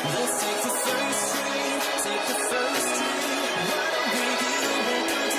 Let's take the first street, take the first street. Why don't we get away through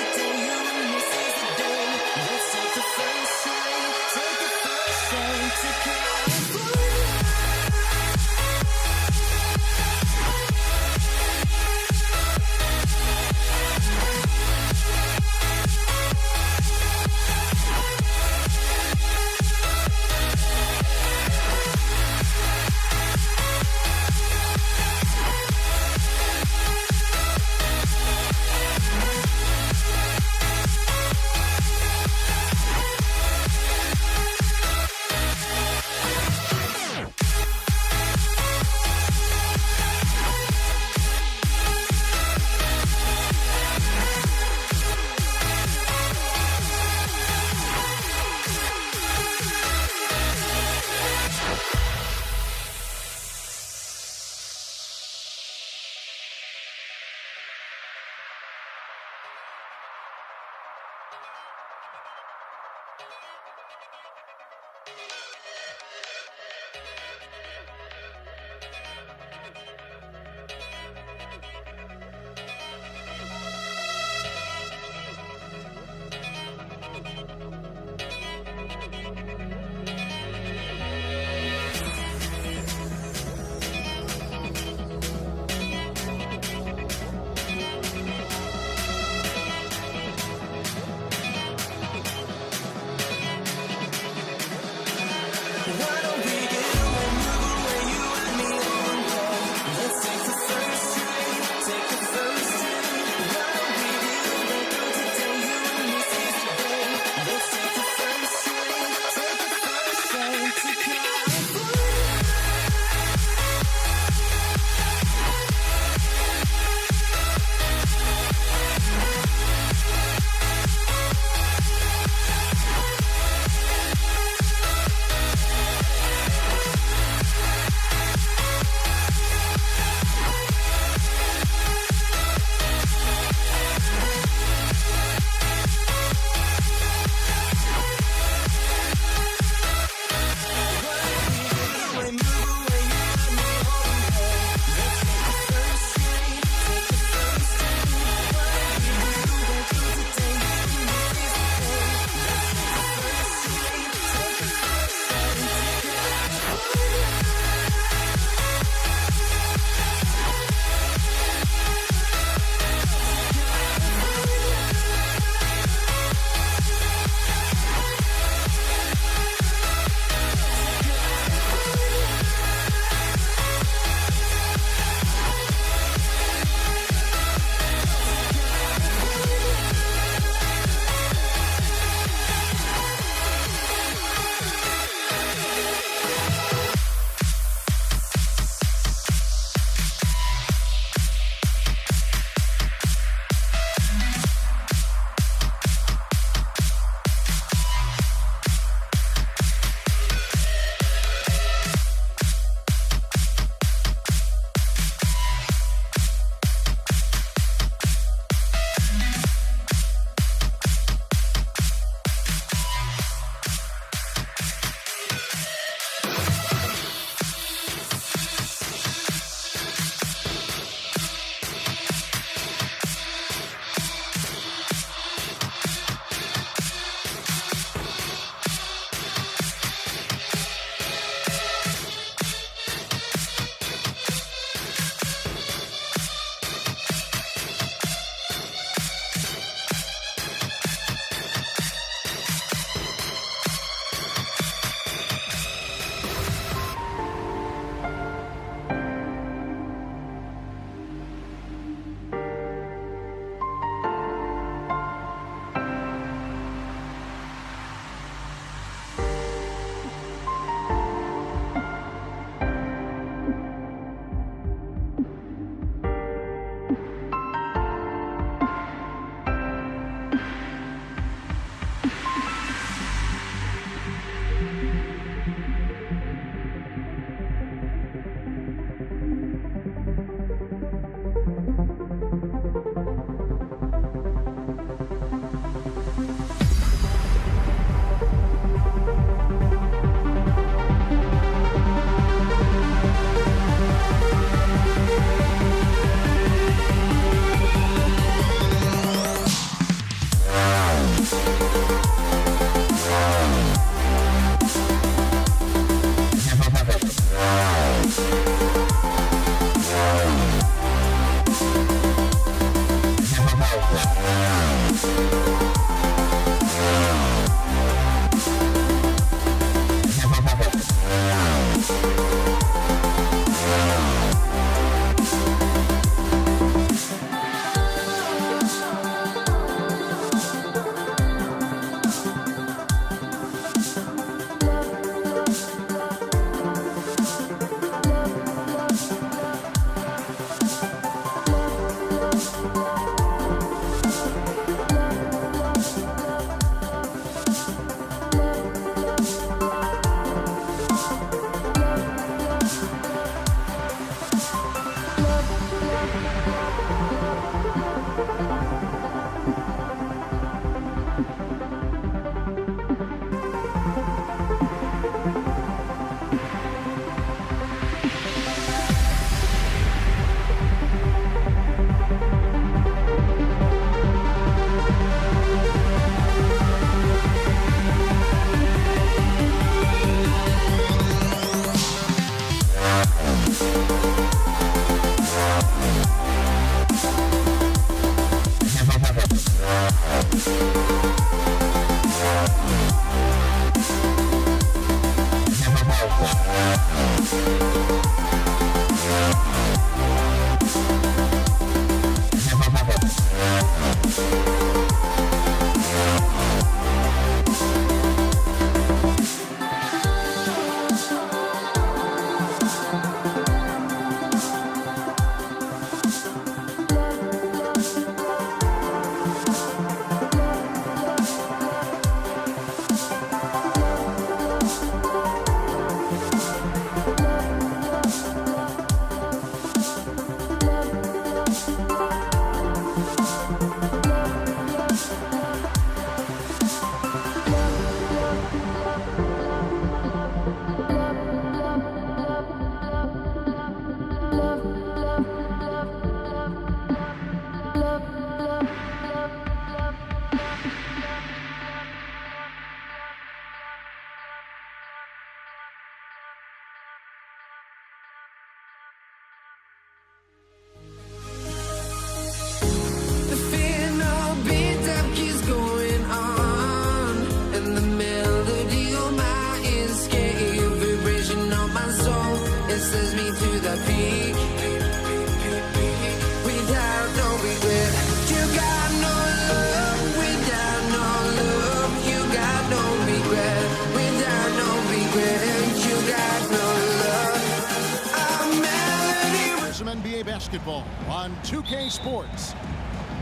basketball on 2K Sports.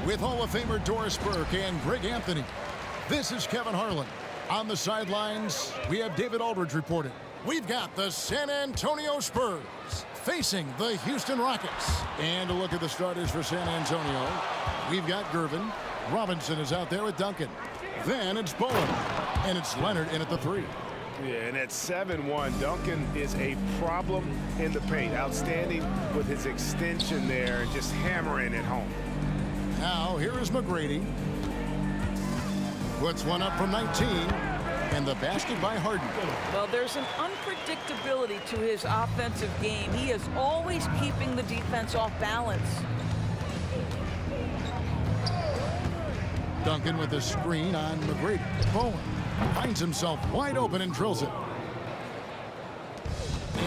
With Hall of Famer Doris Burke and Greg Anthony, this is Kevin Harlan. On the sidelines, we have David Aldridge reporting. We've got the San Antonio Spurs facing the Houston Rockets. And a look at the starters for San Antonio. We've got Gervin. Robinson is out there with Duncan. Then it's Bowen. And it's Leonard in at the 3. Yeah, and at 7-1, Duncan is a problem in the paint. Outstanding with his extension there and just hammering it home. Now, here is McGrady. Puts one up from 19. And the basket by Harden. Well, there's an unpredictability to his offensive game. He is always keeping the defense off balance. Duncan with a screen on McGrady. Bowen finds himself wide open and drills it.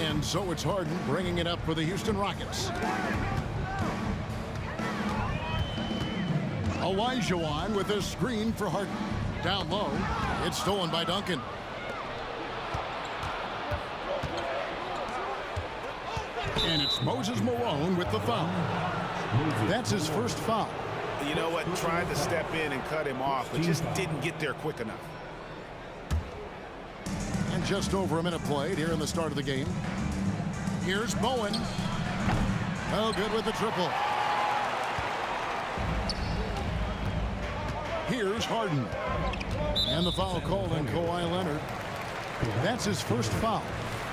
And so it's Harden bringing it up for the Houston Rockets. Olajuwon with a screen for Harden. Down low. It's stolen by Duncan. And it's Moses Malone with the foul. That's his first foul. You know what? Tried to step in and cut him off, but just didn't get there quick enough. And just over a minute played here in the start of the game. Here's Bowen. Oh, good with the triple. Here's Harden. And the foul called on Kawhi Leonard. That's his first foul.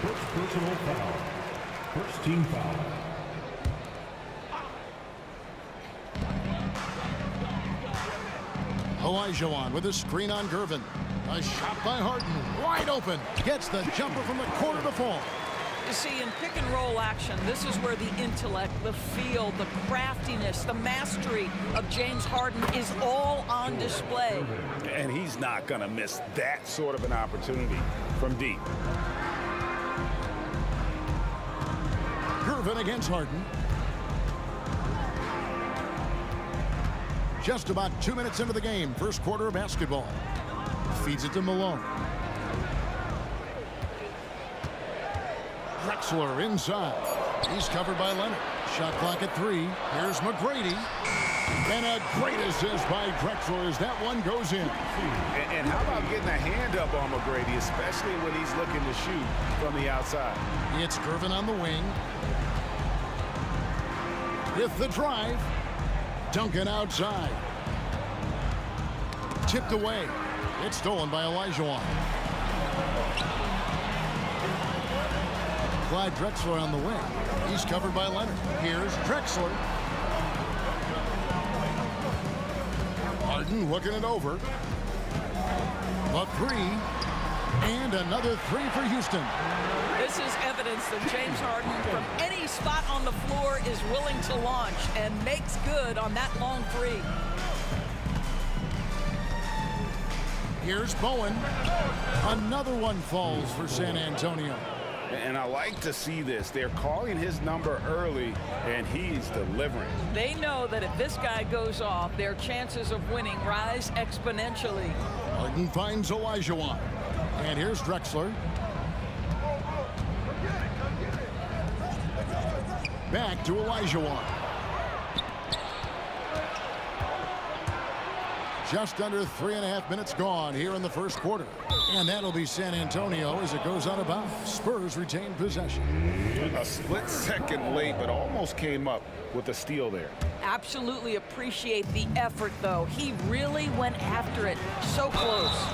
First personal foul. First team foul. Olajuwon with a screen on Gervin. A shot by Harden. Wide open. Gets the jumper from the corner to fall. You see, in pick-and-roll action, this is where the intellect, the feel, the craftiness, the mastery of James Harden is all on display. And he's not going to miss that sort of an opportunity from deep. Gervin against Harden. Just about 2 minutes into the game, first quarter of basketball. Feeds it to Malone. Drexler inside. He's covered by Leonard. Shot clock at 3. Here's McGrady. And a great assist by Drexler as that one goes in. And how about getting a hand up on McGrady, especially when he's looking to shoot from the outside. It's Gervin on the wing. With the drive. Duncan outside. Tipped away. It's stolen by Olajuwon. Clyde Drexler on the wing. He's covered by Leonard. Here's Drexler. Harden looking it over. A 3. And another 3 for Houston. This is evidence that James Harden, from any spot on the floor, is willing to launch and makes good on that long 3. Here's Bowen. Another one falls for San Antonio. And I like to see this. They're calling his number early, and he's delivering. They know that if this guy goes off, their chances of winning rise exponentially. Harden finds Olajuwon. And here's Drexler. Back to Olajuwon. Just under 3.5 minutes gone here in the first quarter. And that'll be San Antonio as it goes out of bounds. Spurs retain possession. A split second late, but almost came up with a steal there. Absolutely appreciate the effort, though. He really went after it. So close.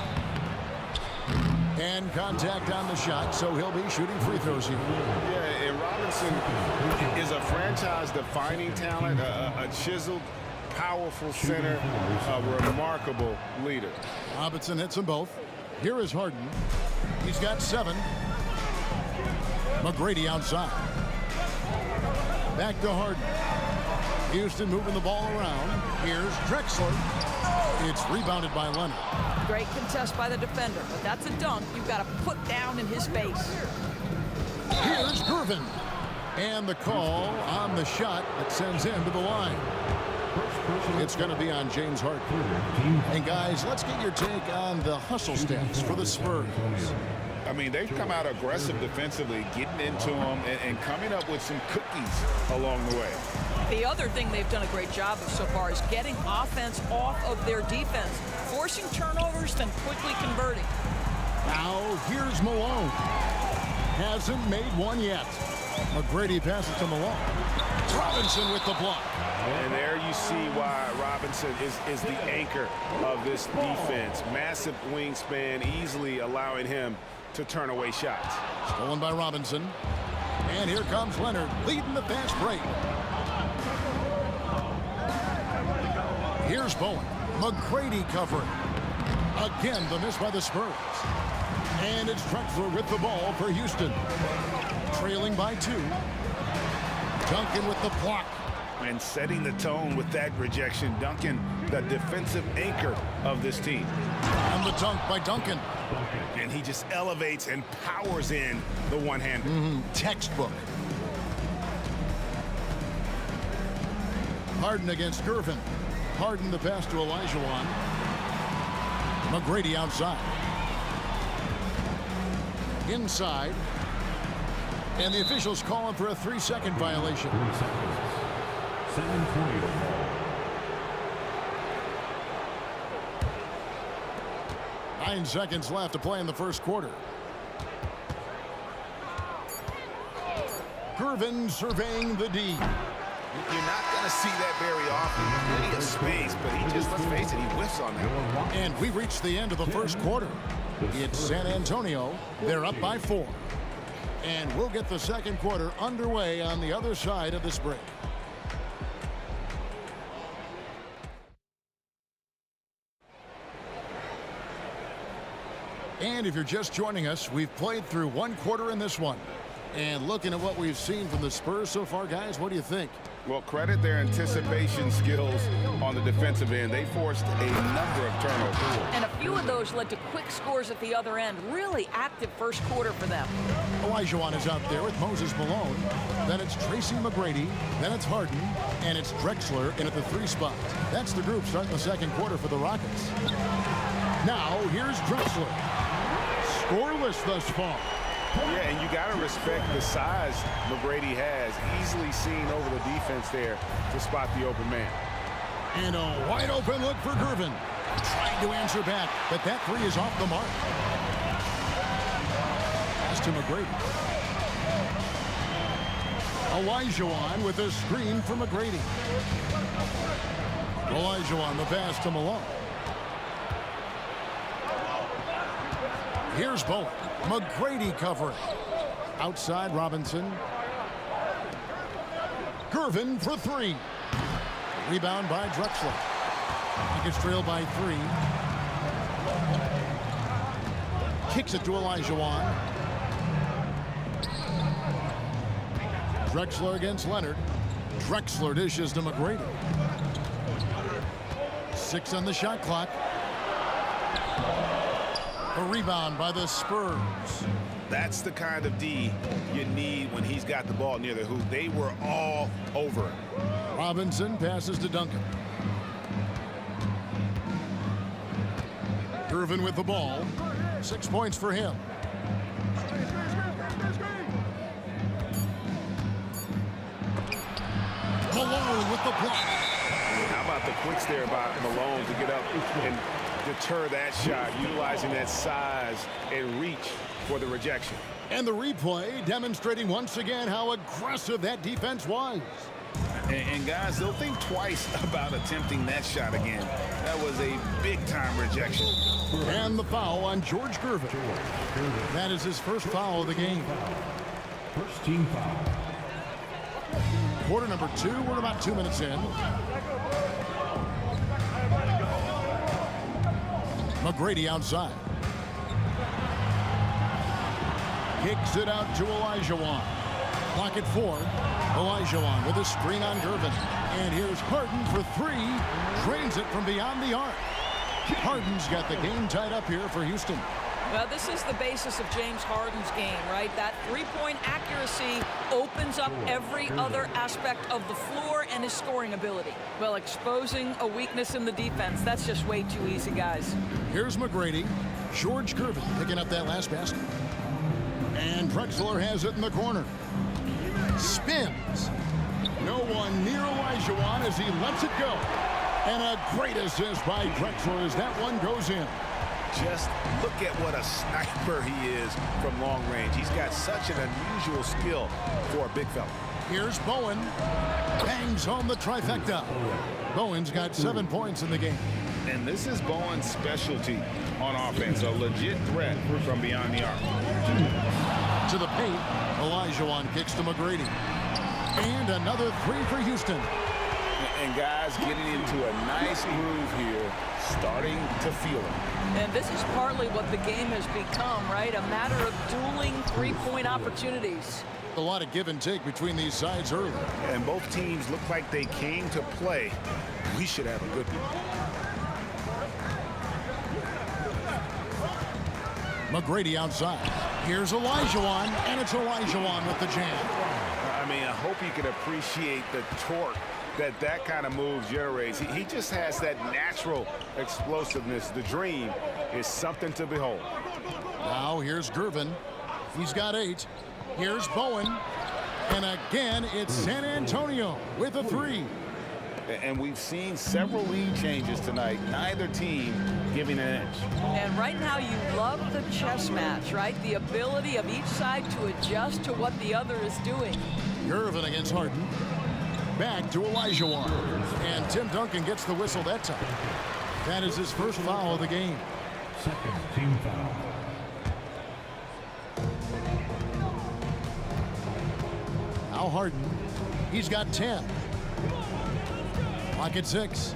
And contact on the shot, so he'll be shooting free throws here. Yeah, and Robinson is a franchise-defining talent, a chiseled, powerful center, a remarkable leader. Robinson hits them both. Here is Harden. He's got 7. McGrady outside. Back to Harden. Houston moving the ball around. Here's Drexler. It's rebounded by Leonard. Great contest by the defender, but that's a dunk you've got to put down in his face. Here's Gervin. And the call on the shot that sends him to the line. It's going to be on James Harden. And guys, let's get your take on the hustle stats for the Spurs. I mean, they've come out aggressive defensively, getting into them and coming up with some cookies along the way. The other thing they've done a great job of so far is getting offense off of their defense, forcing turnovers, then quickly converting. Now, here's Malone. Hasn't made one yet. McGrady passes to Malone. Robinson with the block. And there you see why Robinson is the anchor of this defense. Massive wingspan, easily allowing him to turn away shots. Stolen by Robinson. And here comes Leonard, leading the fast break. Here's Bowen. McGrady covering. Again, the miss by the Spurs. And it's Drexler with the ball for Houston. Trailing by 2. Duncan with the block. And setting the tone with that rejection. Duncan, the defensive anchor of this team. And the dunk by Duncan. And he just elevates and powers in the one-hander. Textbook. Harden against Gervin. Harden the pass to Olajuwon. McGrady outside. Inside. And the officials calling for a 3-second violation. 3 seconds. 7:20 to fall. 9 seconds left to play in the first quarter. Gervin surveying the D. You're not going to see that very often. Plenty of space, but he just, let's face it, he whiffs on that. And we reach the end of the first quarter. It's San Antonio. They're up by 4. And we'll get the second quarter underway on the other side of this break. And if you're just joining us, we've played through 1 quarter in this one. And looking at what we've seen from the Spurs so far, guys, what do you think? Well, credit their anticipation skills on the defensive end. They forced a number of turnovers. And a few of those led to quick scores at the other end. Really active first quarter for them. Olajuwon is out there with Moses Malone. Then it's Tracy McGrady. Then it's Harden. And it's Drexler in at the 3 spot. That's the group starting the second quarter for the Rockets. Now, here's Drexler. Scoreless thus far. Yeah, and you got to respect the size McGrady has. Easily seen over the defense there to spot the open man. And a wide open look for Gervin. Trying to answer back, but that 3 is off the mark. Pass to McGrady. Olajuwon with a screen for McGrady. Olajuwon the pass to Malone. Here's Bowen. McGrady covering. Outside Robinson. Gervin for 3. Rebound by Drexler. He gets trailed by 3. Kicks it to Olajuwon. Drexler against Leonard. Drexler dishes to McGrady. 6 on the shot clock. A rebound by the Spurs. That's the kind of D you need when he's got the ball near the hoop. They were all over it. Robinson passes to Duncan. Gervin with the ball. 6 points for him. Malone with the block. How about the quicks there by Malone to get up and deter that shot, utilizing that size and reach for the rejection. And the replay demonstrating once again how aggressive that defense was. And guys, they'll think twice about attempting that shot again. That was a big-time rejection. And the foul on George Gervin. That is his first foul of the game. First team foul. Quarter number 2, we're about 2 minutes in. McGrady outside. Kicks it out to Olajuwon. Clock at 4. Olajuwon with a screen on Gervin. And here's Harden for 3. Drains it from beyond the arc. Harden's got the game tied up here for Houston. Well, this is the basis of James Harden's game, right? That three-point accuracy opens up every other aspect of the floor and his scoring ability. Well, exposing a weakness in the defense, that's just way too easy, guys. Here's McGrady. George Gervin picking up that last basket. And Drexler has it in the corner. Spins. No one near Olajuwon as he lets it go. And a great assist by Drexler as that one goes in. Just look at what a sniper he is from long range. He's got such an unusual skill for a big fella. Here's Bowen. Bangs home the trifecta. Bowen's got 7 points in the game. And this is Bowen's specialty on offense, a legit threat from beyond the arc. To the paint, Olajuwon kicks to McGrady. And another three for Houston. And guys getting into a nice groove here, starting to feel it. And this is partly what the game has become, right? A matter of dueling three-point opportunities. A lot of give and take between these sides early. And both teams look like they came to play. We should have a good one. McGrady outside. Here's Olajuwon, and it's Olajuwon with the jam. I mean, I hope you can appreciate the torque that kind of move generates. He just has that natural explosiveness. The dream is something to behold. Now here's Gervin. He's got 8. Here's Bowen. And again, it's San Antonio with a 3. And we've seen several lead changes tonight. Neither team giving an edge. And right now you love the chess match, right? The ability of each side to adjust to what the other is doing. Gervin against Harden. Back to Olajuwon. And Tim Duncan gets the whistle that time. That is his first foul of the game. Second team foul. Now Harden. He's got 10. Clock at 6.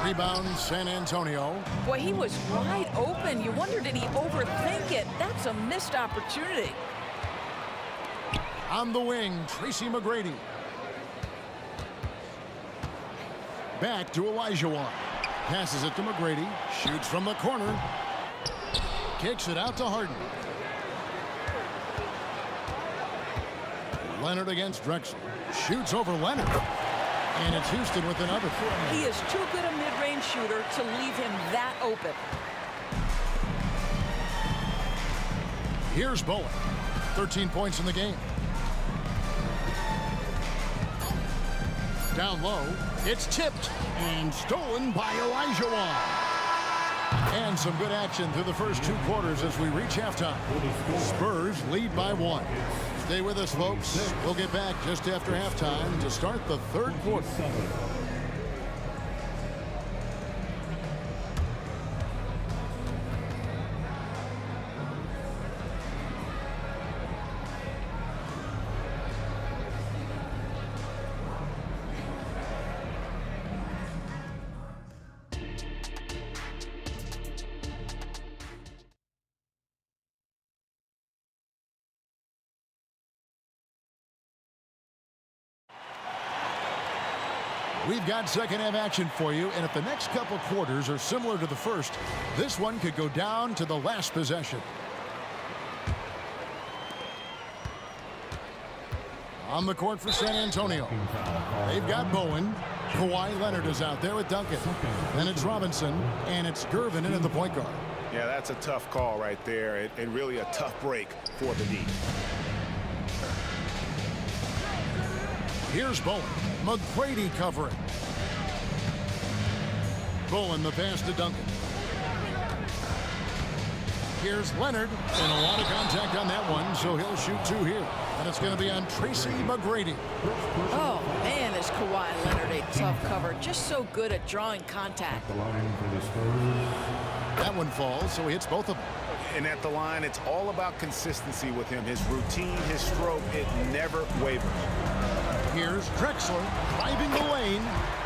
Rebound, San Antonio. Boy, he was wide open. You wonder, did he overthink it? That's a missed opportunity. On the wing, Tracy McGrady. Back to Olajuwon. Passes it to McGrady. Shoots from the corner. Kicks it out to Harden. Leonard against Drexler. Shoots over Leonard. And it's Houston with another. He is too good a mid-range shooter to leave him that open. Here's Bowen. 13 points in the game. Down low. It's tipped and stolen by Olajuwon. And some good action through the first 2 quarters as we reach halftime. Spurs lead by 1. Stay with us, folks. We'll get back just after halftime to start the 3rd quarter. We've got second half action for you, and if the next couple quarters are similar to the first, this one could go down to the last possession. On the court for San Antonio. They've got Bowen. Kawhi Leonard is out there with Duncan. Then it's Robinson, and it's Gervin in at the point guard. Yeah, that's a tough call right there, and really a tough break for the D. Here's Bowen. McGrady covering. Bowen the pass to Duncan. Here's Leonard, and a lot of contact on that one, so he'll shoot 2 here. And it's going to be on Tracy McGrady. Oh, man, is Kawhi Leonard a tough cover. Just so good at drawing contact. The line for the Spurs. That one falls, so he hits both of them. And at the line, it's all about consistency with him. His routine, his stroke, it never wavers. Here's Drexler driving the lane.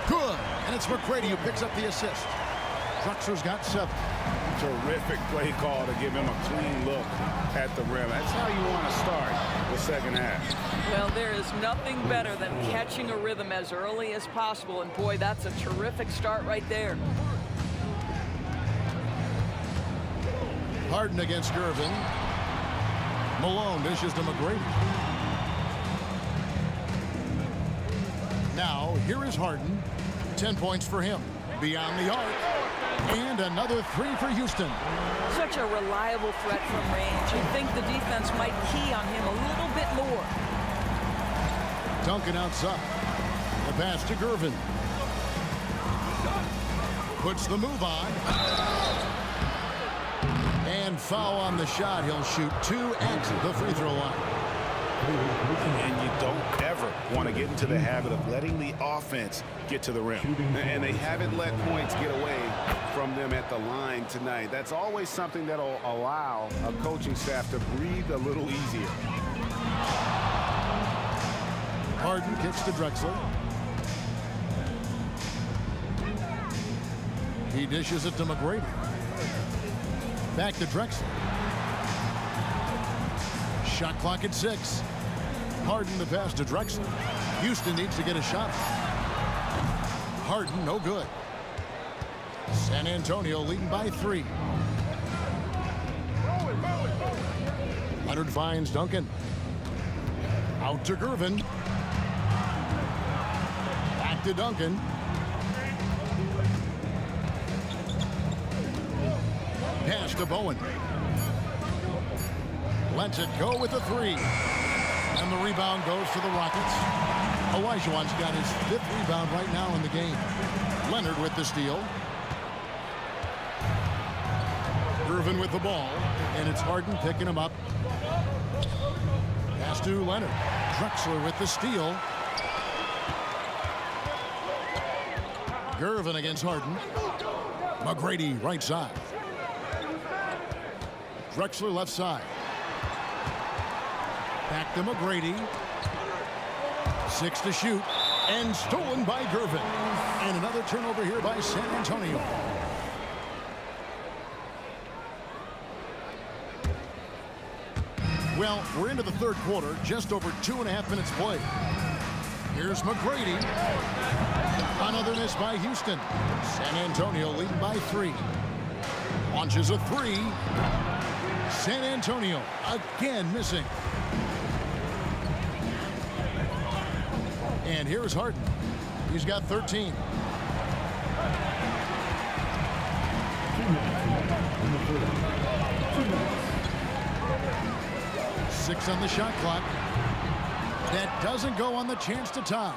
Good. And it's McGrady who picks up the assist. Drexler's got 7. Terrific play call to give him a clean look at the rim. That's how you want to start the second half. Well, there is nothing better than catching a rhythm as early as possible. And, boy, that's a terrific start right there. Harden against Gervin. Malone dishes to McGrady. Now, here is Harden. 10 points for him. Beyond the arc. And another 3 for Houston. Such a reliable threat from range. You'd think the defense might key on him a little bit more. Duncan outside. The pass to Gervin. Puts the move on. And foul on the shot. He'll shoot 2 at the free throw line. And you don't ever want to get into the habit of letting the offense get to the rim. And they haven't let points get away from them at the line tonight. That's always something that'll allow a coaching staff to breathe a little easier. Harden kicks to Drexler. He dishes it to McGrady. Back to Drexler. Shot clock at 6. Harden the pass to Drexler. Houston needs to get a shot. Harden, no good. San Antonio leading by 3. Leonard finds Duncan. Out to Gervin. Back to Duncan. Pass to Bowen. Lets it go with the 3. And the rebound goes to the Rockets. Olajuwon's got his 5th rebound right now in the game. Leonard with the steal. Gervin with the ball. And it's Harden picking him up. Pass to Leonard. Drexler with the steal. Gervin against Harden. McGrady right side. Drexler left side. Back to McGrady. 6 to shoot. And stolen by Gervin. And another turnover here by San Antonio. Well, we're into the 3rd quarter. Just over 2.5 minutes played. Here's McGrady. Another miss by Houston. San Antonio leading by 3. Launches a 3. San Antonio again missing. And here's Harden. He's got 13. Six on the shot clock. That doesn't go on the chance to tie.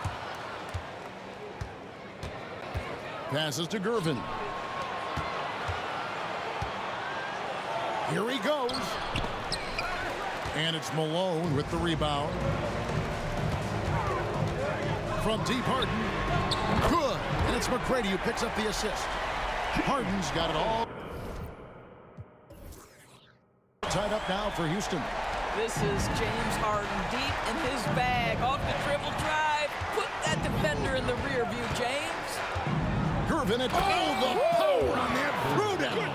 Passes to Gervin. Here he goes. And it's Malone with the rebound. From deep, Harden. Good. And it's McGrady who picks up the assist. Harden's got it all. Tied up now for Houston. This is James Harden deep in his bag. Off the dribble drive. Put that defender in the rear view, James. Gervin at the power on that throwdown.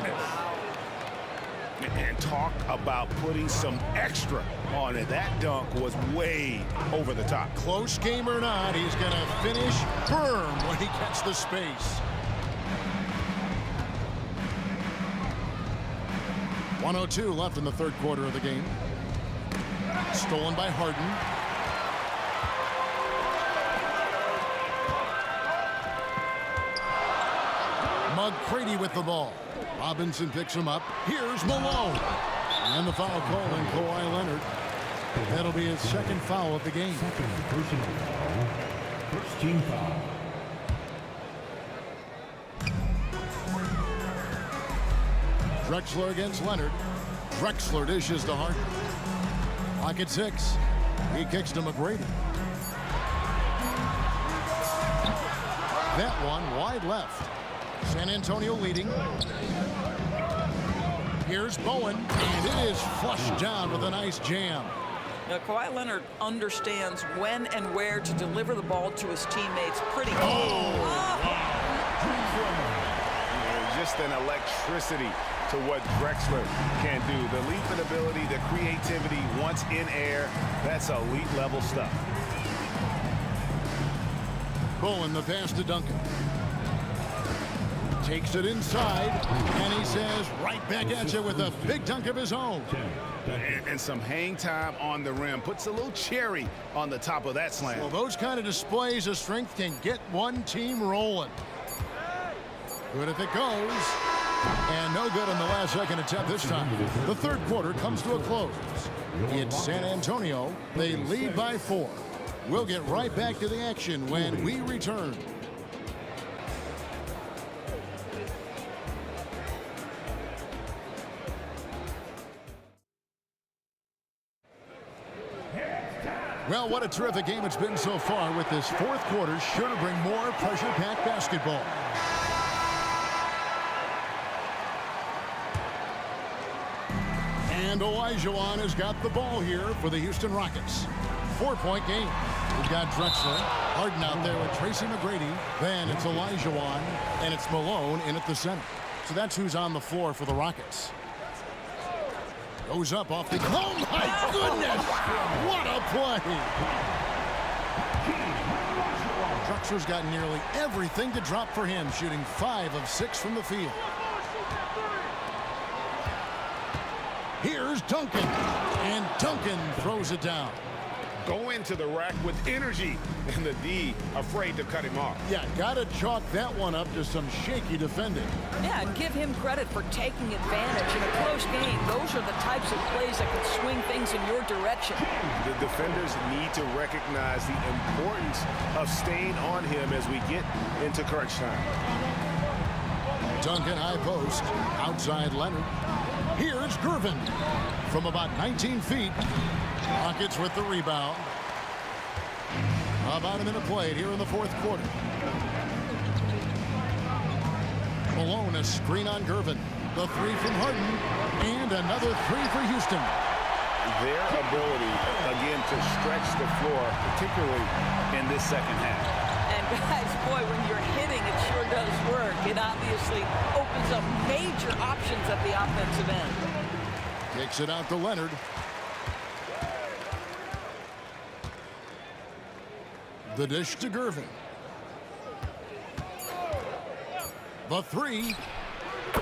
And talk about putting some extra on it. That dunk was way over the top. Close game or not, he's going to finish firm when he gets the space. 1:02 left in the 3rd quarter of the game. Stolen by Harden. McGrady with the ball. Robinson picks him up. Here's Malone. And the foul call on Kawhi Leonard. That'll be his 2nd foul of the game. Second personal foul. First team foul. Drexler against Leonard. Drexler dishes to Harden. Clock at 6. He kicks to McGrady. That one wide left. San Antonio leading. Here's Bowen, and it is flushed down with a nice jam. Now, Kawhi Leonard understands when and where to deliver the ball to his teammates pretty well. Just an electricity to what Drexler can do. The leaping ability, the creativity, once in air, that's elite level stuff. Bowen, the pass to Duncan. Takes it inside, and he says right back at you with a big dunk of his own. And some hang time on the rim. Puts a little cherry on the top of that slam. Well, those kind of displays of strength can get one team rolling. Good if it goes. And no good on the last second attempt this time. The 3rd quarter comes to a close. It's San Antonio. They lead by 4. We'll get right back to the action when we return. Well, what a terrific game it's been so far, with this fourth quarter sure to bring more pressure-packed basketball. And Olajuwon has got the ball here for the Houston Rockets. 4-point game. We've got Drexler, Harden out there with Tracy McGrady. Then it's Olajuwon, and it's Malone in at the center. So that's who's on the floor for the Rockets. Goes up off the... Oh, my goodness! What a play! Drexler's got nearly everything to drop for him, shooting 5 of 6 from the field. Here's Duncan, and Duncan throws it down. Go into the rack with energy, and the D afraid to cut him off. Yeah, gotta chalk that one up to some shaky defending. Yeah, and give him credit for taking advantage in a close game. Those are the types of plays that can swing things in your direction. The defenders need to recognize the importance of staying on him as we get into crunch time. Duncan high post, outside Leonard. Here's Gervin from about 19 feet. Rockets with the rebound. About a minute played here in the fourth quarter. Malone, a screen on Gervin. The three from Harden, and another three for Houston. Their ability, again, to stretch the floor, particularly in this second half. And guys, boy, when you're hitting, it sure does work. It obviously opens up major options at the offensive end. Kicks it out to Leonard. The dish to Gervin. The three.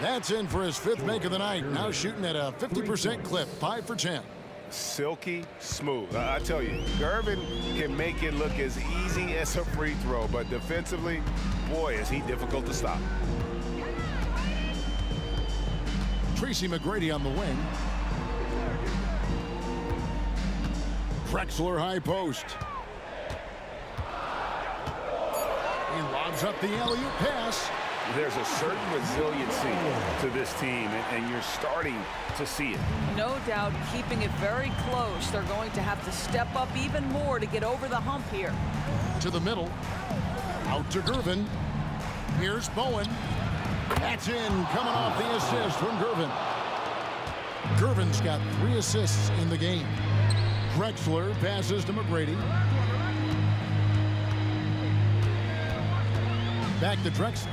That's in for his 5th make of the night. Now shooting at a 50% clip, 5 for 10. Silky smooth. I tell you, Gervin can make it look as easy as a free throw, but defensively, boy, is he difficult to stop. Tracy McGrady on the wing. Drexler high post. He lobs up the alley-oop pass. There's a certain resiliency to this team, and you're starting to see it. No doubt, keeping it very close. They're going to have to step up even more to get over the hump here. To the middle. Out to Gervin. Here's Bowen. That's in, coming off the assist from Gervin. Gervin's got 3 assists in the game. Drexler passes to McGrady. Back to Drexler.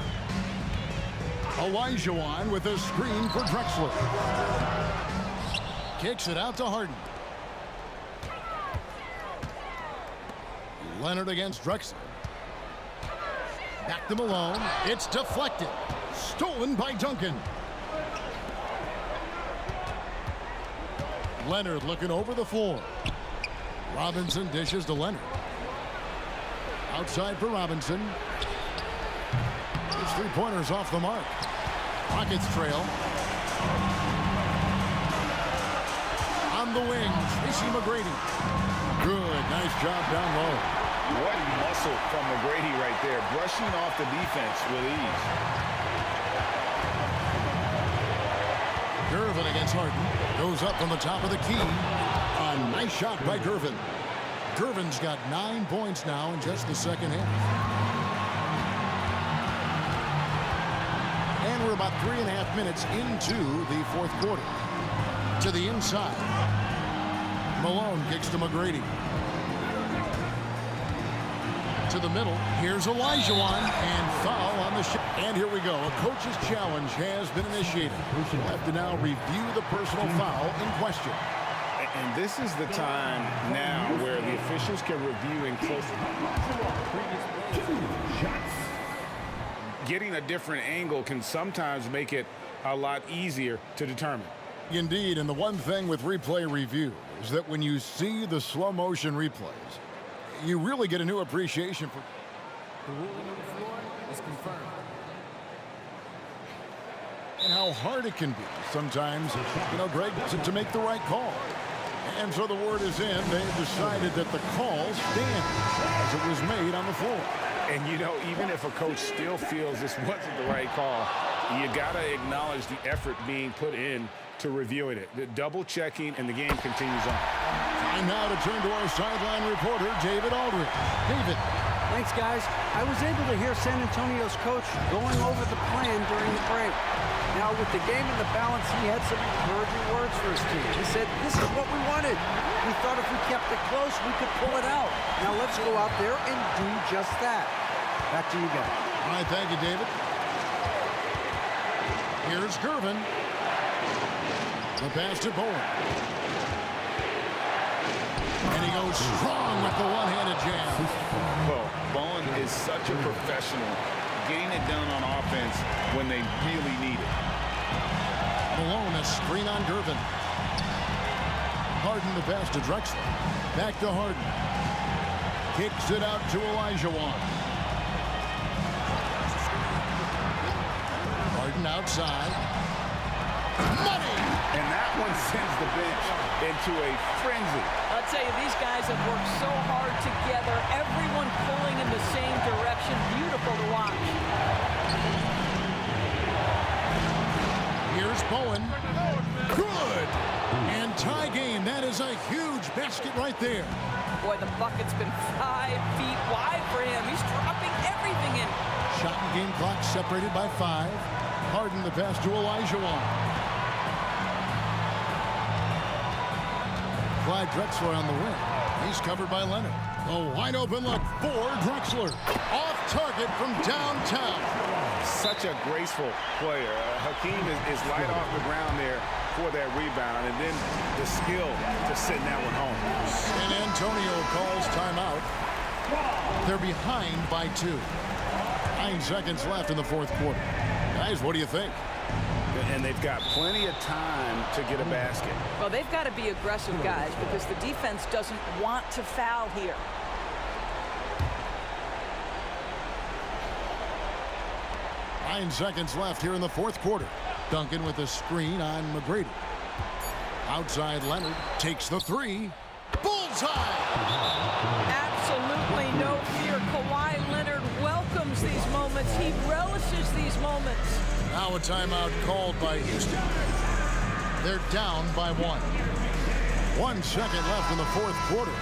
Olajuwon with a screen for Drexler. Kicks it out to Harden. Leonard against Drexler. Back to Malone. It's deflected. Stolen by Duncan. Leonard looking over the floor. Robinson dishes to Leonard. Outside for Robinson. His 3-pointers off the mark. Rockets trail. On the wing, Tracy McGrady. Good, nice job down low. What muscle from McGrady right there, brushing off the defense with ease. Gervin against Harden. Goes up from the top of the key. A nice shot by Gervin. Gervin's got 9 points now in just the second half. And we're about 3.5 minutes into the fourth quarter. To the inside. Malone kicks to McGrady. To the middle. Here's Olajuwon, and foul on the shot. And here we go. A coach's challenge has been initiated. We'll have to now review the personal foul in question. And this is the time now where the officials can review in close. Getting a different angle can sometimes make it a lot easier to determine. Indeed, and the one thing with replay review is that when you see the slow motion replays, you really get a new appreciation for. The ruling on the floor is confirmed. And how hard it can be sometimes, Greg, to make the right call. And so the word is in. They decided that the call stands as it was made on the floor. And, you know, even if a coach still feels this wasn't the right call, you got to acknowledge the effort being put in to reviewing it. The double checking, and the game continues on. Time now to turn to our sideline reporter, David Aldridge. David. Thanks, guys. I was able to hear San Antonio's coach going over the plan during the break. Now, with the game in the balance, he had some encouraging words for his team. He said, this is what we wanted. We thought if we kept it close, we could pull it out. Now, let's go out there and do just that. Back to you guys. All right, thank you, David. Here's Gervin. The pass to Bowen. And he goes strong with the one-handed jam. Well, Bowen is such a professional, getting it done on offense when they really need it. Malone, a screen on Gervin. Harden the pass to Drexler. Back to Harden. Kicks it out to Olajuwon. Harden outside. Money! And that one sends the bench into a frenzy. I'll tell you, these guys have worked so hard together. Everyone pulling in the same direction. Beautiful to watch. Here's Bowen. Good! And tie game. That is a huge basket right there. Boy, the bucket's been 5 feet wide for him. He's dropping everything in. Shot and game clock separated by 5. Harden the pass to Olajuwon. Clyde Drexler on the wing. He's covered by Leonard. A wide open look for Drexler. Off target from downtown. Such a graceful player. Hakeem is light off the ground there for that rebound, and then the skill to send that one home. San Antonio calls timeout. They're behind by 2. 9 seconds left in the fourth quarter. Guys, what do you think? And they've got plenty of time to get a basket. Well, they've got to be aggressive, guys, because the defense doesn't want to foul here. Nine seconds left here in the fourth quarter. Duncan with a screen on McGrady. Outside Leonard takes the 3. Bullseye! Absolutely no fear. Kawhi Leonard welcomes these moments. He relishes these moments. Now a timeout called by Houston. They're down by 1. 1 second left in the fourth quarter.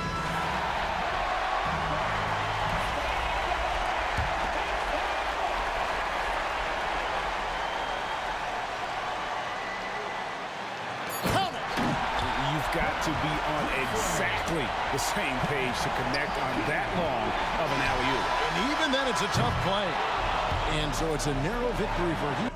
Count it! You've got to be on exactly the same page to connect on that long of an alley-oop. And even then, it's a tough play. And so it's a narrow victory for Houston.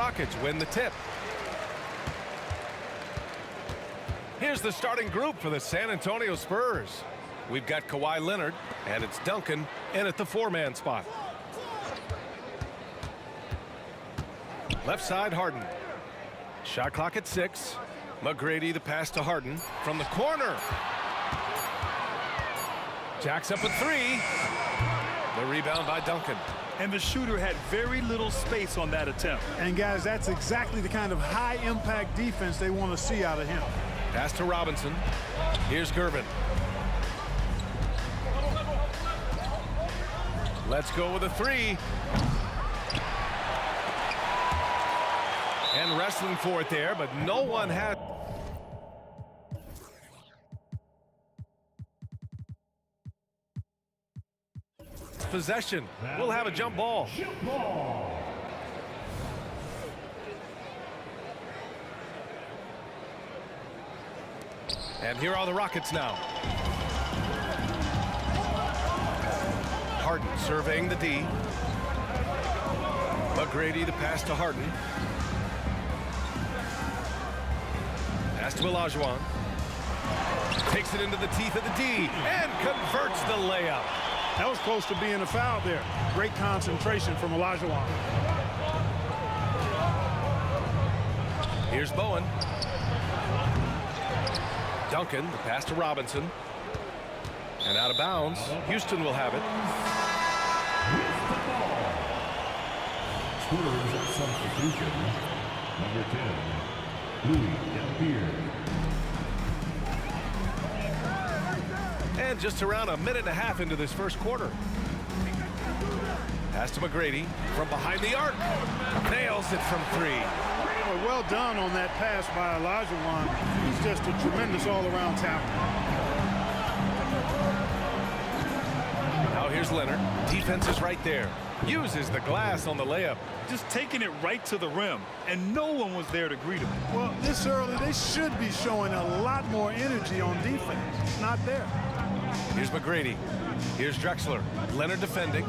Rockets win the tip. Here's the starting group for the San Antonio Spurs. We've got Kawhi Leonard, and it's Duncan in at the 4-man spot. Left side, Harden. Shot clock at 6. McGrady, the pass to Harden from the corner. Jacks up at 3. The rebound by Duncan. And the shooter had very little space on that attempt. And guys, that's exactly the kind of high-impact defense they want to see out of him. Pass to Robinson. Here's Gervin. Let's go with a 3. And wrestling for it there, but no one had. Possession. We'll have a jump ball. And here are the Rockets now. Harden surveying the D. McGrady, the pass to Harden. Pass to Olajuwon. Takes it into the teeth of the D and converts the layup. That was close to being a foul there. Great concentration from Olajuwon. Here's Bowen. Duncan, the pass to Robinson. And out of bounds. Houston will have it. Spurs substitution. Number 10, Louis Dampier. And just around a minute and a half into this first quarter. Pass to McGrady from behind the arc. Nails it from 3. Well done on that pass by Olajuwon. He's just a tremendous all-around talent. Now here's Leonard. Defense is right there. Uses the glass on the layup. Just taking it right to the rim, and no one was there to greet him. Well, this early, they should be showing a lot more energy on defense. It's not there. Here's McGrady. Here's Drexler. Leonard defending.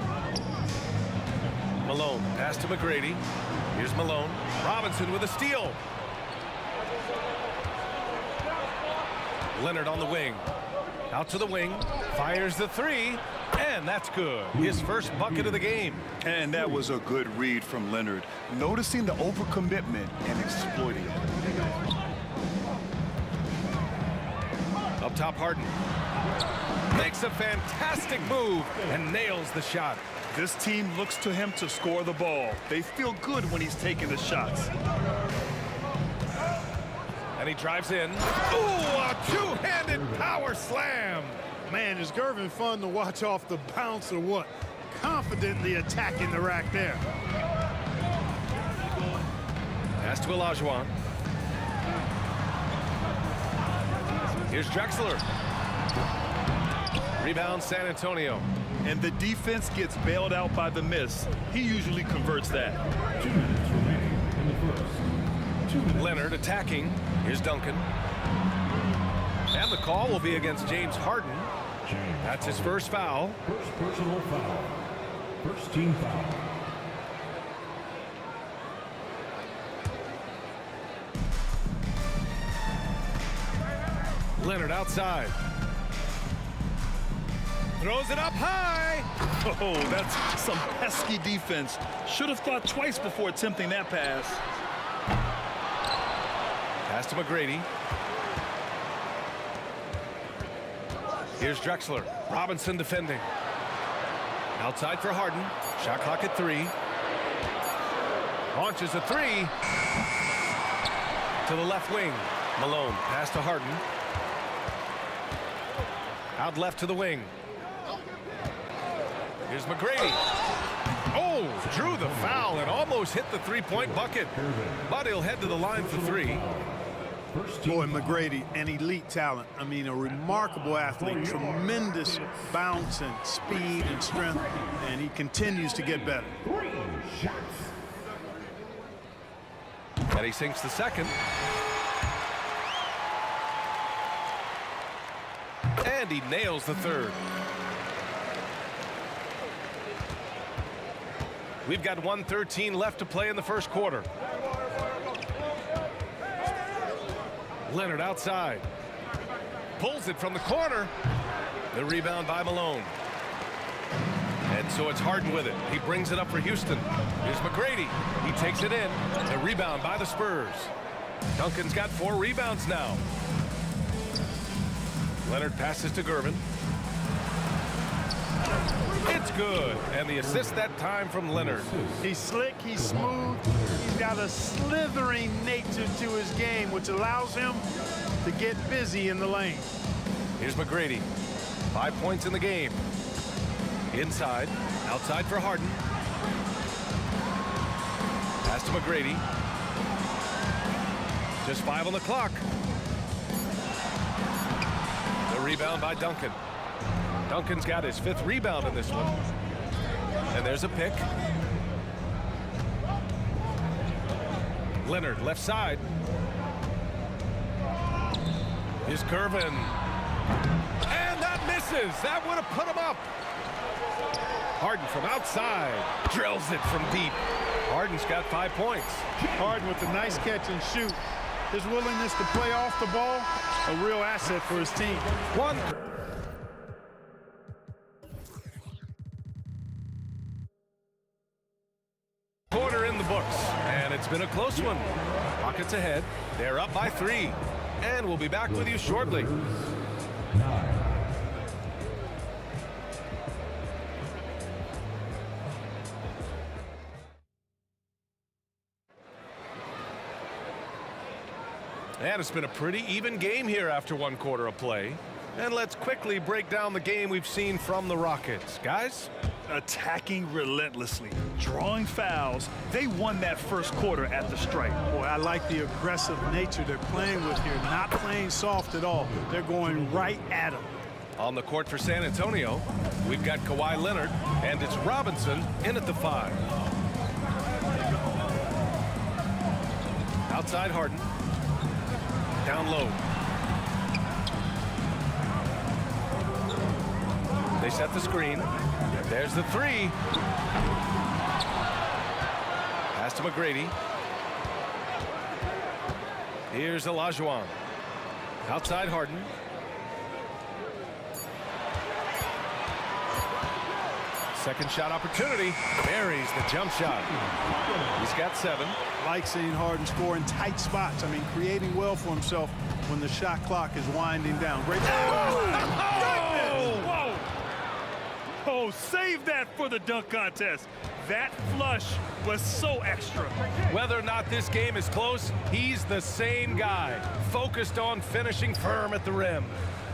Malone. Pass to McGrady. Here's Malone. Robinson with a steal. Leonard on the wing. Out to the wing. Fires the 3. And that's good. His first bucket of the game. And that was a good read from Leonard. Noticing the overcommitment and exploiting it. Up top, Harden. Makes a fantastic move and nails the shot. This team looks to him to score the ball. They feel good when he's taking the shots. And he drives in. Ooh, a two-handed power slam. Man, is Gervin fun to watch off the bounce or what? Confidently attacking the rack there. Pass to Olajuwon. Here's Drexler. Rebound San Antonio. And the defense gets bailed out by the miss. He usually converts that. 2 minutes remaining in the first. 2 minutes. Leonard attacking. Here's Duncan. And the call will be against James Harden. That's his first foul. First personal foul. First team foul. Leonard outside. Throws it up high. Oh, that's some pesky defense. Should have thought twice before attempting that pass. Pass to McGrady. Here's Drexler. Robinson defending. Outside for Harden. Shot clock at 3. Launches a 3. To the left wing. Malone. Pass to Harden. Out left to the wing. Here's McGrady. Oh, drew the foul and almost hit the three-point bucket. But he'll head to the line for 3. Boy, McGrady, an elite talent. I mean, a remarkable athlete, tremendous bounce and speed and strength, and he continues to get better. And he sinks the second. And he nails the third. We've got 1:13 left to play in the first quarter. Leonard outside. Pulls it from the corner. The rebound by Malone. And so it's Harden with it. He brings it up for Houston. Here's McGrady. He takes it in. A rebound by the Spurs. Duncan's got 4 rebounds now. Leonard passes to Gervin. It's good. And the assist that time from Leonard. He's slick, he's smooth, he's got a slithering nature to his game, which allows him to get busy in the lane. Here's McGrady. 5 points in the game. Inside, outside for Harden. Pass to McGrady. Just 5 on the clock. The rebound by Duncan. Duncan's got his 5th rebound in this one. And there's a pick. Leonard left side. Here's Gervin. And that misses. That would have put him up. Harden from outside. Drills it from deep. Harden's got 5 points. Harden with a nice catch and shoot. His willingness to play off the ball, a real asset for his team. One. Quarter in the books, and it's been a close one. Rockets ahead. They're up by 3. And we'll be back with you shortly. And it's been a pretty even game here after 1 quarter of play. And let's quickly break down the game we've seen from the Rockets. Guys? Attacking relentlessly, drawing fouls. They won that first quarter at the stripe. Boy, I like the aggressive nature they're playing with here, not playing soft at all. They're going right at him. On the court for San Antonio, we've got Kawhi Leonard, and it's Robinson in at the 5. Outside Harden. Down low. They set the screen. There's the 3. Pass to McGrady. Here's Olajuwon. Outside Harden. Second shot opportunity. Buries the jump shot. He's got 7. Like seeing Harden score in tight spots. I mean, creating well for himself when the shot clock is winding down. Great. Whoa! Oh, save that for the dunk contest. That flush was so extra. Whether or not this game is close, he's the same guy, focused on finishing firm at the rim.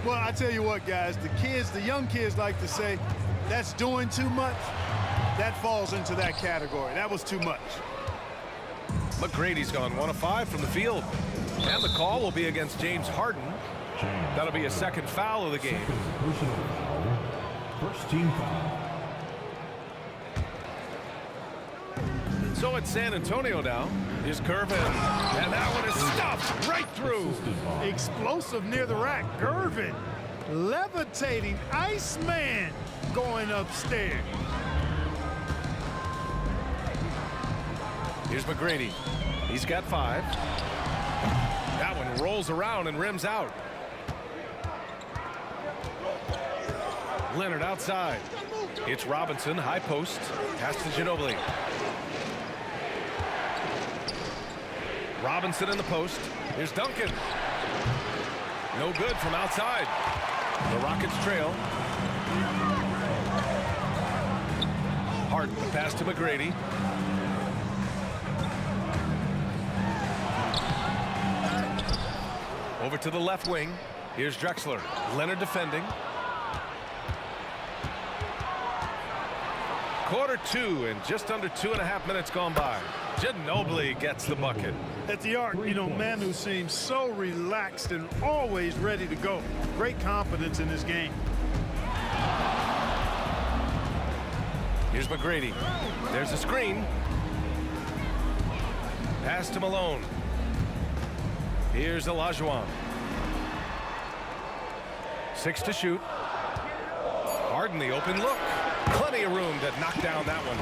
Well, I tell you what, guys, the young kids like to say, that's doing too much. That falls into that category. That was too much. McGrady's gone 1 of 5 from the field. And the call will be against James Harden. That'll be a 2nd foul of the game. First team foul. So it's San Antonio now. Here's Gervin. And that one is stuffed right through. Explosive near the rack. Gervin levitating. Iceman going upstairs. Here's McGrady. He's got 5. That one rolls around and rims out. Leonard outside. It's Robinson, high post. Pass to Ginobili. Robinson in the post. Here's Duncan. No good from outside. The Rockets trail. Harden, pass to McGrady. Over to the left wing. Here's Drexler. Leonard defending. Quarter 2 and just under 2.5 minutes gone by. Ginobili gets the bucket. At the arc, you know, Manu seems so relaxed and always ready to go. Great confidence in his game. Here's McGrady. There's a screen. Pass to Malone. Here's Olajuwon. 6 to shoot. Harden the open look. Plenty of room to knock down that one.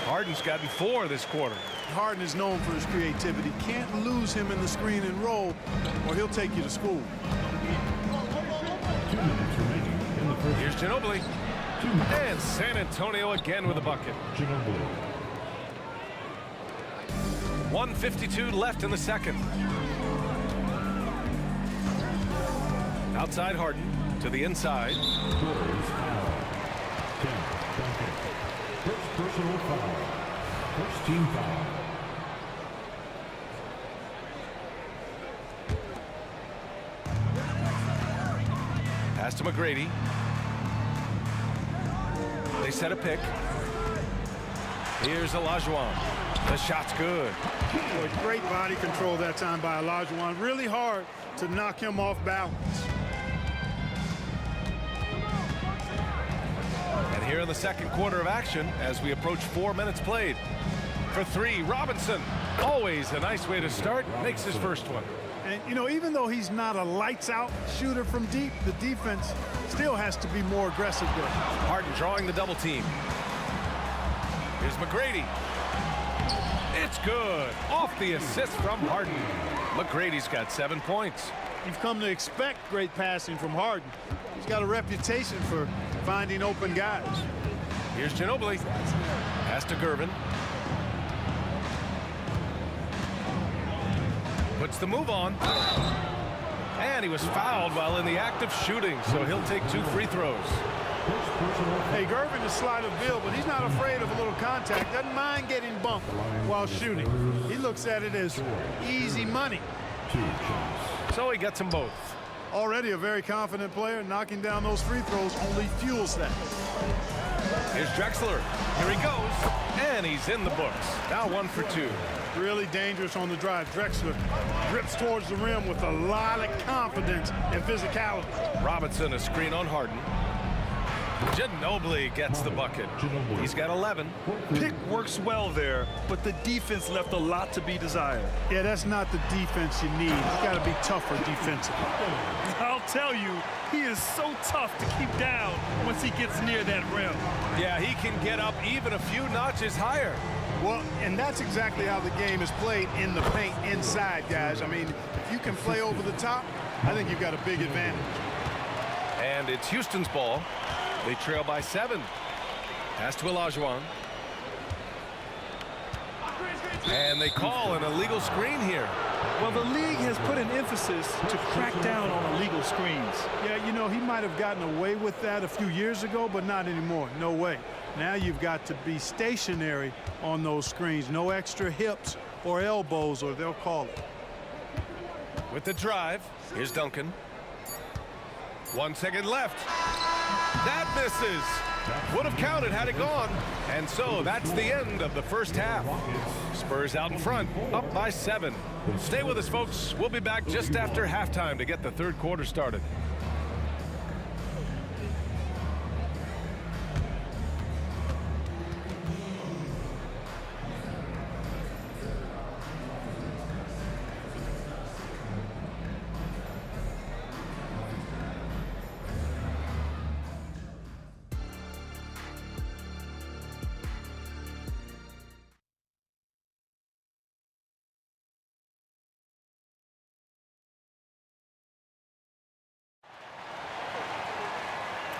Harden's gotten 4 this quarter. Harden is known for his creativity. Can't lose him in the screen and roll, or he'll take you to school. 2 minutes remaining in the first. Here's Ginobili. 2 minutes. And San Antonio again with a bucket. Ginobili. 1:52 left in the second. Outside Harden to the inside. Spurs foul. 10. Duncan. First personal foul. First team foul. Pass to McGrady. They set a pick. Here's Olajuwon. The shot's good. Boy, great body control that time by Olajuwon. Really hard to knock him off balance. And here in the second quarter of action as we approach 4 minutes played. For three, Robinson. Always a nice way to start. Makes his first one. And, you know, even though he's not a lights-out shooter from deep, the defense still has to be more aggressive there. Harden drawing the double team. Here's McGrady. It's good. Off the assist from Harden. McGrady's got 7 points. You've come to expect great passing from Harden. He's got a reputation for finding open guys. Here's Ginobili. Pass to Gervin. Puts the move on. And he was fouled while in the act of shooting, so he'll take 2 free throws. Hey, Gervin is sleight of bill, but he's not afraid of a little contact. Doesn't mind getting bumped while shooting. He looks at it as easy money. So he gets them both. Already a very confident player. Knocking down those free throws only fuels that. Here's Drexler. Here he goes. And he's in the books. Now 1 for 2. Really dangerous on the drive. Drexler drips towards the rim with a lot of confidence and physicality. Robinson a screen on Harden. Ginobili gets the bucket. He's got 11. Pick works well there, but the defense left a lot to be desired. Yeah, that's not the defense you need. You got to be tougher defensively. I'll tell you, he is so tough to keep down once he gets near that rim. Yeah, he can get up even a few notches higher. Well, and that's exactly how the game is played in the paint inside, guys. I mean, if you can play over the top, I think you've got a big advantage. And it's Houston's ball. They trail by 7. Pass to Olajuwon. And they call an illegal screen here. Well, the league has put an emphasis to crack down on illegal screens. Yeah, you know, he might have gotten away with that a few years ago, but not anymore. No way. Now you've got to be stationary on those screens. No extra hips or elbows, or they'll call it. With the drive, here's Duncan. 1 second left. That misses. Would have counted had it gone. And so that's the end of the first half. Spurs out in front, up by 7. Stay with us, folks. We'll be back just after halftime to get the third quarter started.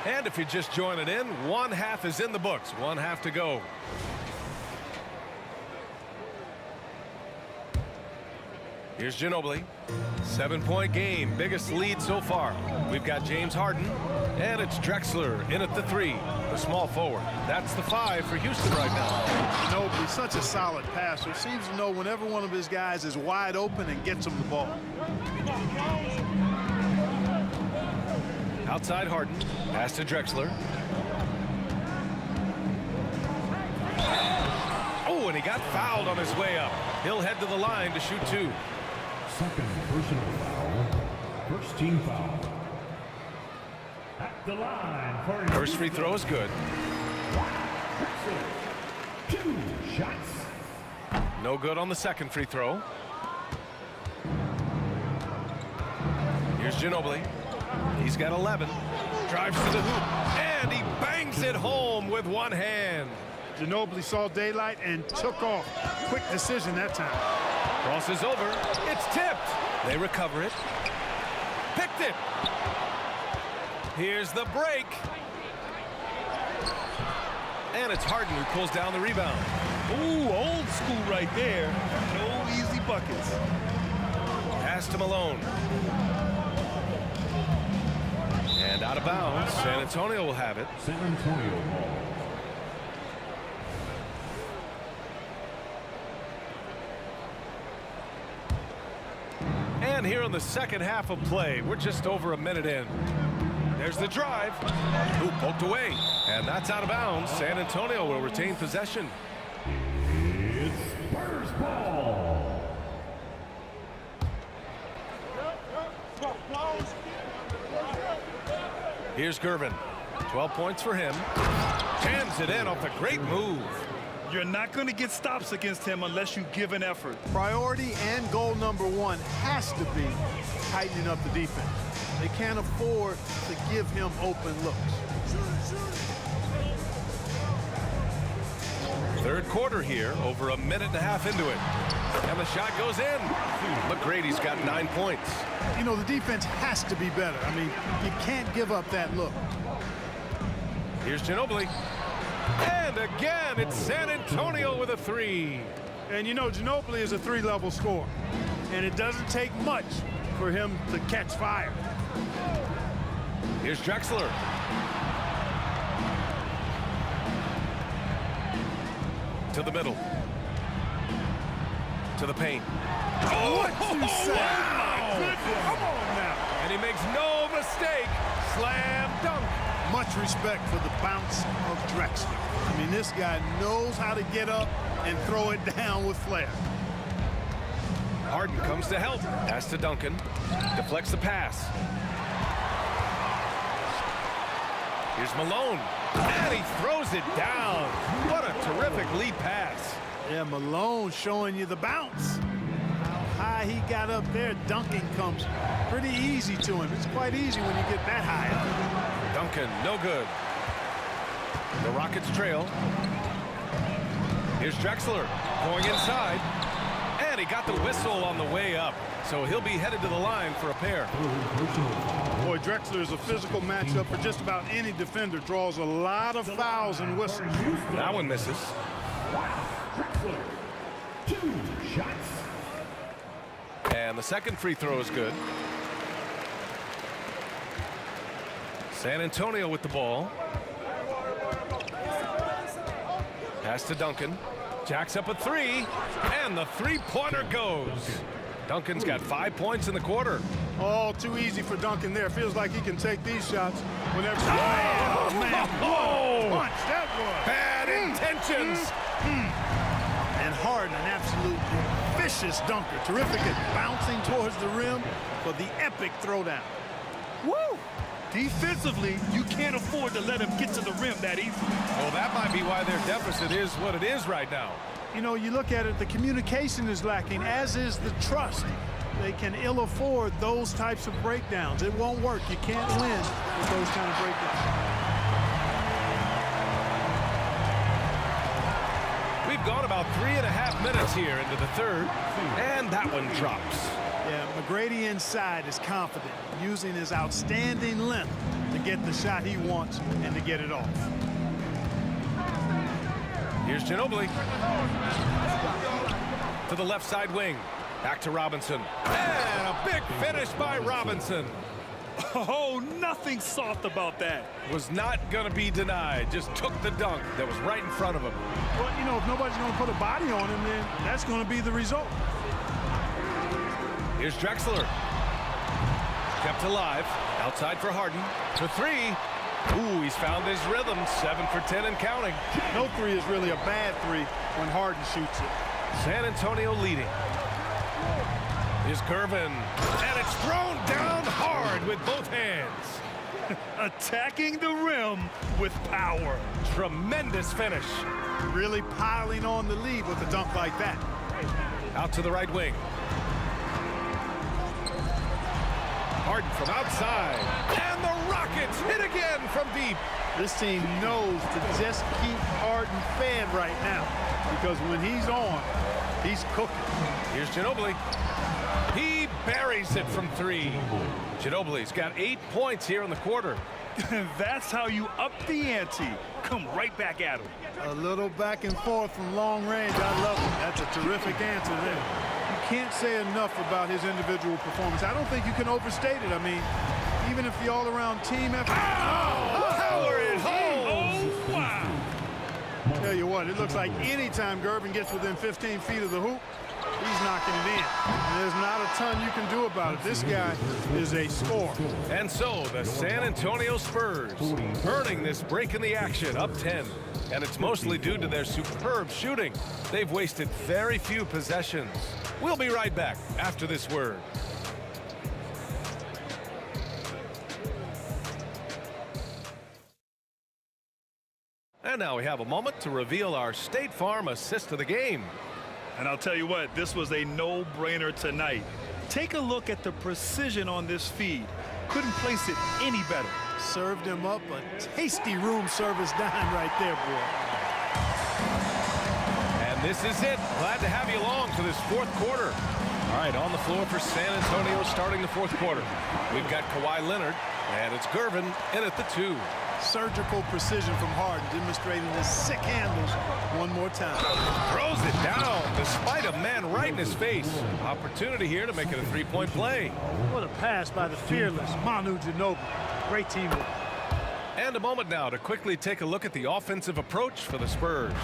And if you're just joining in, 1 half is in the books. 1 half to go. Here's Ginobili. 7-point game. Biggest lead so far. We've got James Harden. And it's Drexler in at the 3. The small forward. That's the 5 for Houston right now. Ginobili, such a solid passer. Seems to know whenever one of his guys is wide open and gets him the ball. Outside Harden. Pass to Drexler. Oh, and he got fouled on his way up. He'll head to the line to shoot 2. Second personal foul. First team foul. At the line for First free throw is good. 2 shots. No good on the second free throw. Here's Ginobili. He's got 11. Drives to the hoop. And he bangs it home with one hand. Ginobili saw daylight and took off. Quick decision that time. Crosses over. It's tipped. They recover it. Picked it. Here's the break. And it's Harden who pulls down the rebound. Ooh, old school right there. No easy buckets. Pass to Malone. And out of bounds. San Antonio will have it. San Antonio ball. And here in the second half of play, we're just over a minute in. There's the drive. Ooh, poked away. And that's out of bounds. San Antonio will retain possession. It's Spurs ball. Here's Gervin. 12 points for him. Jams it in off a great move. You're not going to get stops against him unless you give an effort. Priority and goal number one has to be tightening up the defense. They can't afford to give him open looks. Third quarter here, over a minute and a half into it. And the shot goes in. McGrady's got 9 points. You know, the defense has to be better. I mean, you can't give up that look. Here's Ginobili. And again, it's San Antonio with a three. And you know, Ginobili is a three-level scorer. And it doesn't take much for him to catch fire. Here's Drexler. To the middle. To the paint. Oh, what you say? Oh, my goodness. Come on now. And he makes no mistake. Slam dunk. Much respect for the bounce of Drexler. I mean, this guy knows how to get up and throw it down with flair. Harden comes to help. Pass to Duncan. Deflects the pass. Here's Malone. And he throws it down. What a terrific lead pass. Yeah, Malone showing you the bounce. How high he got up there, dunking comes pretty easy to him. It's quite easy when you get that high up. Duncan, no good. The Rockets trail. Here's Drexler going inside. And he got the whistle on the way up. So he'll be headed to the line for a pair. Boy, Drexler is a physical matchup for just about any defender. Draws a lot of fouls and whistles. That one misses. Drexler. 2 shots. And the second free throw is good. San Antonio with the ball. Pass to Duncan. Jacks up a three. And the three-pointer goes. Duncan's got 5 points in the quarter. Oh, too easy for Duncan there. Feels like he can take these shots whenever. Oh, man. Oh, Punch that was. bad intentions. And Harden, an absolute vicious dunker. Terrific at bouncing towards the rim for the epic throwdown. Woo! Defensively, you can't afford to let him get to the rim that easy. Well, that might be why their deficit is what it is right now. You know, you look at it, the communication is lacking, as is the trust. They can ill afford those types of breakdowns. It won't work. You can't win with those kind of breakdowns. We've gone about 3.5 minutes here into the third, and that one drops. Yeah, McGrady inside is confident, using his outstanding length to get the shot he wants and to get it off. Here's Ginobili. To the left side wing. Back to Robinson. And a big finish by Robinson. Oh, nothing soft about that. Was not going to be denied. Just took the dunk that was right in front of him. Well, you know, if nobody's going to put a body on him, then that's going to be the result. Here's Drexler. Kept alive. Outside for Harden. To three. Ooh, he's found his rhythm. 7 for 10 and counting. No three is really a bad three when Harden shoots it. San Antonio leading. Here's Gervin. And it's thrown down hard with both hands. Attacking the rim with power. Tremendous finish. Really piling on the lead with a dunk like that. Out to the right wing. Harden from outside. And the Rockets hit again from deep. This team knows to just keep Harden fed right now, because when he's on, he's cooking. Here's Ginobili. He buries it from 3. Ginobili's got 8 points here in the quarter. That's how you up the ante. Come right back at him. A little back and forth from long range. I love it. That's a terrific answer there. You can't say enough about his individual performance. I don't think you can overstate it. I mean, even if the all-around team effort. Power it home! Oh, wow! Tell you what, it looks like anytime Gervin gets within 15 feet of the hoop, he's knocking it in. And there's not a ton you can do about it. This guy is a scorer. And so the San Antonio Spurs earning this break in the action, up 10. And it's mostly due to their superb shooting. They've wasted very few possessions. We'll be right back after this word. And now we have a moment to reveal our State Farm assist of the game. And I'll tell you what, this was a no-brainer tonight. Take a look at the precision on this feed. Couldn't place it any better. Served him up a tasty room service dime right there, boy. And this is it. Glad to have you along for this fourth quarter. All right, on the floor for San Antonio starting the fourth quarter. We've got Kawhi Leonard, and it's Gervin in at the 2. Surgical precision from Harden, demonstrating his sick handles one more time. Throws it down despite a man right in his face. Opportunity here to make it a 3-point play. What a pass by the fearless Manu Ginobili. Great teamwork. And a moment now to quickly take a look at the offensive approach for the Spurs.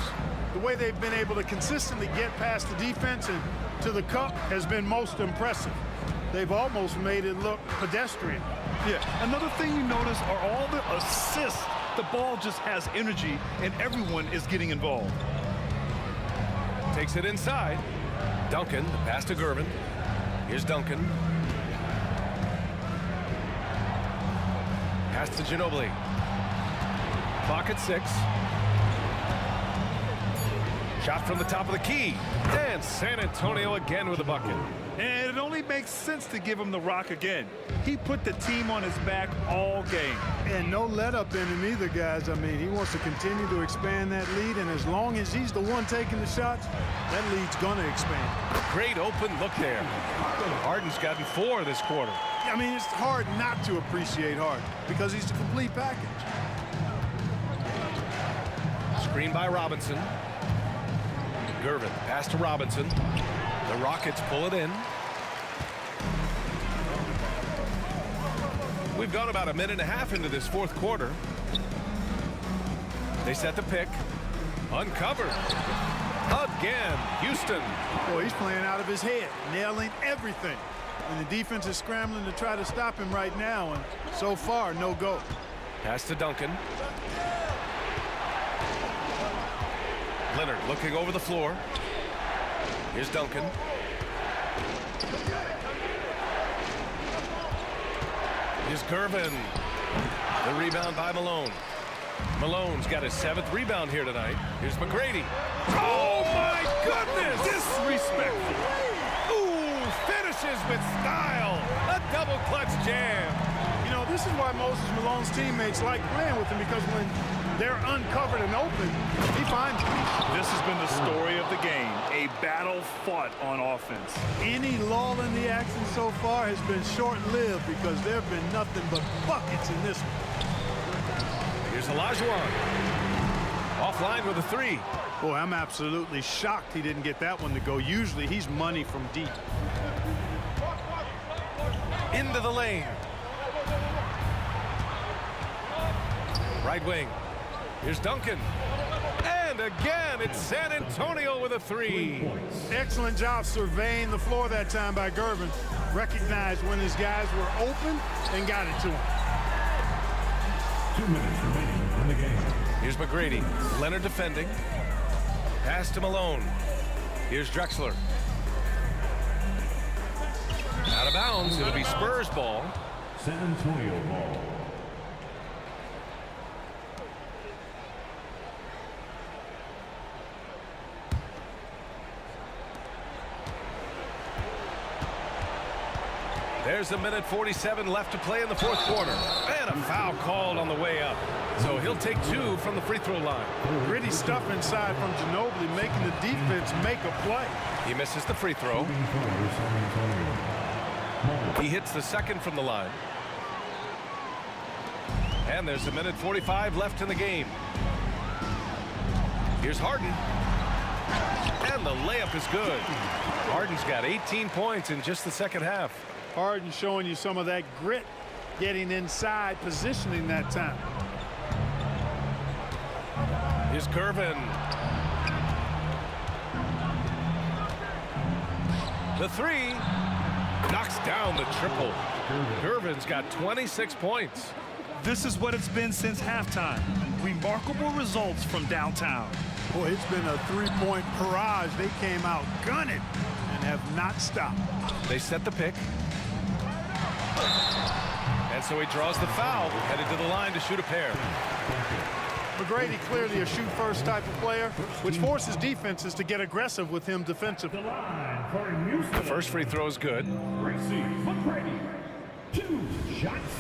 The way they've been able to consistently get past the defense and to the cup has been most impressive. They've almost made it look pedestrian. Yeah, another thing you notice are all the assists. The ball just has energy, and everyone is getting involved. Takes it inside. Duncan, the pass to Gervin. Here's Duncan. Pass to Ginobili. Clock at 6. Shot from the top of the key. And San Antonio again with a bucket. And it only makes sense to give him the rock again. He put the team on his back all game. And no let up in him either, guys. I mean, he wants to continue to expand that lead, and as long as he's the one taking the shots, that lead's going to expand. Great open look there. Harden's gotten 4 this quarter. I mean, it's hard not to appreciate Harden because he's a complete package. Screen by Robinson. Gervin, pass to Robinson. The Rockets pull it in. We've gone about a minute and a half into this fourth quarter. They set the pick. Uncovered. Again, Houston. Boy, he's playing out of his head, nailing everything. And the defense is scrambling to try to stop him right now, and so far, no go. Pass to Duncan. Leonard looking over the floor. Here's Duncan. Here's Gervin. The rebound by Malone. Malone's got his 7th rebound here tonight. Here's McGrady. Oh, my goodness! Disrespectful. Ooh, finishes with style. A double clutch jam. You know, this is why Moses Malone's teammates like playing with him, because when they're uncovered and open, he finds them. This has been the story of the game, a battle fought on offense. Any lull in the action so far has been short-lived because there have been nothing but buckets in this one. Here's Olajuwon. Offline with a 3. Boy, I'm absolutely shocked he didn't get that one to go. Usually he's money from deep. Into the lane. Right wing. Here's Duncan. And again, it's San Antonio with a 3. Excellent job surveying the floor that time by Gervin. Recognized when his guys were open and got it to him. 2 minutes remaining in the game. Here's McGrady. Leonard defending. Pass to Malone. Here's Drexler. Out of bounds. It'll be Spurs ball. San Antonio ball. There's a minute 47 left to play in the fourth quarter. And a foul called on the way up. So he'll take 2 from the free throw line. Gritty stuff inside from Ginobili, making the defense make a play. He misses the free throw. He hits the second from the line. And there's a minute 45 left in the game. Here's Harden. And the layup is good. Harden's got 18 points in just the second half. Harden showing you some of that grit, getting inside, positioning that time. Here's Gervin. The three knocks down the triple. Gervin's got 26 points. This is what it's been since halftime. Remarkable results from downtown. Boy, it's been a three-point barrage. They came out gunning and have not stopped. They set the pick. And so he draws the foul, headed to the line to shoot a pair. McGrady clearly a shoot-first type of player, which forces defenses to get aggressive with him defensively. The first free throw is good. McGrady, 2 shots.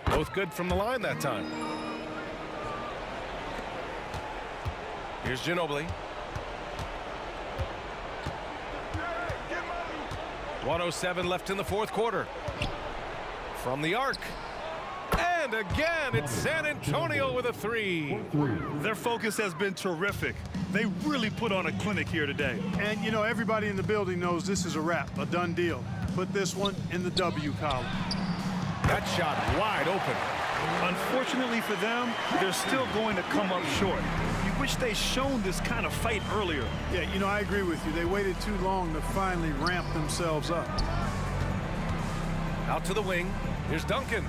Both good from the line that time. Here's Ginobili. 1:07 left in the fourth quarter. From the arc. And again, it's San Antonio with a three. Their focus has been terrific. They really put on a clinic here today. And, you know, everybody in the building knows this is a wrap, a done deal. Put this one in the W column. That shot wide open. Unfortunately for them, they're still going to come up short. You wish they'd shown this kind of fight earlier. Yeah, you know, I agree with you. They waited too long to finally ramp themselves up. Out to the wing. Here's Duncan.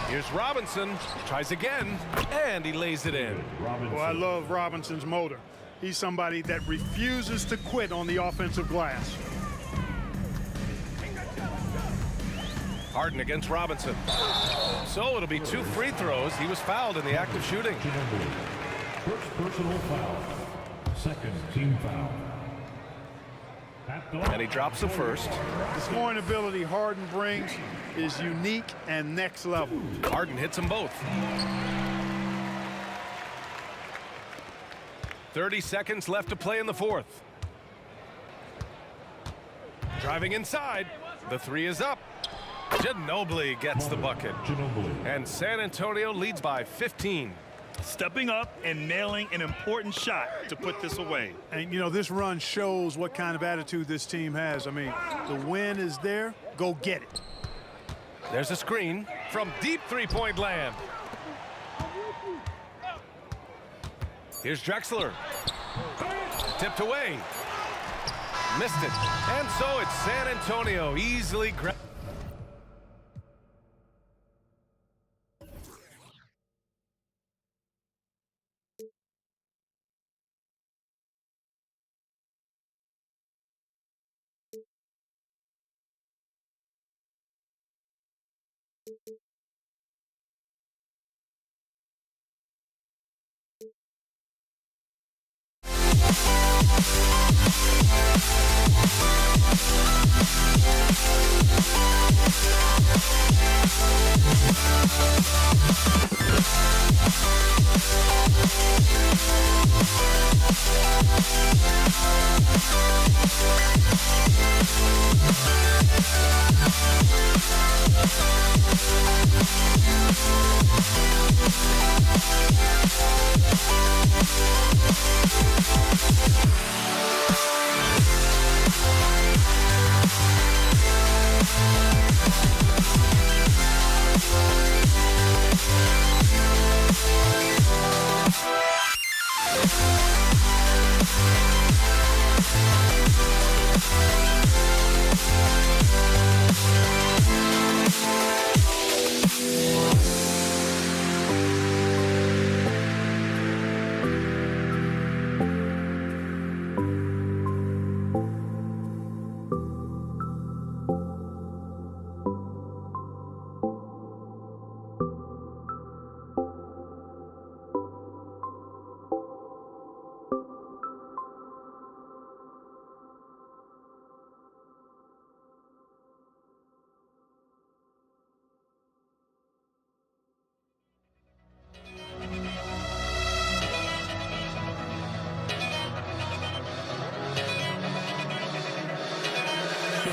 Here's Robinson. Tries again, and he lays it in. Well, I love Robinson's motor. He's somebody that refuses to quit on the offensive glass. Harden against Robinson. So it'll be 2 free throws. He was fouled in the act of shooting. First personal foul. Second team foul. And he drops the first. The scoring ability Harden brings is unique and next level. Harden hits them both. 30 seconds left to play in the fourth. Driving inside. The three is up. Ginobili gets the bucket. And San Antonio leads by 15. Stepping up and nailing an important shot to put this away. And, you know, this run shows what kind of attitude this team has. I mean, the win is there. Go get it. There's a screen from deep three-point land. Here's Drexler. Tipped away. Missed it. And so it's San Antonio easily grabbed.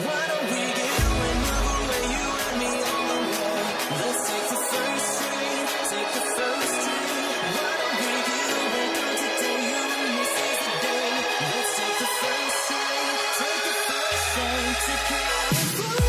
Why don't we get away, move away, you and me on the way? Let's take the first train, take the first train. Why don't we get away, go today, you and me, seize the day. Let's take the first train, take the first train to California.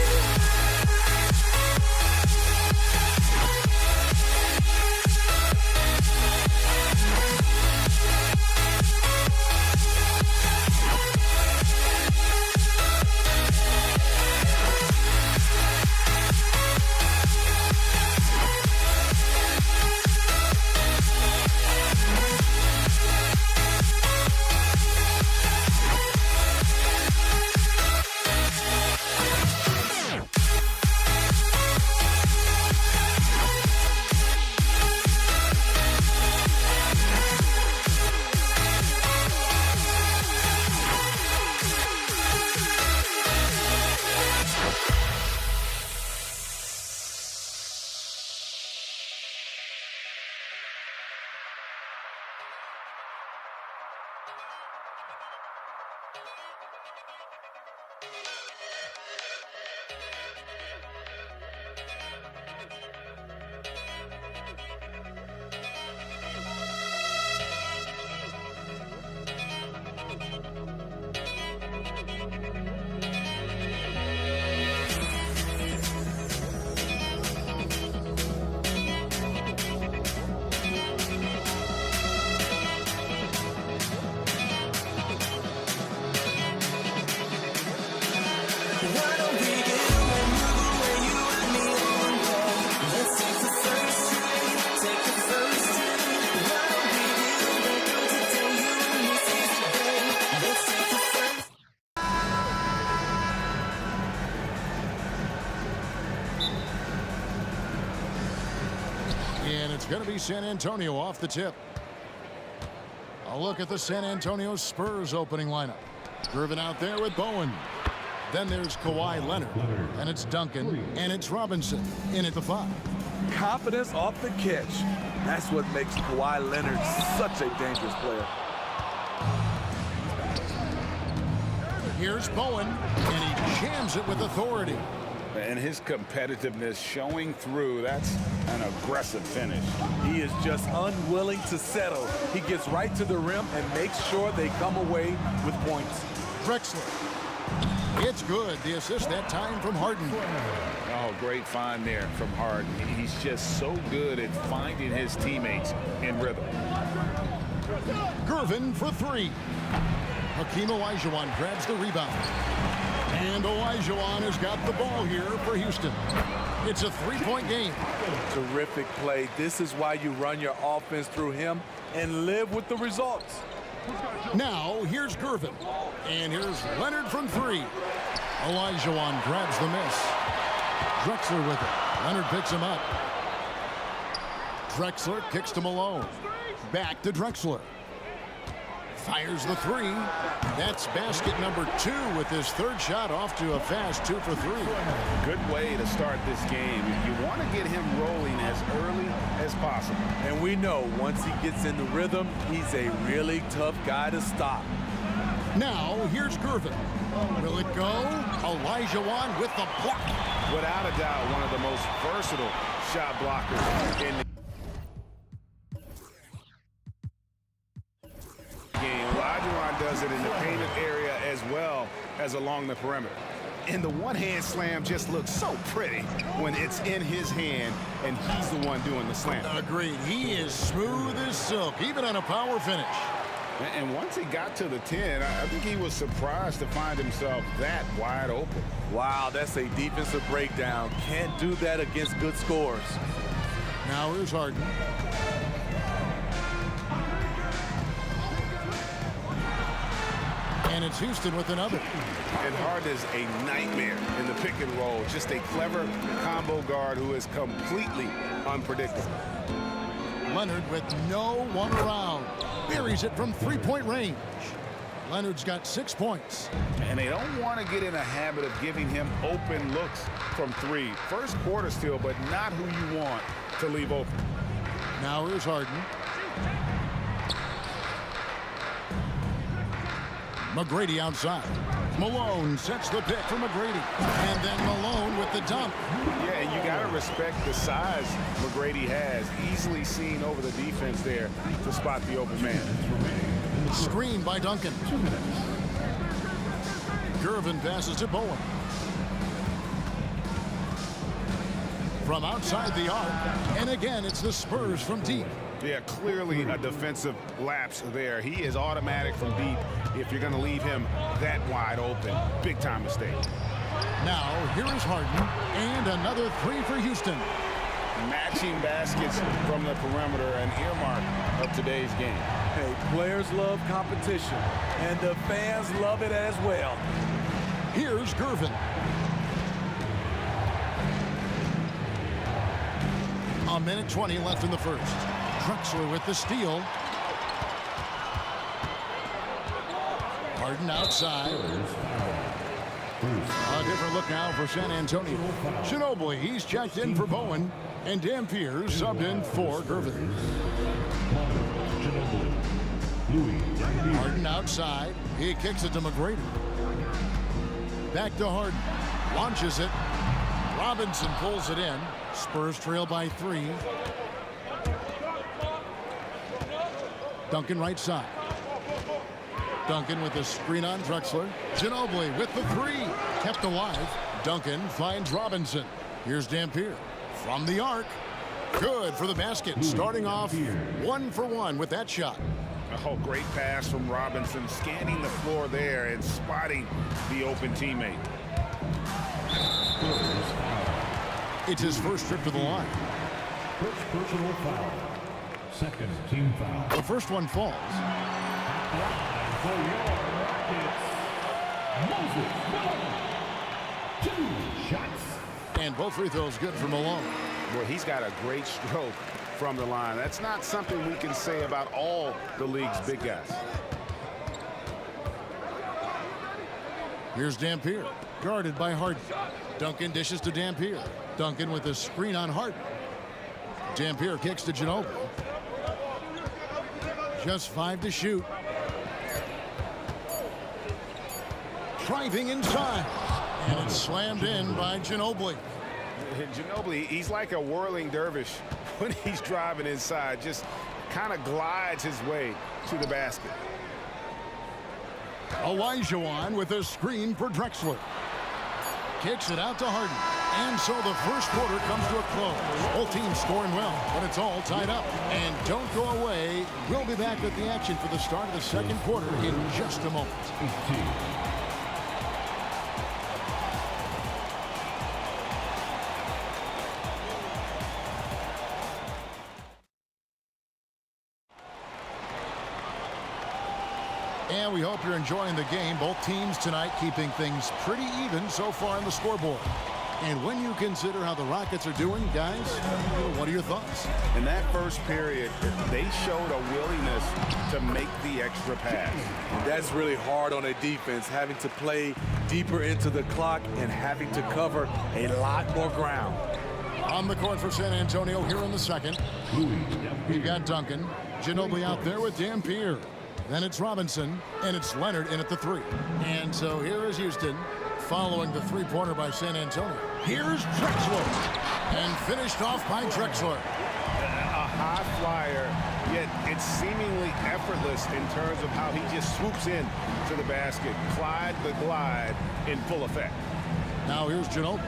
And it's going to be San Antonio off the tip. A look at the San Antonio Spurs opening lineup. Driven out there with Bowen. Then there's Kawhi Leonard. And it's Duncan. And it's Robinson in at the 5. Confidence off the catch. That's what makes Kawhi Leonard such a dangerous player. Here's Bowen. And he jams it with authority. And his competitiveness showing through. That's an aggressive finish. He is just unwilling to settle. He gets right to the rim and makes sure they come away with points. Drexler. It's good. The assist that time from Harden. Oh, great find there from Harden. He's just so good at finding his teammates in rhythm. Gervin for 3. Hakeem Olajuwon grabs the rebound. And Olajuwon has got the ball here for Houston. It's a 3-point game. Terrific play. This is why you run your offense through him and live with the results. Now, here's Gervin. And here's Leonard from 3. Olajuwon grabs the miss. Drexler with it. Leonard picks him up. Drexler kicks to Malone. Back to Drexler. Fires the 3. That's basket number 2 with his third shot off to a fast 2 for 3. Good way to start this game. You want to get him rolling as early as possible. And we know once he gets in the rhythm, he's a really tough guy to stop. Now, here's Gervin. Will it go? Olajuwon with the block. Without a doubt, one of the most versatile shot blockers in the game. Olajuwon does it in the painted area as well as along the perimeter. And the one-hand slam just looks so pretty when it's in his hand and he's the one doing the slam. Agreed. He is smooth as silk, even on a power finish. And once he got to the 10, I think he was surprised to find himself that wide open. Wow, that's a defensive breakdown. Can't do that against good scores. Now here's Harden. And it's Houston with another. And Harden is a nightmare in the pick and roll. Just a clever combo guard who is completely unpredictable. Leonard with no one around. Buries it from 3-point range. Leonard's got 6 points. And they don't want to get in a habit of giving him open looks from 3. First quarter still, but not who you want to leave open. Now here's Harden. McGrady outside. Malone sets the pick for McGrady. And then Malone with the dunk. Yeah, and you got to respect the size McGrady has. Easily seen over the defense there to spot the open man. Screen by Duncan. Gervin passes to Bowen. From outside the arc. And again, it's the Spurs from deep. Yeah, clearly a defensive lapse there. He is automatic from deep if you're going to leave him that wide open. Big time mistake. Now, here is Harden. And another three for Houston. Matching baskets from the perimeter, an earmark of today's game. Hey, players love competition, and the fans love it as well. Here's Gervin. A minute 20 left in the first. Drexler with the steal. Harden outside. A different look now for San Antonio. Ginobili, he's checked in for Bowen. And Dampier subbed in for Gervin. Harden outside. He kicks it to McGrady. Back to Harden. Launches it. Robinson pulls it in. Spurs trail by 3. Duncan right side. Duncan with a screen on Drexler. Ginobili with the 3. Kept alive. Duncan finds Robinson. Here's Dampier. From the arc. Good for the basket. Starting off 1 for 1 with that shot. Oh, great pass from Robinson. Scanning the floor there and spotting the open teammate. It's his first trip to the line. First personal foul. Second team foul. The first one falls. For your Rockets, Moses Malone. 2 shots. And both free throws good for Malone. Well, he's got a great stroke from the line. That's not something we can say about all the league's big guys. Here's Dampier, guarded by Harden. Duncan dishes to Dampier. Duncan with a screen on Harden. Dampier kicks to Ginobili. Just 5 to shoot. Driving inside. And it's slammed in by Ginobili. Ginobili, he's like a whirling dervish when he's driving inside. Just kind of glides his way to the basket. Olajuwon with a screen for Drexler. Kicks it out to Harden. And so the first quarter comes to a close. Both teams scoring well, but it's all tied up. And don't go away. We'll be back with the action for the start of the second quarter in just a moment. And we hope you're enjoying the game. Both teams tonight keeping things pretty even so far on the scoreboard. And when you consider how the Rockets are doing, guys, what are your thoughts? In that first period, they showed a willingness to make the extra pass. That's really hard on a defense, having to play deeper into the clock and having to cover a lot more ground. On the court for San Antonio here in the second. We've got Duncan. Ginobili out there with Dampier. Then it's Robinson, and it's Leonard in at the 3. And so here is Houston, following the three-pointer by San Antonio. Here's Drexler, and finished off by Drexler. A high flyer, yet it's seemingly effortless in terms of how he just swoops in to the basket. Clyde the glide in full effect. Now here's Ginobili.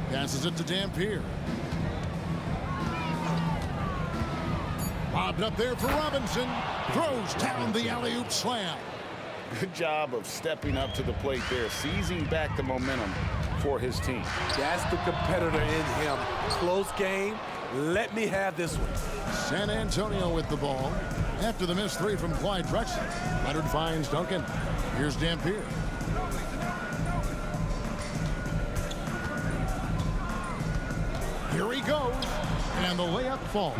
Passes it to Dampier. Lobbed up there for Robinson. Throws down the alley-oop slam. Good job of stepping up to the plate there, seizing back the momentum for his team. That's the competitor in him. Close game. Let me have this one. San Antonio with the ball. After the missed 3 from Clyde Drexler. Leonard finds Duncan. Here's Dampier. Here he goes. And the layup falls.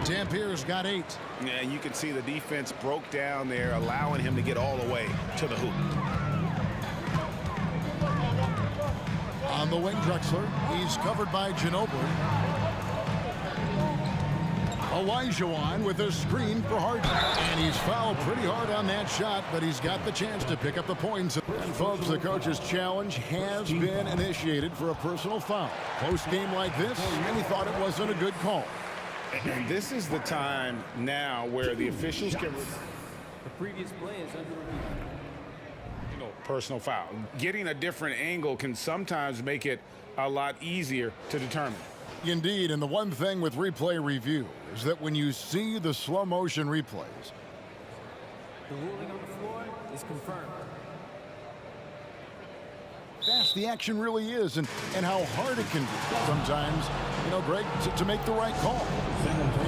Dampier's got 8. Yeah, you can see the defense broke down there, allowing him to get all the way to the hoop. On the wing, Drexler. He's covered by Ginobili. Olajuwon with a screen for Harden. And he's fouled pretty hard on that shot, but he's got the chance to pick up the points. And folks, the coach's challenge has been initiated for a personal foul. Close game like this, and he thought it wasn't a good call. And this is the time now where the officials can... The previous play is under review. Personal foul. Getting a different angle can sometimes make it a lot easier to determine. Indeed, and the one thing with replay review is that when you see the slow motion replays, The ruling on the floor is confirmed. fast the action really is and how hard it can be sometimes, Greg, to make the right call.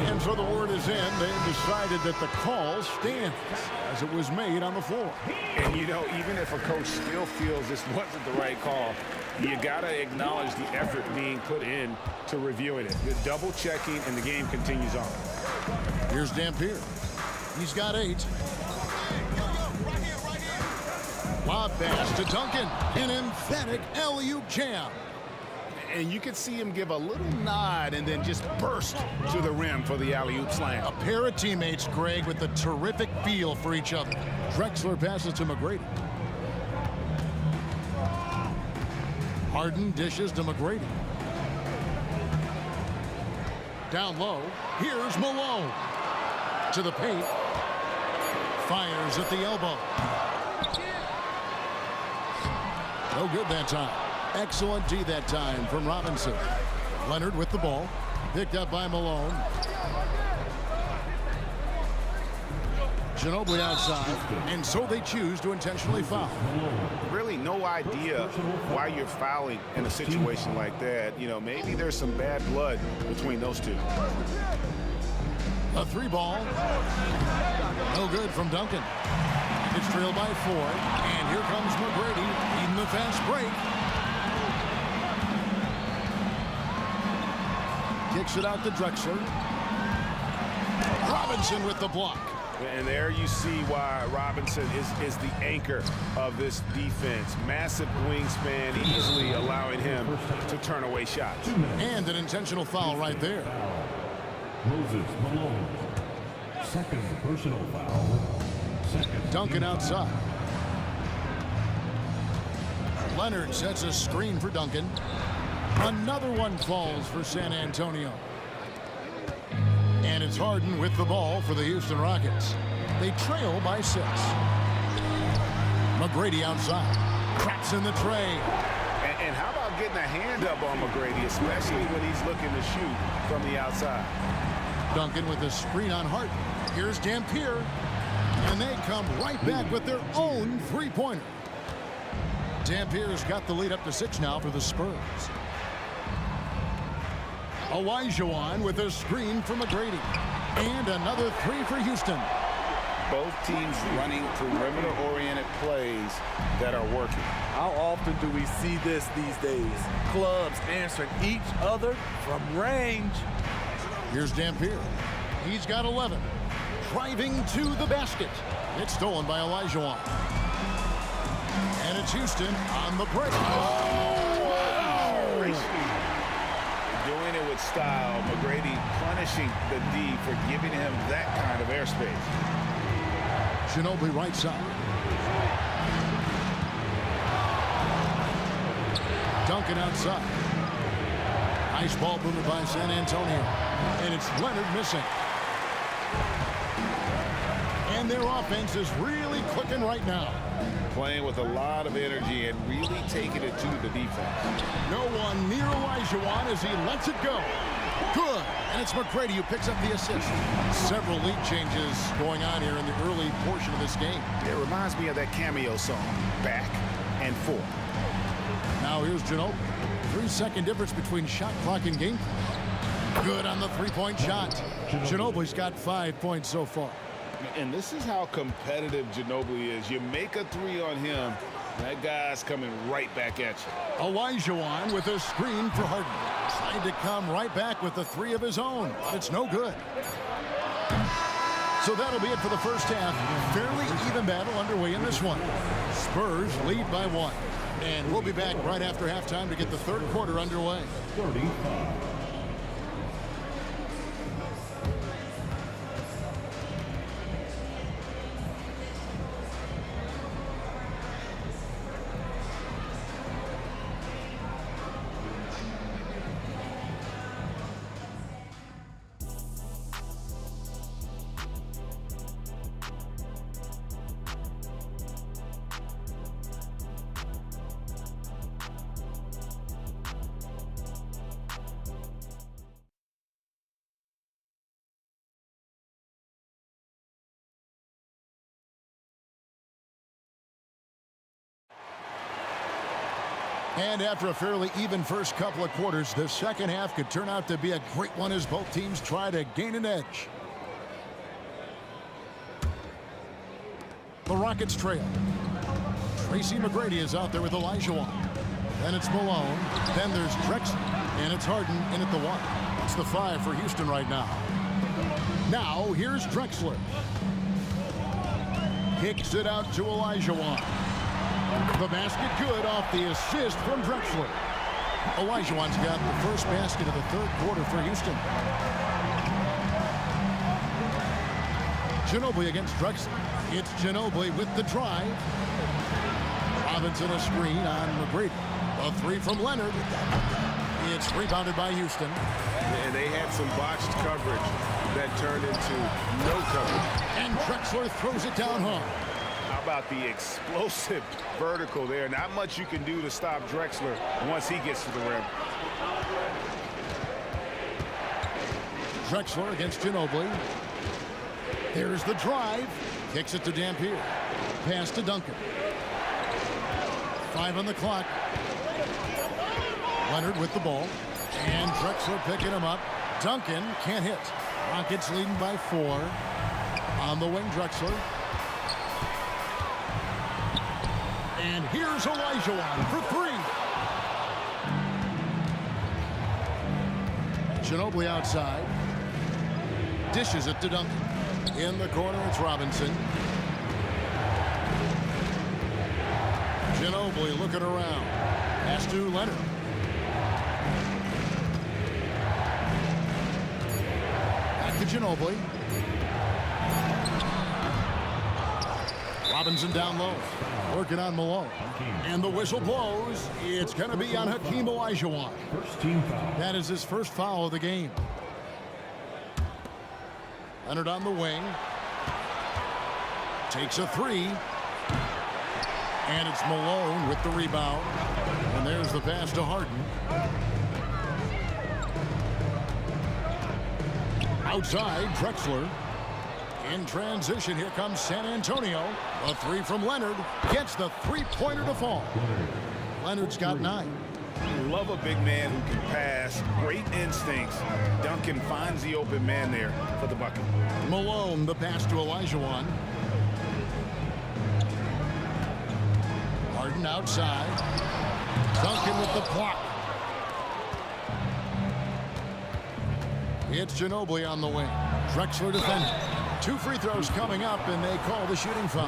And so the word is in. They've decided that the call stands as it was made on the floor. And, even if a coach still feels this wasn't the right call, you got to acknowledge the effort being put in to reviewing it. The double checking, and the game continues on. Here's Dampier. He's got 8. Lob pass to Duncan. An emphatic alley-oop jam. And you can see him give a little nod and then just burst to the rim for the alley-oop slam. A pair of teammates, Greg, with a terrific feel for each other. Drexler passes to McGrady. Harden dishes to McGrady. Down low, here's Malone. To the paint. Fires at the elbow. No good that time. Excellent D that time from Robinson. Leonard with the ball. Picked up by Malone. Ginobili outside. And so they choose to intentionally foul. Really no idea why you're fouling in a situation like that. Maybe there's some bad blood between those two. A 3 ball. No good from Duncan. It's trailed by 4. And here comes McGrady leading the fast break. Kicks it out to Drexler. Robinson with the block. And there you see why Robinson is the anchor of this defense. Massive wingspan, easily allowing him to turn away shots. And an intentional foul right there. Moses Malone. Second personal foul. Duncan outside. Leonard sets a screen for Duncan. Another one falls for San Antonio. And it's Harden with the ball for the Houston Rockets. They trail by 6. McGrady outside. Traps in the tray. And how about getting a hand up on McGrady, especially when he's looking to shoot from the outside. Duncan with a screen on Harden. Here's Dampier. And they come right back with their own three-pointer. Dampier's got the lead up to 6 now for the Spurs. Olajuwon with a screen for McGrady. And another 3 for Houston. Both teams running perimeter-oriented plays that are working. How often do we see this these days? Clubs answering each other from range. Here's Dampier. He's got 11. Driving to the basket. It's stolen by Olajuwon. And it's Houston on the break. Doing it with style. McGrady punishing the D for giving him that kind of airspace. Ginobili right side. Duncan outside. Nice ball movement by San Antonio. And it's Leonard missing. And their offense is really clicking right now. Playing with a lot of energy and really taking it to the defense. No one near Olajuwon as he lets it go. Good. And it's McGrady who picks up the assist. Several lead changes going on here in the early portion of this game. It reminds me of that cameo song, Back and Forth. Now here's Ginobili. 3-second difference between shot clock and game clock. Good on the three-point shot. Ginobili's got 5 points so far. And this is how competitive Ginobili is. You make a 3 on him, that guy's coming right back at you. Olajuwon with a screen for Harden. Trying to come right back with the 3 of his own. It's no good. So that'll be it for the first half. Fairly even battle underway in this one. Spurs lead by 1. And we'll be back right after halftime to get the third quarter underway. 35. And after a fairly even first couple of quarters, the second half could turn out to be a great one as both teams try to gain an edge. The Rockets trail. Tracy McGrady is out there with Olajuwon. Then it's Malone. Then there's Drexler. And it's Harden in at the 1. It's the 5 for Houston right now. Now, here's Drexler. Kicks it out to Olajuwon. The basket good off the assist from Drexler. Olajuwon's got the first basket of the third quarter for Houston. Ginobili against Drexler. It's Ginobili with the drive. Robinson a screen on McGrady. A 3 from Leonard. It's rebounded by Houston. And they had some botched coverage that turned into no coverage. And Drexler throws it down hard. How about the explosive vertical there? Not much you can do to stop Drexler once he gets to the rim. Drexler against Ginobili. There's the drive. Kicks it to Dampier. Pass to Duncan. 5 on the clock. Leonard with the ball. And Drexler picking him up. Duncan can't hit. Rockets leading by 4. On the wing, Drexler. And here's Olajuwon for 3. Ginobili outside. Dishes it to Duncan. In the corner, it's Robinson. Ginobili looking around. Pass to Leonard. Back to Ginobili. Robinson down low. Working on Malone. And the whistle blows. It's going to be on Hakeem Olajuwon. First team foul. That is his first foul of the game. Leonard on the wing. Takes a 3. And it's Malone with the rebound. And there's the pass to Harden. Outside, Drexler. In transition, here comes San Antonio. A 3 from Leonard. Gets the three-pointer to fall. Leonard's got 9. Love a big man who can pass. Great instincts. Duncan finds the open man there for the bucket. Malone, the pass to Olajuwon. Harden outside. Duncan with the block. It's Ginobili on the wing. Drexler defending. 2 free throws coming up, and they call the shooting foul.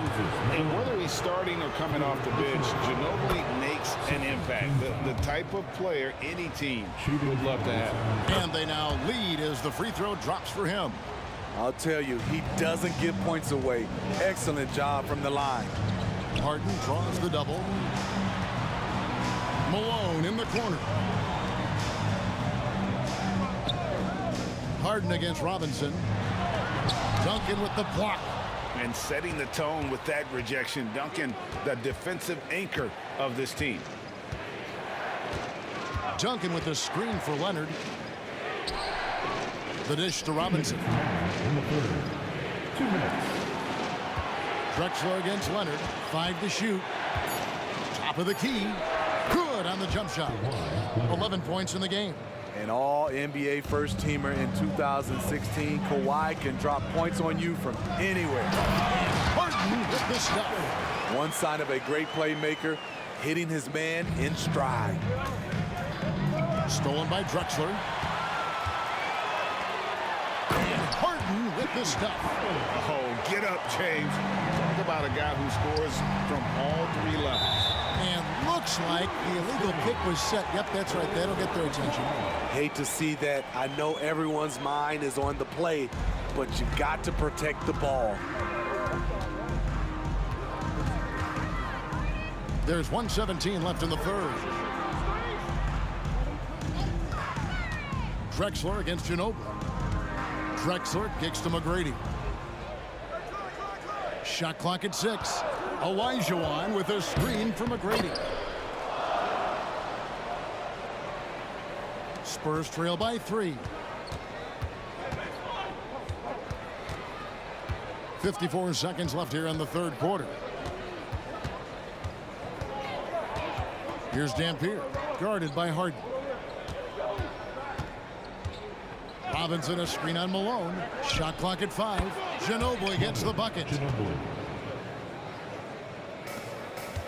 And whether he's starting or coming off the bench, Ginobili makes an impact. The type of player any team would love to have. And they now lead as the free throw drops for him. I'll tell you, he doesn't give points away. Excellent job from the line. Harden draws the double. Malone in the corner. Harden against Robinson. Duncan with the block. And setting the tone with that rejection. Duncan, the defensive anchor of this team. Duncan with the screen for Leonard. The dish to Robinson. In the third. 2 minutes. Drexler against Leonard. 5 to shoot. Top of the key. Good on the jump shot. 11 points in the game. An all-NBA first-teamer in 2016, Kawhi can drop points on you from anywhere. Harden with the stuff. One sign of a great playmaker, hitting his man in stride. Stolen by Drexler. And Harden with the stuff. Oh, get up, James. Talk about a guy who scores from all 3 levels. And looks like the illegal kick was set. Yep, that's right. That'll get their attention. Hate to see that. I know everyone's mind is on the play, but you got to protect the ball. There's 1:17 left in the third. Drexler against Ginobili. Drexler kicks to McGrady. Shot clock at 6. Olajuwon with a screen for McGrady. Spurs trail by 3. 54 seconds left here in the third quarter. Here's Dampier, guarded by Harden. Robinson a screen on Malone. Shot clock at 5. Ginobili gets the bucket.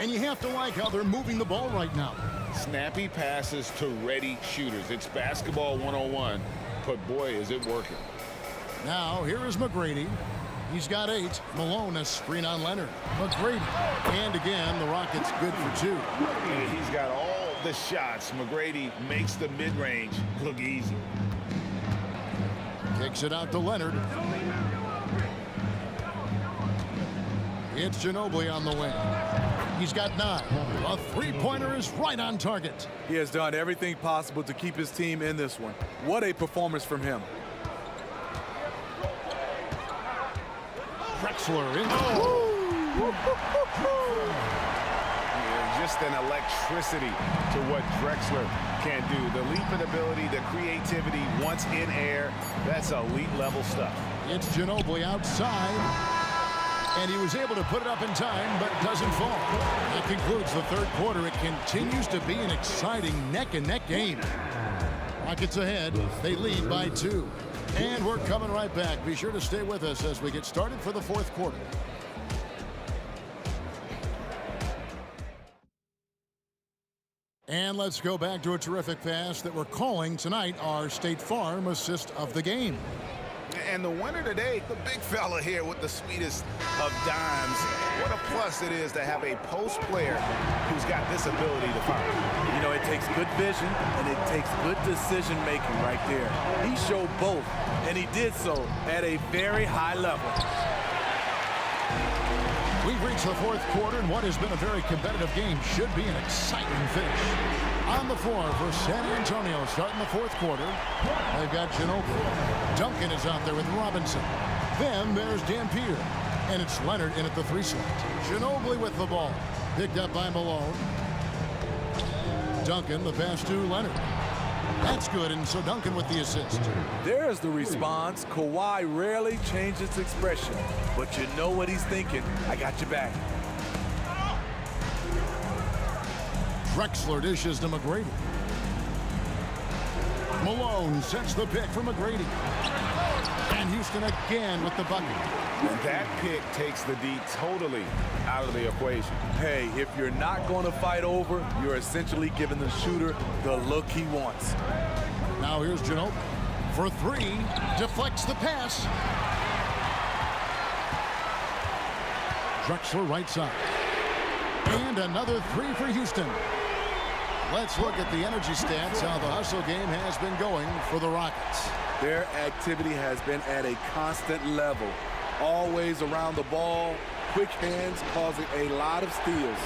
And you have to like how they're moving the ball right now. Snappy passes to ready shooters. It's basketball 101, but boy, is it working. Now, here is McGrady. He's got 8. Malone a screen on Leonard. McGrady. And again, the Rockets good for 2. And he's got all the shots. McGrady makes the mid-range look easy. Kicks it out to Leonard. It's Ginobili on the wing. He's got 9. A three-pointer is right on target. He has done everything possible to keep his team in this one. What a performance from him. Drexler in. Yeah, just an electricity to what Drexler can do. The leaping ability, the creativity once in air, that's elite level stuff. It's Ginobili outside. And he was able to put it up in time, but it doesn't fall. That concludes the third quarter. It continues to be an exciting neck-and-neck game. Rockets ahead. They lead by 2. And we're coming right back. Be sure to stay with us as we get started for the fourth quarter. And let's go back to a terrific pass that we're calling tonight our State Farm assist of the game. And the winner today, the big fella here with the sweetest of dimes. What a plus it is to have a post player who's got this ability to fire. You know, it takes good vision and it takes good decision making right there. He showed both, and he did so at a very high level. We've reached the fourth quarter, and what has been a very competitive game should be an exciting finish. On the floor for San Antonio starting the fourth quarter. They've got Ginobili. Duncan is out there with Robinson. Then there's Dampier. And it's Leonard in at the 3 slot. Ginobili with the ball. Picked up by Malone. Duncan, the pass to Leonard. That's good, and so Duncan with the assist. There's the response. Kawhi rarely changes expression, but you know what he's thinking. I got your back. Drexler dishes to McGrady. Malone sets the pick for McGrady. And Houston again with the bucket. And that pick takes the D totally out of the equation. Hey, if you're not going to fight over, you're essentially giving the shooter the look he wants. Now here's Ginobili for 3. Deflects the pass. Drexler right side. And another 3 for Houston. Let's look at the energy stats, how the hustle game has been going for the Rockets. Their activity has been at a constant level. Always around the ball, quick hands causing a lot of steals.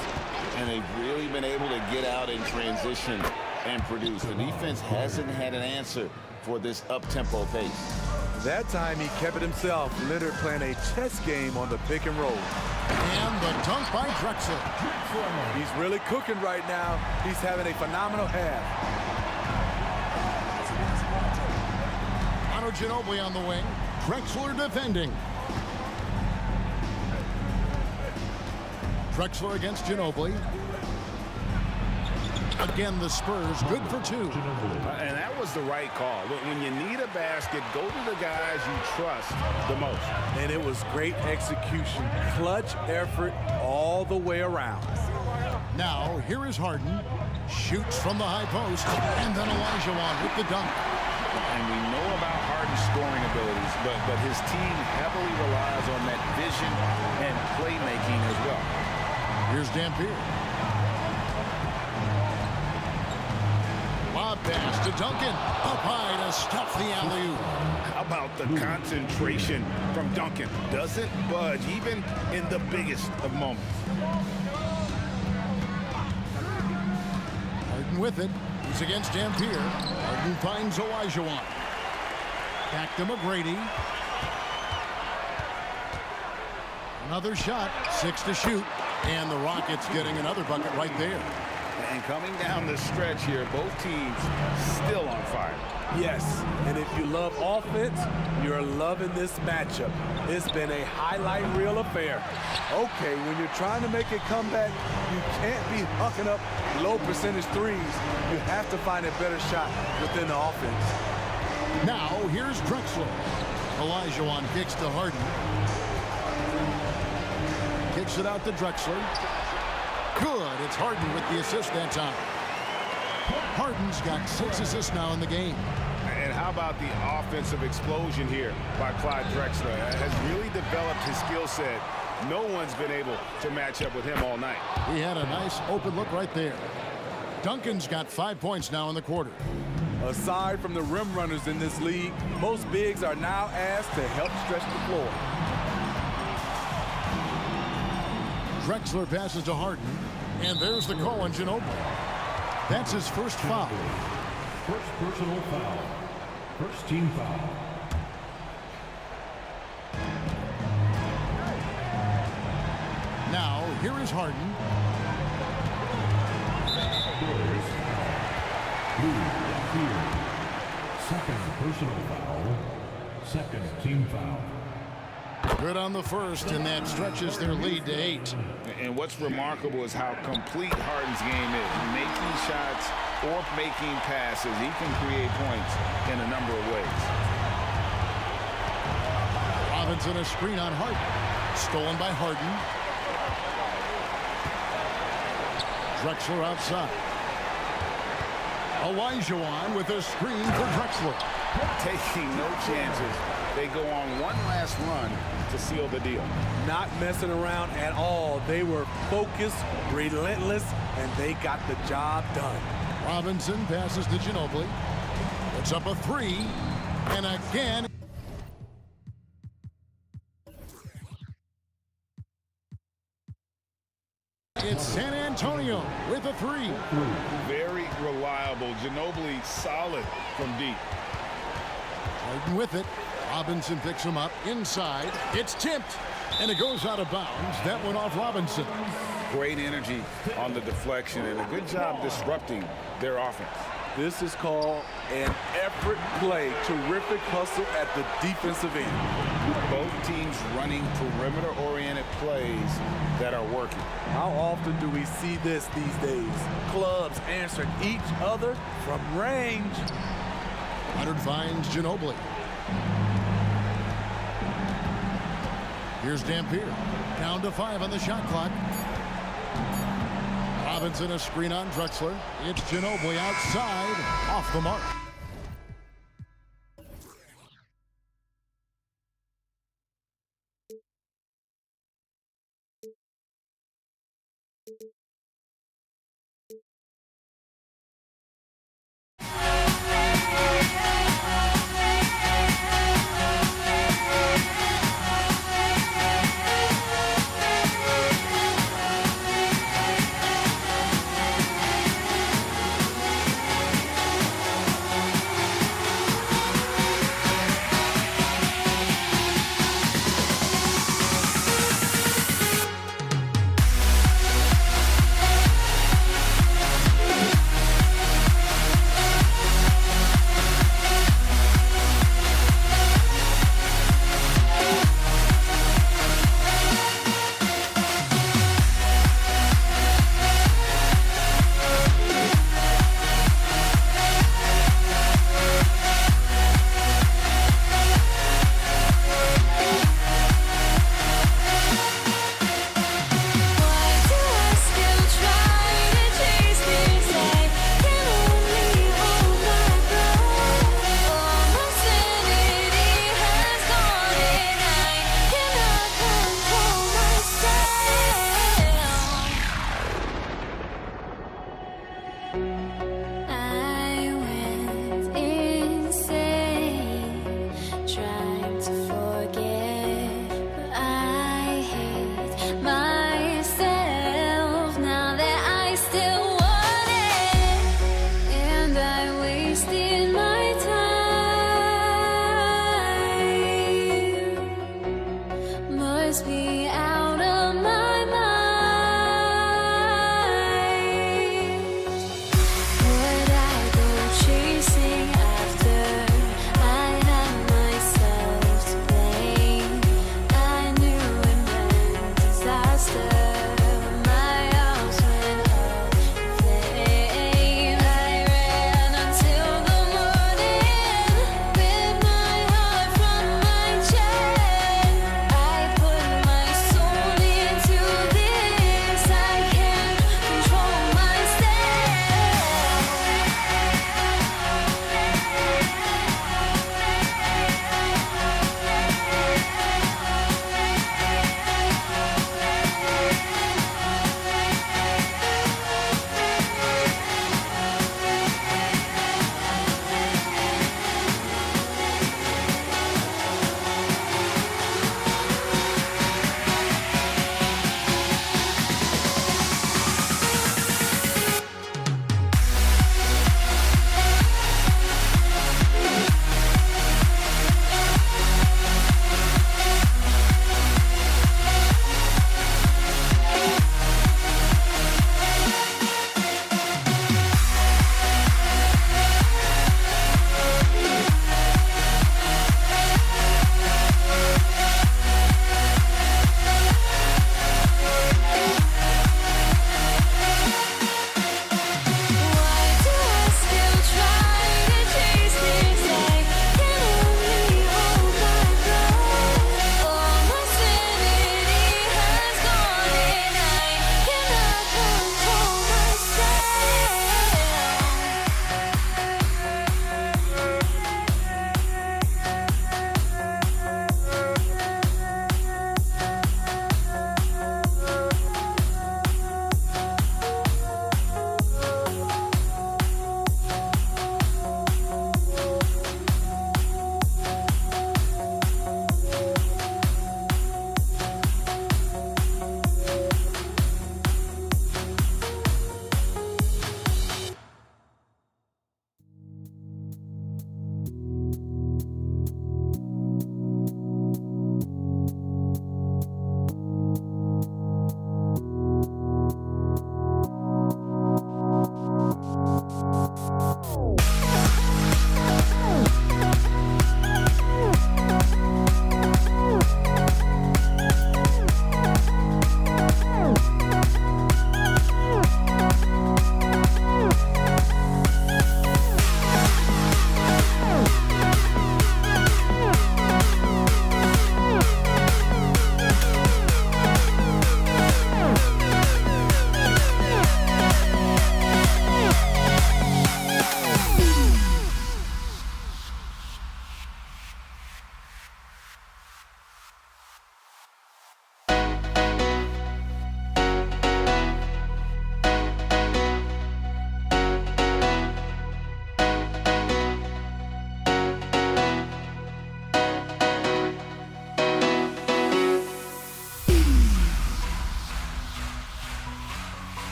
And they've really been able to get out in transition and produce. The defense hasn't had an answer for this up-tempo pace. That time he kept it himself. Leonard playing a chess game on the pick and roll. And the dunk by Drexler. He's really cooking right now. He's having a phenomenal half. Manu Ginobili on the wing. Drexler defending. Drexler against Ginobili. Again, the Spurs good for 2. And that was the right call. When you need a basket, go to the guys you trust the most. And it was great execution. Clutch effort all the way around. Now, here is Harden. Shoots from the high post. And then Olajuwon with the dunk. And we know about Harden's scoring abilities, but his team heavily relies on that vision and playmaking as well. Here's Dampier. Lob pass to Duncan. Up high to stuff the alley-oop. How about the concentration from Duncan? Doesn't budge, even in the biggest of moments. Harden with it. He's against Dampier. Harden finds Olajuwon. Back to McGrady. Another shot. 6 to shoot. And the Rockets getting another bucket right there. And coming down the stretch here, both teams still on fire. Yes, and if you love offense, you're loving this matchup. It's been a highlight reel affair. Okay, when you're trying to make a comeback, you can't be hucking up low percentage threes. You have to find a better shot within the offense. Now, here's Drexler. Olajuwon kicks to Harden. Kicks it out to Drexler. Good. It's Harden with the assist that time. Harden's got 6 assists now in the game. And how about the offensive explosion here by Clyde Drexler? Has really developed his skill set. No one's been able to match up with him all night. He had a nice open look right there. Duncan's got 5 points now in the quarter. Aside from the rim runners in this league, most bigs are now asked to help stretch the floor. Drexler passes to Harden, and there's the call on Ginobili. That's his first foul. First personal foul. First team foul. Now, here is Harden. Here. Second personal foul. Second team foul. Good on the first, and that stretches their lead to 8. And what's remarkable is how complete Harden's game is. Making shots or making passes, he can create points in a number of ways. Robinson a screen on Harden. Stolen by Harden. Drexler outside. Olajuwon with a screen for Drexler. Taking no chances. They go on one last run to seal the deal. Not messing around at all. They were focused, relentless, and they got the job done. Robinson passes to Ginobili. Puts up a 3. And again. It's San Antonio with a 3. Very reliable. Ginobili solid from deep. Harden with it. Robinson picks him up inside. It's tipped, and it goes out of bounds. That went off Robinson. Great energy on the deflection, and a good job disrupting their offense. This is called an effort play. Terrific hustle at the defensive end. Both teams running perimeter-oriented plays that are working. How often do we see this these days? Clubs answering each other from range. Leonard finds Ginobili. Here's Dampier. Down to 5 on the shot clock. Robinson a screen on Drexler. It's Ginobili outside. Off the mark.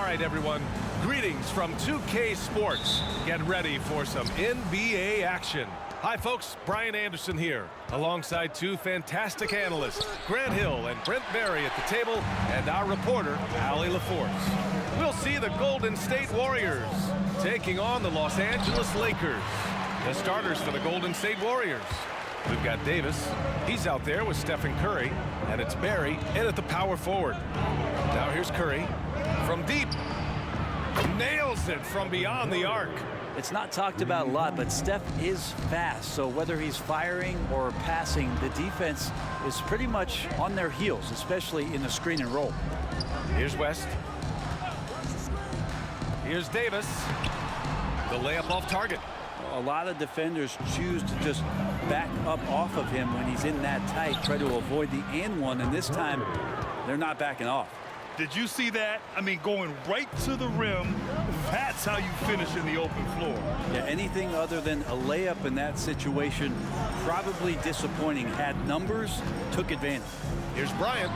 right, everyone. Greetings from 2K Sports. Get ready for some NBA action. Hi, folks. Brian Anderson here, alongside two fantastic analysts, Grant Hill and Brent Berry at the table, and our reporter, Allie LaForce. We'll see the Golden State Warriors taking on the Los Angeles Lakers. The starters for the Golden State Warriors. We've got Davis. He's out there with Stephen Curry, and it's Berry in at the power forward. Now here's Curry from deep. Nails it from beyond the arc. It's not talked about a lot, but Steph is fast. So whether he's firing or passing, the defense is pretty much on their heels, especially in the screen and roll. Here's West. Here's Davis. The layup off target. A lot of defenders choose to just back up off of him when he's in that tight, try to avoid the and one, and this time they're not backing off. Did you see that? I mean, going right to the rim, that's how you finish in the open floor. Yeah, anything other than a layup in that situation, probably disappointing. Had numbers, took advantage. Here's Bryant.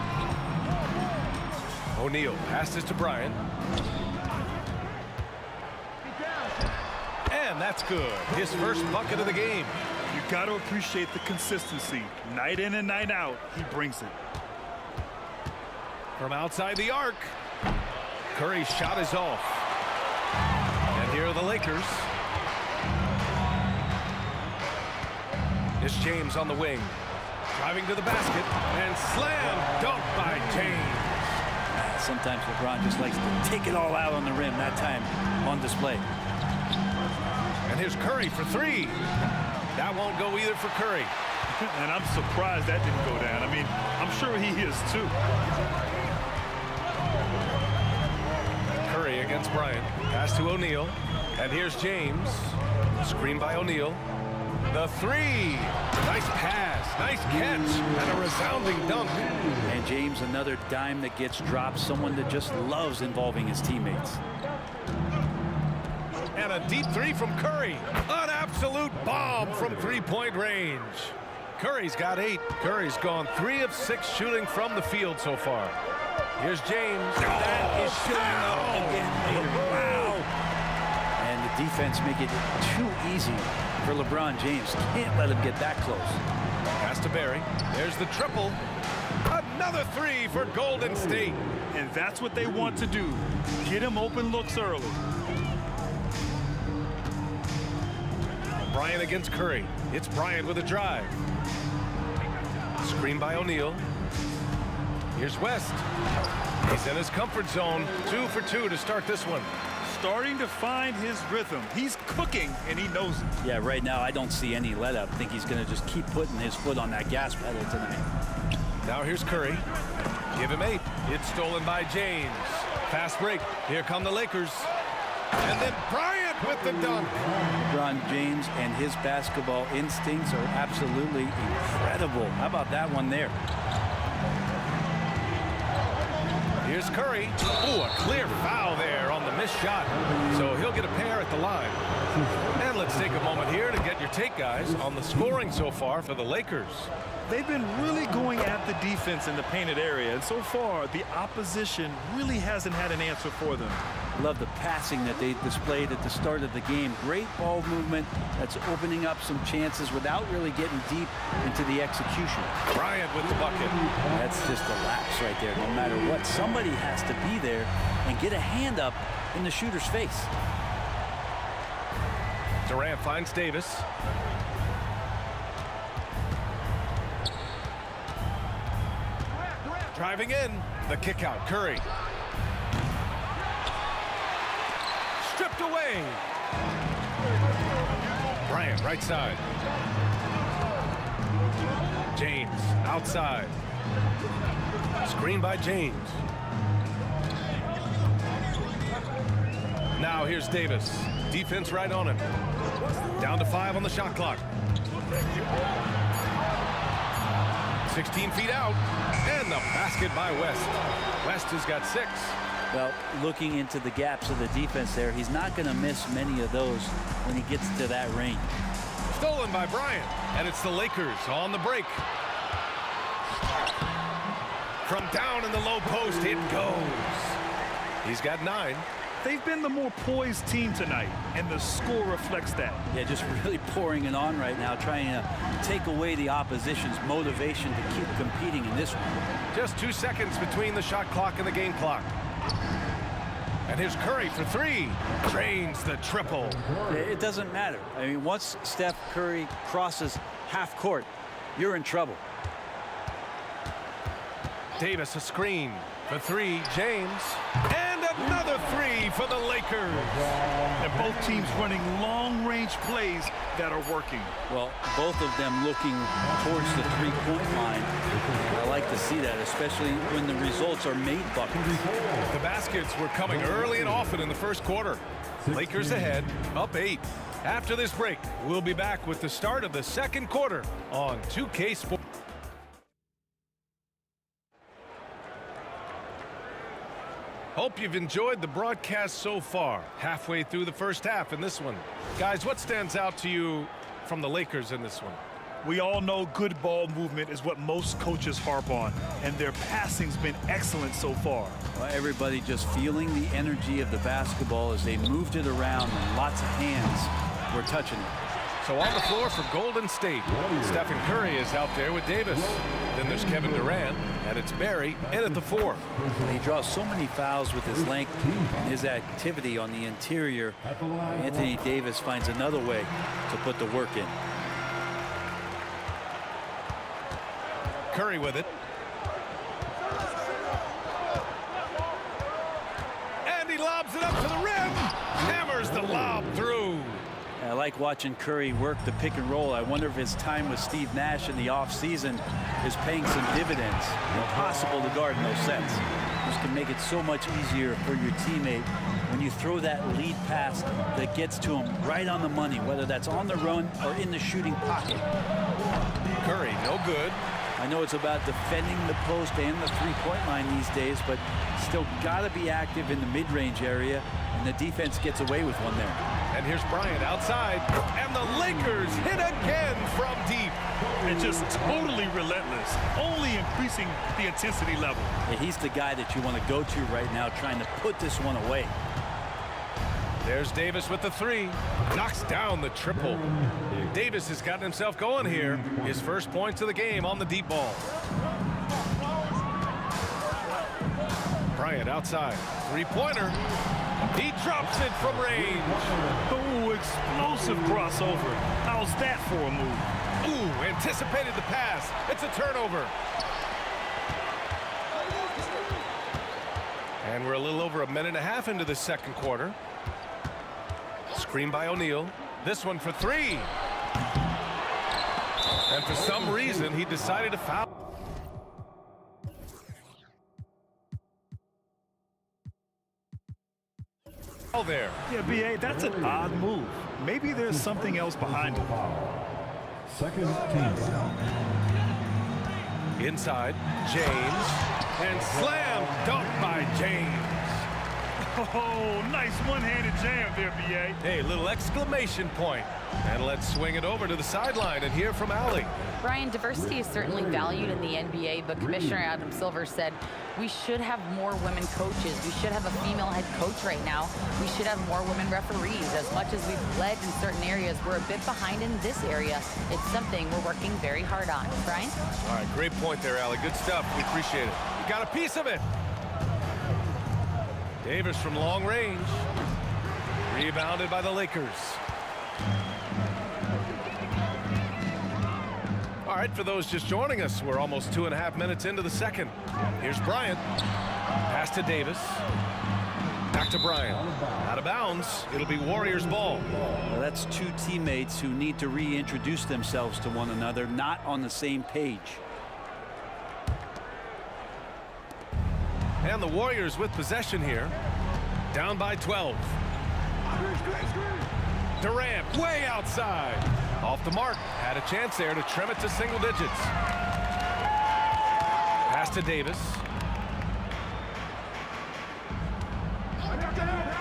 O'Neal passes to Bryant. And that's good. His first bucket of the game. You got to appreciate the consistency. Night in and night out, he brings it. From outside the arc, Curry's shot is off. And here are the Lakers. It's James on the wing. Driving to the basket and slam dunk by James. Sometimes LeBron just likes to take it all out on the rim, that time on display. And here's Curry for three. That won't go either for Curry. And I'm surprised that didn't go down. I mean, I'm sure he is too. Curry against Bryant. Pass to O'Neal. And here's James. Screen by O'Neal. The three. Nice pass. Nice catch. And a resounding dunk. And James, another dime that gets dropped. Someone that just loves involving his teammates. And a deep three from Curry. An absolute bomb from three-point range. Curry's got 8. Curry's gone 3 of 6 shooting from the field so far. Here's James. That is shooting again. Wow. And the defense make it too easy for LeBron James. Can't let him get that close. Pass to Berry. There's the triple. Another 3 for Golden State. And that's what they want to do. Get him open looks early. Bryant against Curry. It's Bryant with a drive. Screen by O'Neal. Here's West. He's in his comfort zone. 2 for 2 to start this one. Starting to find his rhythm. He's cooking, and he knows it. Yeah, right now I don't see any let up. I think he's going to just keep putting his foot on that gas pedal tonight. Now here's Curry. Give him 8. It's stolen by James. Fast break. Here come the Lakers. And then Bryant with the dunk. LeBron James and his basketball instincts are absolutely incredible. How about that one there? Here's Curry. Ooh, a clear foul there on the missed shot. So he'll get a pair at the line. And let's take a moment here to get your take, guys, on the scoring so far for the Lakers. They've been really going at the defense in the painted area, and so far the opposition really hasn't had an answer for them. Love the passing that they displayed at the start of the game. Great ball movement that's opening up some chances without really getting deep into the execution. Bryant with the bucket. That's just a lapse right there. No matter what, somebody has to be there and get a hand up in the shooter's face. Durant finds Davis. Driving in, the kick out, Curry. Stripped away. Bryant, right side. James, outside. Screen by James. Now here's Davis. Defense right on him. Down to 5 on the shot clock. 16 feet out. And the basket by West. West has got 6. Well, looking into the gaps of the defense there, he's not going to miss many of those when he gets to that range. Stolen by Bryant. And it's the Lakers on the break. From down in the low post, it goes. He's got 9. They've been the more poised team tonight, and the score reflects that. Yeah, just really pouring it on right now, trying to take away the opposition's motivation to keep competing in this one. Just 2 seconds between the shot clock and the game clock. And here's Curry for 3. Drains the triple. It doesn't matter. I mean, once Steph Curry crosses half court, you're in trouble. Davis a screen for 3. James. And another 3 for the Lakers. And both teams running long-range plays that are working. Well, both of them looking towards the three-point line. I like to see that, especially when the results are made buckets. The baskets were coming early and often in the first quarter. Lakers ahead, up 8. After this break, we'll be back with the start of the second quarter on 2K Sports. Hope you've enjoyed the broadcast so far. Halfway through the first half in this one. Guys, what stands out to you from the Lakers in this one? We all know good ball movement is what most coaches harp on, and their passing's been excellent so far. Well, everybody just feeling the energy of the basketball as they moved it around, and lots of hands were touching it. So on the floor for Golden State, Stephen Curry is out there with Davis. Then there's Kevin Durant, and it's Barry in at the 4. He draws so many fouls with his length and his activity on the interior. Anthony Davis finds another way to put the work in. Curry with it. And he lobs it up to the rim. Hammers the lob through. I like watching Curry work the pick and roll. I wonder if his time with Steve Nash in the offseason is paying some dividends. Impossible to guard in those sets. This can make it so much easier for your teammate when you throw that lead pass that gets to him right on the money, whether that's on the run or in the shooting pocket. Curry, no good. I know it's about defending the post and the three-point line these days, but still got to be active in the mid-range area, and the defense gets away with one there. And here's Bryant outside, and the Lakers hit again from deep. And just totally relentless, only increasing the intensity level. Yeah, he's the guy that you want to go to right now, trying to put this one away. There's Davis with the 3. Knocks down the triple. Davis has gotten himself going here. His first points of the game on the deep ball. Bryant outside. 3-pointer. He drops it from range. Oh, explosive crossover. How's that for a move? Ooh, anticipated the pass. It's a turnover. And we're a little over a minute and a half into the second quarter. Screen by O'Neal. This one for 3. And for some reason, he decided to foul. There. Yeah, B.A., that's an odd move. Maybe there's something else behind it. Second team. Inside, James. And slam dunk by James. Oh, nice one-handed jam there, B.A. Hey, little exclamation point. And let's swing it over to the sideline and hear from Allie. Brian, diversity is certainly valued in the NBA, but Commissioner Adam Silver said we should have more women coaches. We should have a female head coach right now. We should have more women referees. As much as we've led in certain areas, we're a bit behind in this area. It's something we're working very hard on. Brian? All right, great point there, Allie. Good stuff. We appreciate it. You got a piece of it. Davis from long range. Rebounded by the Lakers. All right, for those just joining us, we're almost 2.5 minutes into the second. Here's Bryant. Pass to Davis. Back to Bryant. Out of bounds. It'll be Warriors ball. Well, that's two teammates who need to reintroduce themselves to one another, not on the same page. And the Warriors with possession here. Down by 12. Durant way outside. Off the mark. Had a chance there to trim it to single digits. Pass to Davis.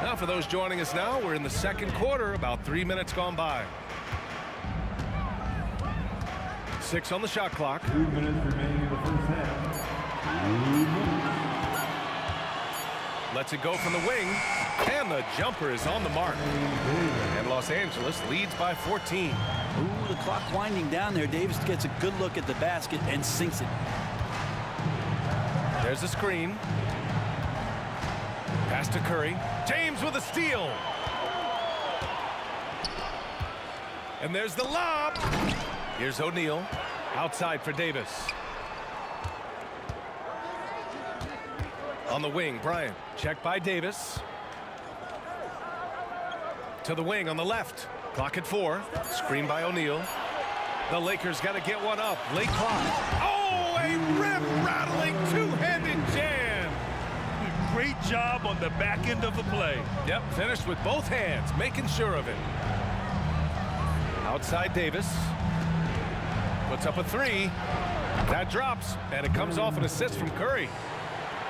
Now for those joining us now, we're in the second quarter, about 3 minutes gone by. 6 on the shot clock. 2 minutes remaining in the first half. 2 minutes. Lets it go from the wing, and the jumper is on the mark. And Los Angeles leads by 14. Ooh, the clock winding down there. Davis gets a good look at the basket and sinks it. There's a screen. Pass to Curry. James with a steal. And there's the lob. Here's O'Neal. Outside for Davis. On the wing, Bryant. Check by Davis. To the wing on the left. Clock at 4. Screen by O'Neal. The Lakers got to get one up. Late clock. Oh, a rim-rattling two-handed jam. Great job on the back end of the play. Yep, finished with both hands, making sure of it. Outside Davis. Puts up a 3. That drops, and it comes off an assist from Curry.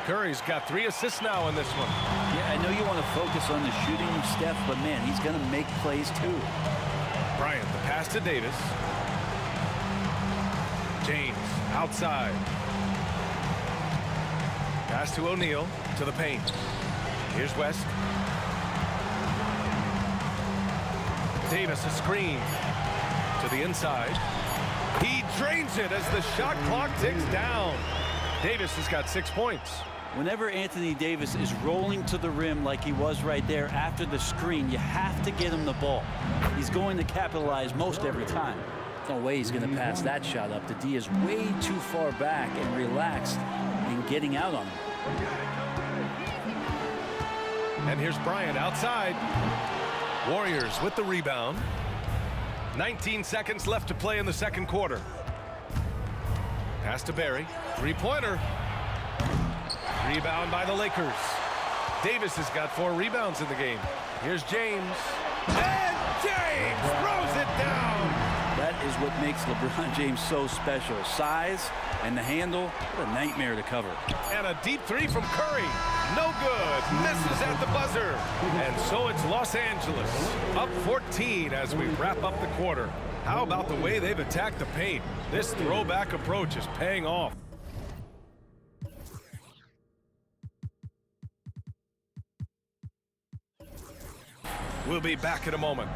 Curry's got 3 assists now in this one. Yeah, I know you want to focus on the shooting of Steph, but man, he's going to make plays too. Bryant, the pass to Davis. James, outside. Pass to O'Neal, to the paint. Here's West. Davis, a screen. To the inside. He drains it as the shot clock ticks down. Davis has got 6 points. Whenever Anthony Davis is rolling to the rim like he was right there after the screen, you have to get him the ball. He's going to capitalize most every time. No way he's going to pass that shot up. The D is way too far back and relaxed in getting out on him. And here's Bryant outside. Warriors with the rebound. 19 seconds left to play in the second quarter. Pass to Barry. Three-pointer. Rebound by the Lakers. Davis has got 4 rebounds in the game. Here's James. And James throws it down. That is what makes LeBron James so special. Size and the handle, what a nightmare to cover. And a deep 3 from Curry. No good. Misses at the buzzer. And so it's Los Angeles up 14 as we wrap up the quarter. How about the way they've attacked the paint? This throwback approach is paying off. We'll be back in a moment.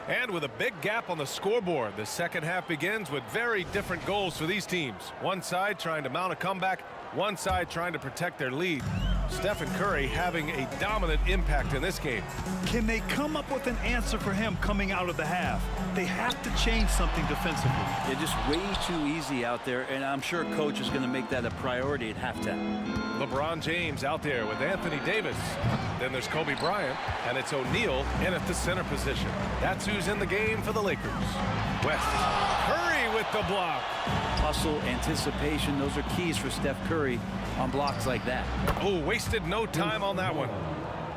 And with a big gap on the scoreboard, the second half begins with very different goals for these teams. One side trying to mount a comeback, one side trying to protect their lead. Steph and Curry having a dominant impact in this game. Can they come up with an answer for him coming out of the half? They have to change something defensively. They're just way too easy out there, and I'm sure coach is going to make that a priority at halftime. LeBron James out there with Anthony Davis. Then there's Kobe Bryant, and it's O'Neal in at the center position. That's who's in the game for the Lakers. West. Curry with the block. Hustle, anticipation, those are keys for Steph Curry on blocks like that. Oh, wasted no time on that one.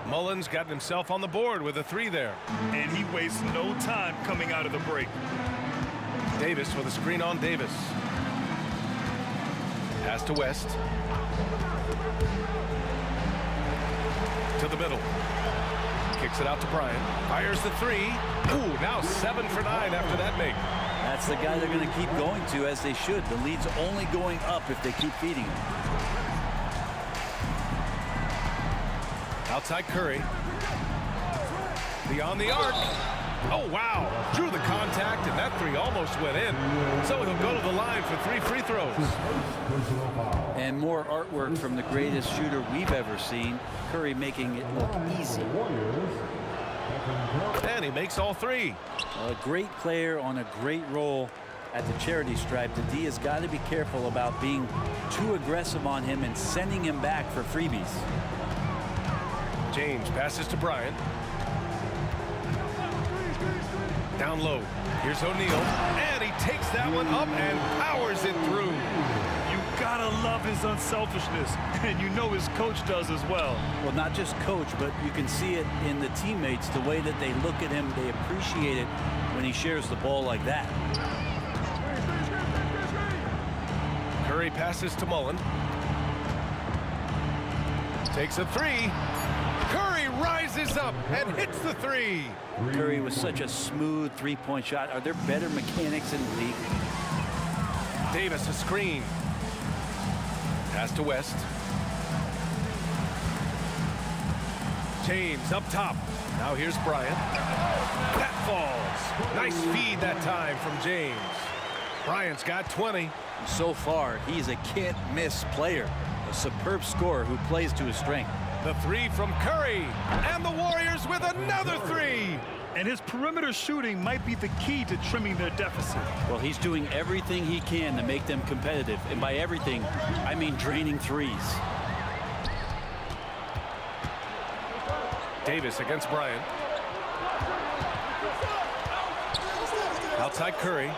Mullins got himself on the board with a 3 there. And he wastes no time coming out of the break. Davis with a screen on Davis. Pass to West. To the middle. Kicks it out to Bryant. Fires the 3. Ooh, now 7 for 9 after that make. That's the guy they're going to keep going to, as they should. The lead's only going up if they keep feeding him. Outside Curry. Beyond the arc. Oh, wow. Drew the contact, and that 3 almost went in. So he'll go to the line for 3 free throws. And more artwork from the greatest shooter we've ever seen. Curry making it look easy. And he makes all 3. A great player on a great role at the charity stripe. The D has got to be careful about being too aggressive on him and sending him back for freebies. James passes to Bryant. Down low. Here's O'Neal. And he takes that one up and powers it through. You gotta love his unselfishness, and you know his coach does as well. Well, not just coach, but you can see it in the teammates, the way that they look at him. They appreciate it when he shares the ball like that. Curry passes to Mullen. Takes a three. Curry rises up and hits the three. Curry was such a smooth three-point shot. Are there better mechanics in the league? Davis a screen. Pass to West. James up top. Now here's Bryant. That falls. Nice feed that time from James. Bryant's got 20. So far, he's a can't-miss player. A superb scorer who plays to his strength. The three from Curry. And the Warriors with another three. And his perimeter shooting might be the key to trimming their deficit. Well, he's doing everything he can to make them competitive. And by everything, I mean draining threes. Davis against Bryant. Outside Curry.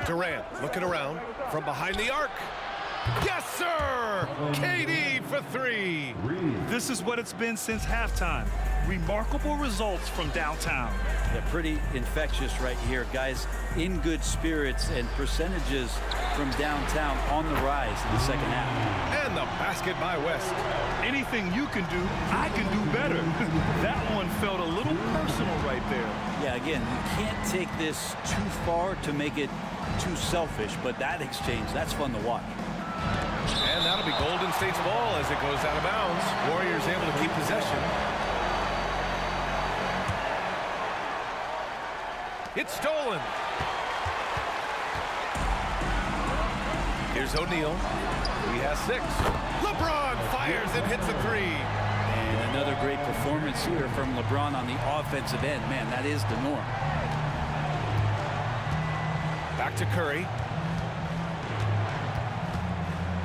Durant looking around from behind the arc. Yes, sir! KD for three. This is what it's been since halftime. Remarkable results from downtown. Yeah, pretty infectious right here. Guys in good spirits, and percentages from downtown on the rise in the second half. And the basket by West. Anything you can do, I can do better. That one felt a little personal right there. Yeah, again, you can't take this too far to make it too selfish, but that exchange, that's fun to watch. And that'll be Golden State's ball as it goes out of bounds. Warriors able to keep possession. It's stolen. Here's O'Neal. He has 6. LeBron fires and hits a three. And another great performance here from LeBron on the offensive end. Man, that is the norm. Back to Curry.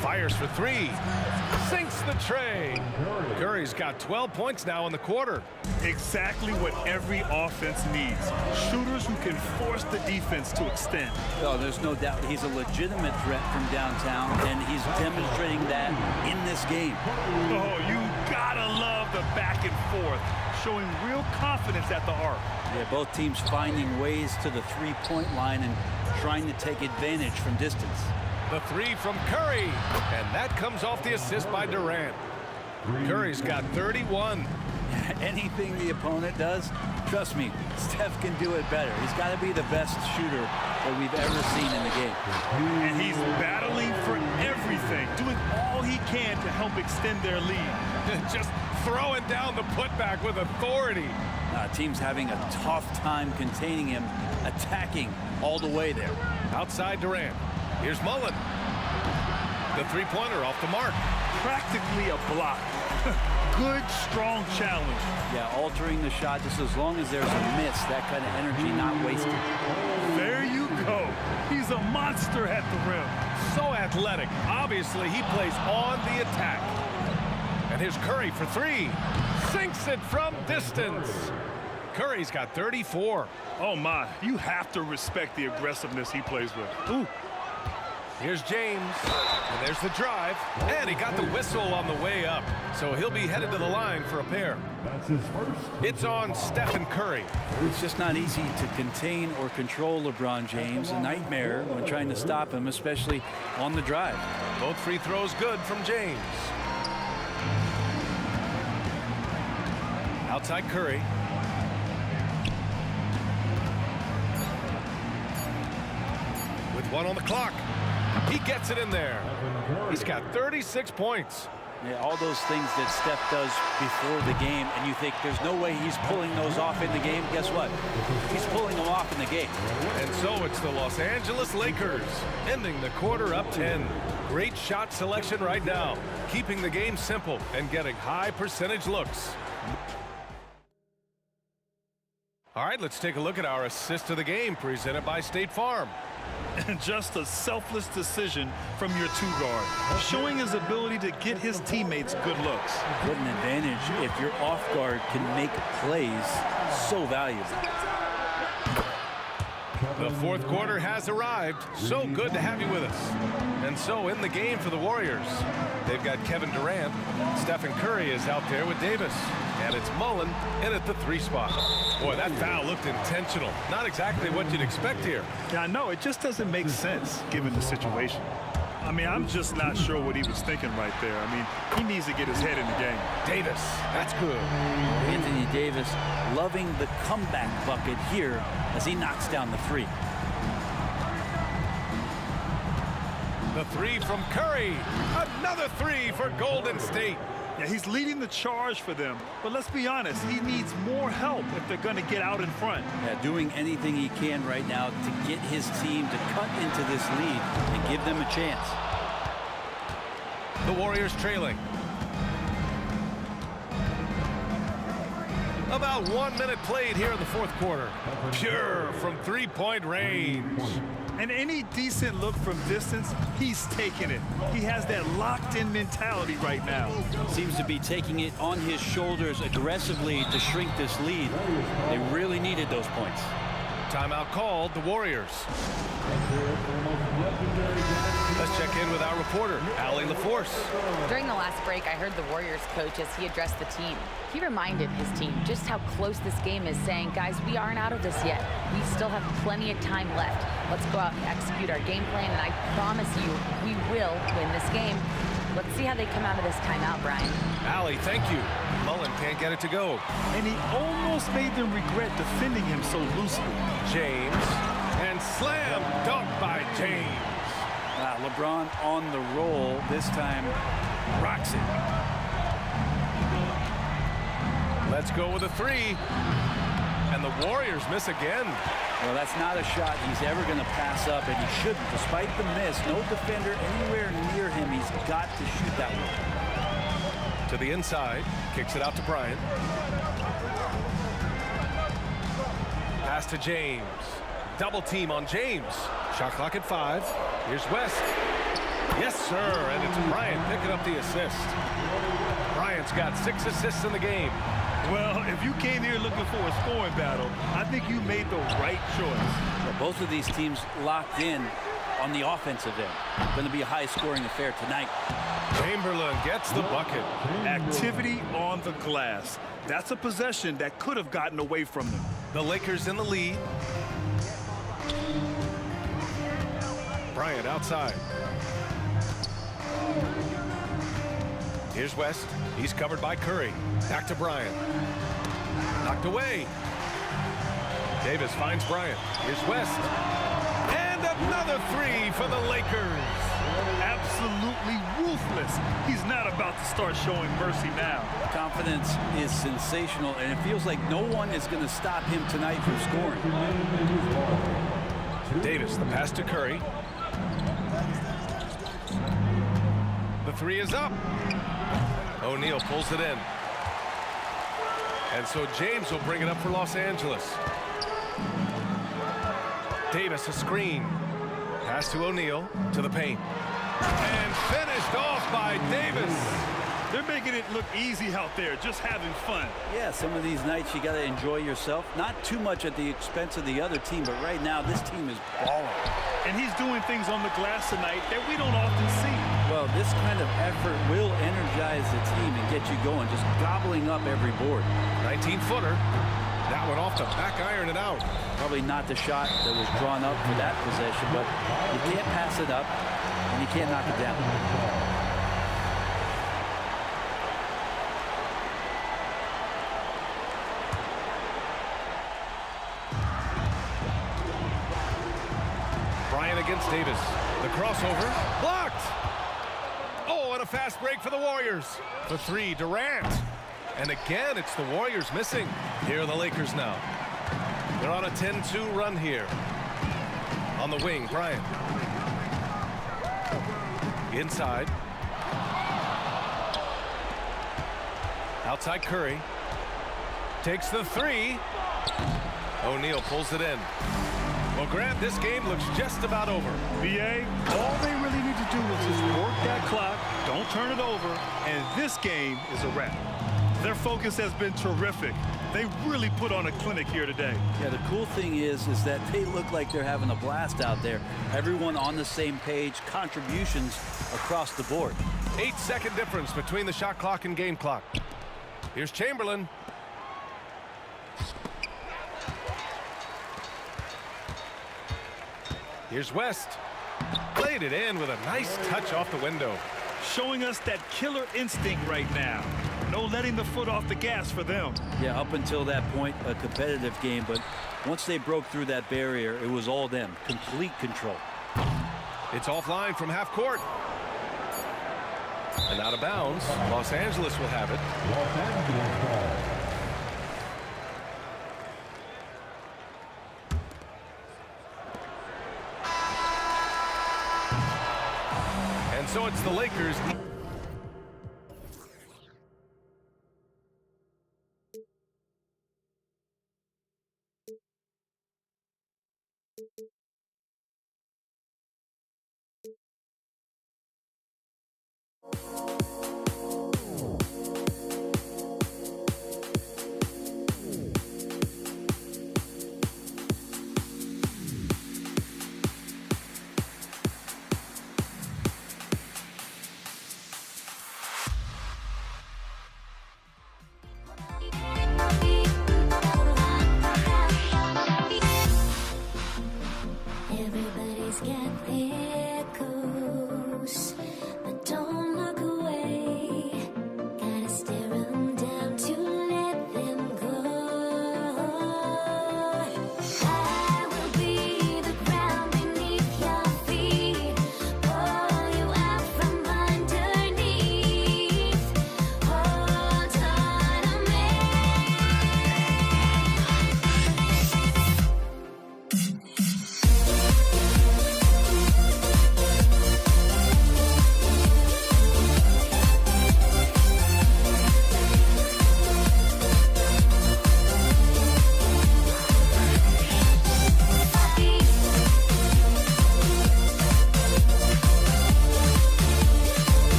Fires for three. Sinks the tray. Curry's got 12 points now in the quarter. Exactly what every offense needs. Shooters who can force the defense to extend. Oh, there's no doubt he's a legitimate threat from downtown, and he's demonstrating that in this game. Oh, you gotta love the back and forth, showing real confidence at the arc. Yeah, both teams finding ways to the three-point line and trying to take advantage from distance. The three from Curry, and that comes off the assist by Durant. Curry's got 31. Anything the opponent does, trust me, Steph can do it better. He's got to be the best shooter that we've ever seen in the game. And he's battling for everything, doing all he can to help extend their lead. Just throwing down the putback with authority. Team's having a tough time containing him, attacking all the way there. Outside Durant. Here's Mullen. The three-pointer off the mark. Practically a block. Good, strong challenge. Yeah, altering the shot just as long as there's a miss. That kind of energy not wasted. There you go. He's a monster at the rim. So athletic. Obviously, he plays on the attack. And here's Curry for three. Sinks it from distance. Curry's got 34. Oh, my. You have to respect the aggressiveness he plays with. Ooh. Here's James, and there's the drive, and he got the whistle on the way up, so he'll be headed to the line for a pair. That's his first. It's on Stephen Curry. It's just not easy to contain or control LeBron James. A nightmare when trying to stop him, especially on the drive. Both free throws good from James. Outside Curry. With 1 on the clock. He gets it in there. He's got 36 points. Yeah, all those things that Steph does before the game, and you think there's no way he's pulling those off in the game. Guess what? He's pulling them off in the game. And so it's the Los Angeles Lakers ending the quarter up 10. Great shot selection right now, keeping the game simple and getting high percentage looks. All right, let's take a look at our assist of the game presented by State Farm. And just a selfless decision from your two-guard, showing his ability to get his teammates good looks. What an advantage if your off-guard can make plays so valuable. The fourth quarter has arrived. So good to have you with us. And so in the game for the Warriors, they've got Kevin Durant. Stephen Curry is out there with Davis. And it's Mullen in at the 3 spot. Boy, that foul looked intentional. Not exactly what you'd expect here. Yeah, I know. It just doesn't make sense given the situation. I mean, I'm just not sure what he was thinking right there. I mean, he needs to get his head in the game. Davis, that's good. Anthony Davis loving the comeback bucket here as he knocks down the 3. The 3 from Curry. Another 3 for Golden State. Yeah, he's leading the charge for them. But let's be honest, he needs more help if they're going to get out in front. Yeah, doing anything he can right now to get his team to cut into this lead and give them a chance. The Warriors trailing. About 1 minute played here in the fourth quarter. Pure from 3-point range. And any decent look from distance, he's taking it. He has that locked-in mentality right now. Seems to be taking it on his shoulders aggressively to shrink this lead. They really needed those points. Timeout called, the Warriors. Let's check in with our reporter, Allie LaForce. During the last break, I heard the Warriors coach as he addressed the team. He reminded his team just how close this game is, saying, guys, we aren't out of this yet. We still have plenty of time left. Let's go out and execute our game plan, and I promise you, we will win this game. Let's see how they come out of this timeout, Brian. Allie, thank you. Mullen can't get it to go. And he almost made them regret defending him so loosely. James, and slam dunk by James. LeBron on the roll. This time, rocks it. Let's go with a 3. And the Warriors miss again. Well, that's not a shot he's ever going to pass up, and he shouldn't. Despite the miss, no defender anywhere near him. He's got to shoot that one. To the inside, kicks it out to Bryant. Pass to James. Double team on James. Shot clock at 5. Here's West. Yes, sir, and it's Bryant picking up the assist. Bryant's got 6 assists in the game. Well, if you came here looking for a scoring battle, I think you made the right choice. Well, both of these teams locked in on the offensive end. Going to be a high-scoring affair tonight. Chamberlain gets the bucket. Activity on the glass. That's a possession that could have gotten away from them. The Lakers in the lead. Bryant outside. Here's West. He's covered by Curry. Back to Bryant. Knocked away. Davis finds Bryant. Here's West. And another 3 for the Lakers. Absolutely ruthless. He's not about to start showing mercy now. Confidence is sensational, and it feels like no one is going to stop him tonight from scoring. Davis, the pass to Curry. The 3 is up. O'Neal pulls it in. And so James will bring it up for Los Angeles. Davis, a screen. Pass to O'Neal, to the paint. And finished off by Davis. They're making it look easy out there, just having fun. Yeah, some of these nights you got to enjoy yourself. Not too much at the expense of the other team, but right now this team is balling. And he's doing things on the glass tonight that we don't often see. Well, this kind of effort will energize the team and get you going, just gobbling up every board. 19-footer. That one off the back iron and out. Probably not the shot that was drawn up for that possession, but you can't pass it up and you can't knock it down. Bryant against Davis. The crossover. Blocked. Oh, and a fast break for the Warriors. The 3, Durant. And again, it's the Warriors missing. Here are the Lakers now. They're on a 10-2 run here. On the wing, Bryant. Inside. Outside Curry. Takes the 3. O'Neal pulls it in. Well, Grant, this game looks just about over. VA, all they really need to do is just work that clock, don't turn it over, and this game is a wrap. Their focus has been terrific. They really put on a clinic here today. Yeah, the cool thing is that they look like they're having a blast out there. Everyone on the same page, contributions across the board. 8-second difference between the shot clock and game clock. Here's Chamberlain. Here's West. Played it in with a nice touch off the window. Showing us that killer instinct right now. No letting the foot off the gas for them. Yeah, up until that point, a competitive game, but once they broke through that barrier, it was all them. Complete control. It's offline from half court. And out of bounds. Los Angeles will have it. Los Angeles ball. And so it's the Lakers. Everybody's got their goals, but don't look away. Gotta stare 'em down to let them go. I will be the ground beneath your feet, pull you out from underneath. Hold on to me.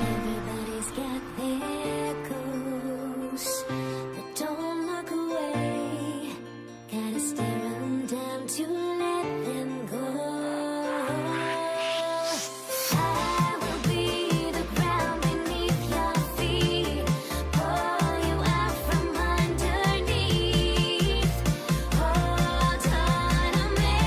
Everybody's got their goals, but don't look away. Gotta stare 'em down to let them go. I will be the ground beneath your feet, pull you out from underneath. Hold on to me.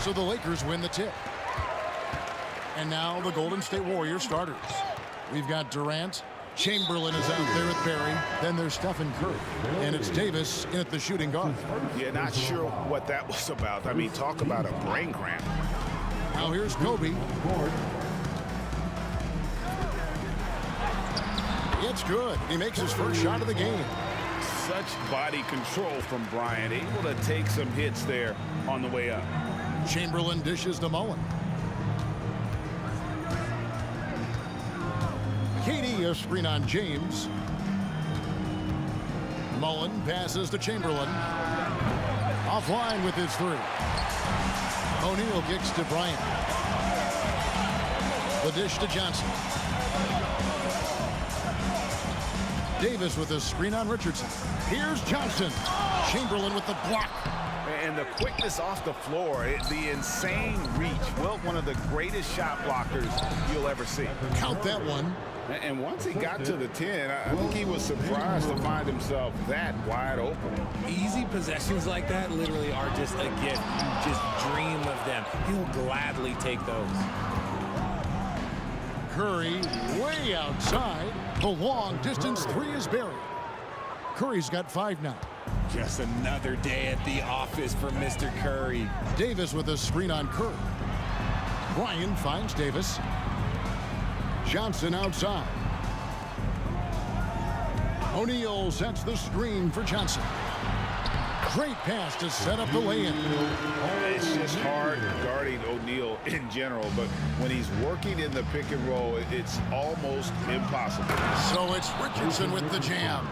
So the Lakers win the tip. And now the Golden State Warriors starters. We've got Durant. Chamberlain is out there at Barry. Then there's Stephen Curry. And it's Davis in at the shooting guard. Yeah, not sure what that was about. I mean, talk about a brain cramp. Now here's Kobe. It's good. He makes his first shot of the game. Such body control from Bryant. Able to take some hits there on the way up. Chamberlain dishes to Mullen. Katie, a screen on James. Mullen passes to Chamberlain. Offline with his three. O'Neal kicks to Bryant. The dish to Johnson. Davis with a screen on Richardson. Here's Johnson. Chamberlain with the block. And the quickness off the floor, the insane reach. Well, one of the greatest shot blockers you'll ever see. Count that one. And once he got to the 10, I think he was surprised to find himself that wide open. Easy possessions like that literally are just a gift. You just dream of them. He'll gladly take those. Curry way outside. The long distance three is buried. Curry's got 5 now. Just another day at the office for Mr. Curry. Davis with a screen on Curry. Bryant finds Davis. Johnson outside. O'Neal sets the screen for Johnson. Great pass to set up the lay-in. It's just hard guarding O'Neal in general, but when he's working in the pick and roll, it's almost impossible. So it's Richardson with the jam.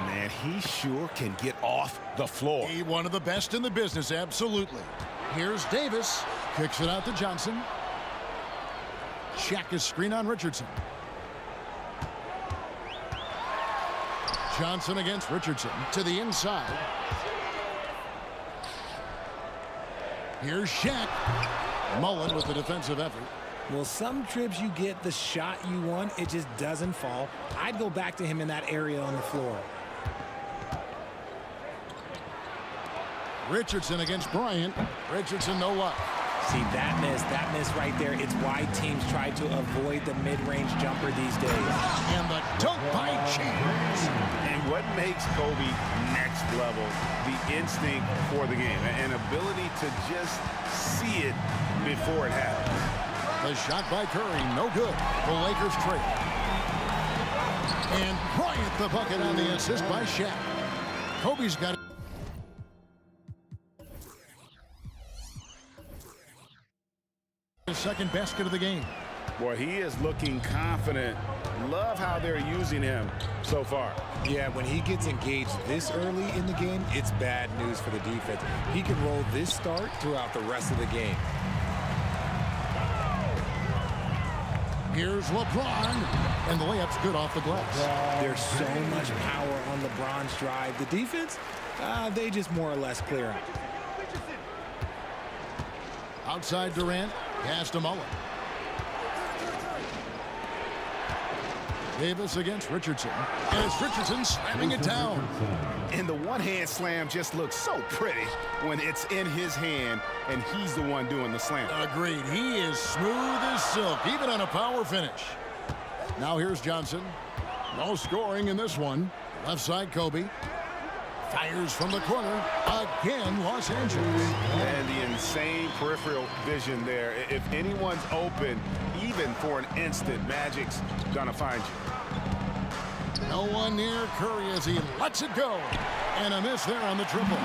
Man, he sure can get off the floor. He one of the best in the business, absolutely. Here's Davis. Kicks it out to Johnson. Shaq is screen on Richardson. Johnson against Richardson to the inside. Here's Shaq. Mullen with the defensive effort. Well, some trips you get the shot you want, it just doesn't fall. I'd go back to him in that area on the floor. Richardson against Bryant. Richardson no luck. See, that miss right there, it's why teams try to avoid the mid-range jumper these days. And the dunk by James. And what makes Kobe next level, the instinct for the game, an ability to just see it before it happens. The shot by Curry, no good. The Lakers trail. And Bryant the bucket on the assist by Shaq. Kobe's got it. His second basket of the game. Boy, he is looking confident. Love how they're using him so far. Yeah, when he gets engaged this early in the game, it's bad news for the defense. He can roll this start throughout the rest of the game. Here's LeBron, and the layup's good off the glass. There's so much power on LeBron's drive. The defense, they just more or less clear out. Outside Durant, pass to Mullen. Davis against Richardson, and it's Richardson slamming it down. And the one-hand slam just looks so pretty when it's in his hand and he's the one doing the slam. Agreed. He is smooth as silk, even on a power finish. Now here's Johnson. No scoring in this one. Left side, Kobe. Fires from the corner. Again, Los Angeles. And the insane peripheral vision there. If anyone's open, even for an instant, Magic's gonna find you. No one near Curry as he lets it go. And a miss there on the triple.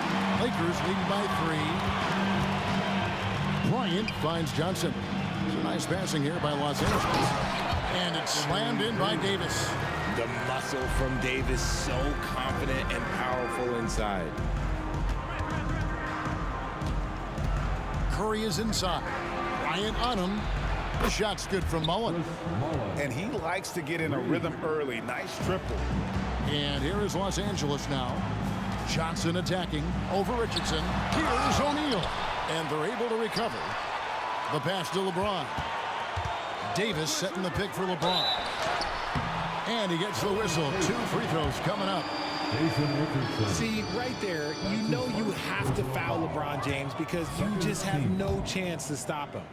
Lakers leading by 3. Bryant finds Johnson. Some nice passing here by Los Angeles. And it's slammed in by Davis. The muscle from Davis, so confident and powerful inside. Curry is inside. Bryant on him. The shot's good from Mullen. And he likes to get in a rhythm early. Nice triple. And here is Los Angeles now. Johnson attacking over Richardson. Here's O'Neal. And they're able to recover. The pass to LeBron. Davis setting the pick for LeBron. And he gets the whistle. 2 free throws coming up. See, right there, you know you have to foul LeBron James because you just have no chance to stop him.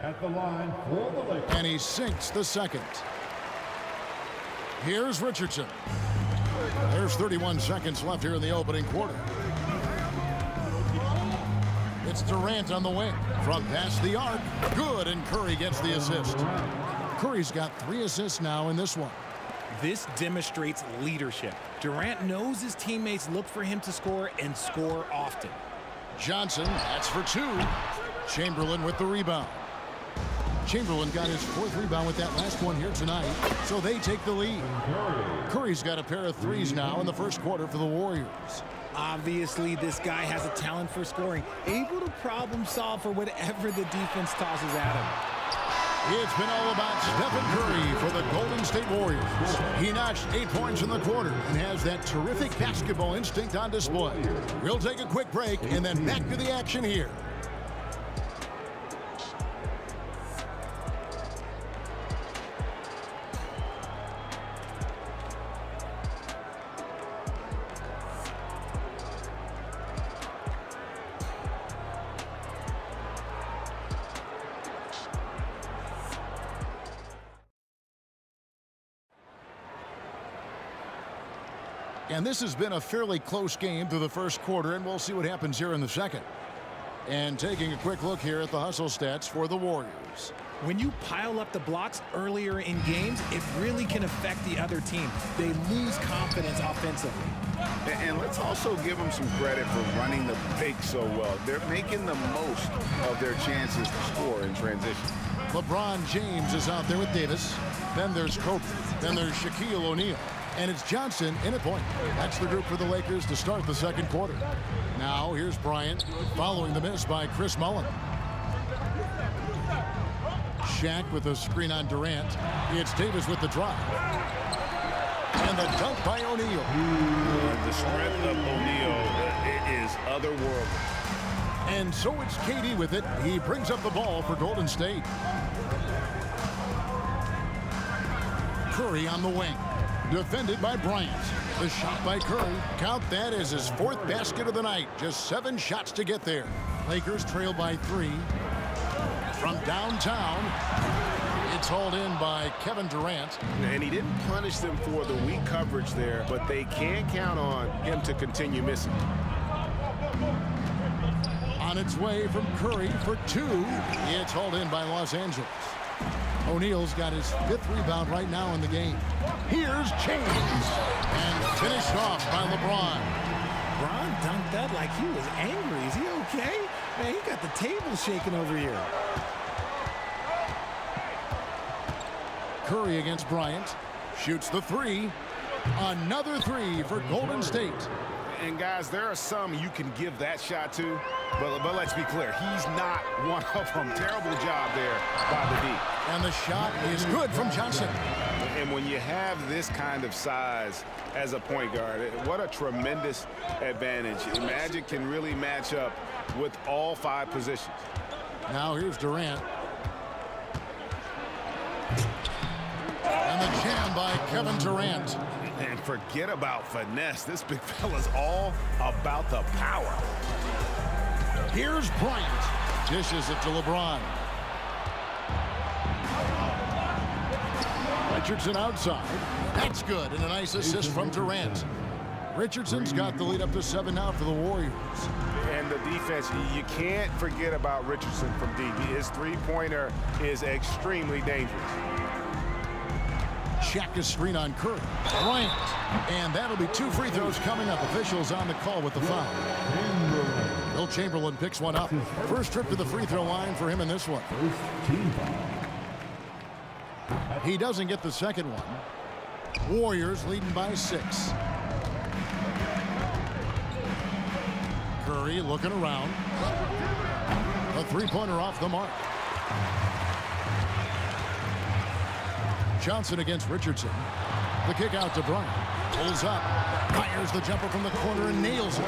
At the line for the Lakers. And he sinks the second. Here's Richardson. There's 31 seconds left here in the opening quarter. It's Durant on the wing. From past the arc. Good, and Curry gets the assist. Curry's got 3 assists now in this one. This demonstrates leadership. Durant knows his teammates look for him to score and score often. Johnson, that's for 2. Chamberlain with the rebound. Chamberlain got his 4th rebound with that last one here tonight, so they take the lead. Curry's got a pair of 3s now in the first quarter for the Warriors. Obviously, this guy has a talent for scoring, able to problem solve for whatever the defense tosses at him. It's been all about Stephen Curry for the Golden State Warriors. He notched 8 points in the quarter and has that terrific basketball instinct on display. We'll take a quick break and then back to the action here. And this has been a fairly close game through the first quarter, and we'll see what happens here in the second. And taking a quick look here at the hustle stats for the Warriors. When you pile up the blocks earlier in games, it really can affect the other team. They lose confidence offensively. And let's also give them some credit for running the pick so well. They're making the most of their chances to score in transition. LeBron James is out there with Davis. Then there's Kobe. Then there's Shaquille O'Neal. And it's Johnson in at point. That's the group for the Lakers to start the second quarter. Now here's Bryant following the miss by Chris Mullen. Shaq with a screen on Durant. It's Davis with the drive. And the dunk by O'Neal. The strength of O'Neal is otherworldly. And so it's KD with it. He brings up the ball for Golden State. Curry on the wing. Defended by Bryant. The shot by Curry. Count that as his 4th basket of the night. Just 7 shots to get there. Lakers trail by 3. From downtown, it's hauled in by Kevin Durant. And he didn't punish them for the weak coverage there, but they can count on him to continue missing. On its way from Curry for 2. It's hauled in by Los Angeles. O'Neal's got his 5th rebound right now in the game. Here's James. And finished off by LeBron. LeBron dunked that like he was angry. Is he okay? Man, he got the table shaking over here. Curry against Bryant. Shoots the 3. Another 3 for Golden State. And guys, there are some you can give that shot to, but let's be clear, he's not one of them. Terrible job there by the D. And the shot is good from Johnson. And when you have this kind of size as a point guard, what a tremendous advantage. Magic can really match up with all 5 positions. Now here's Durant. And the jam by Kevin Durant. And forget about finesse. This big fella's all about the power. Here's Bryant. Dishes it to LeBron. Richardson outside. That's good. And a nice assist from Durant. Richardson's got the lead up to 7 now for the Warriors. And the defense, you can't forget about Richardson from deep. His 3-pointer is extremely dangerous. Shaq is screen on Curry. Bryant. And that'll be 2 free throws coming up. Officials on the call with the foul. Will Chamberlain picks one up. First trip to the free throw line for him in this one. He doesn't get the second one. Warriors leading by 6. Curry looking around. A three-pointer off the mark. Johnson against Richardson. The kick out to Bryant. Pulls up. Fires the jumper from the corner and nails it.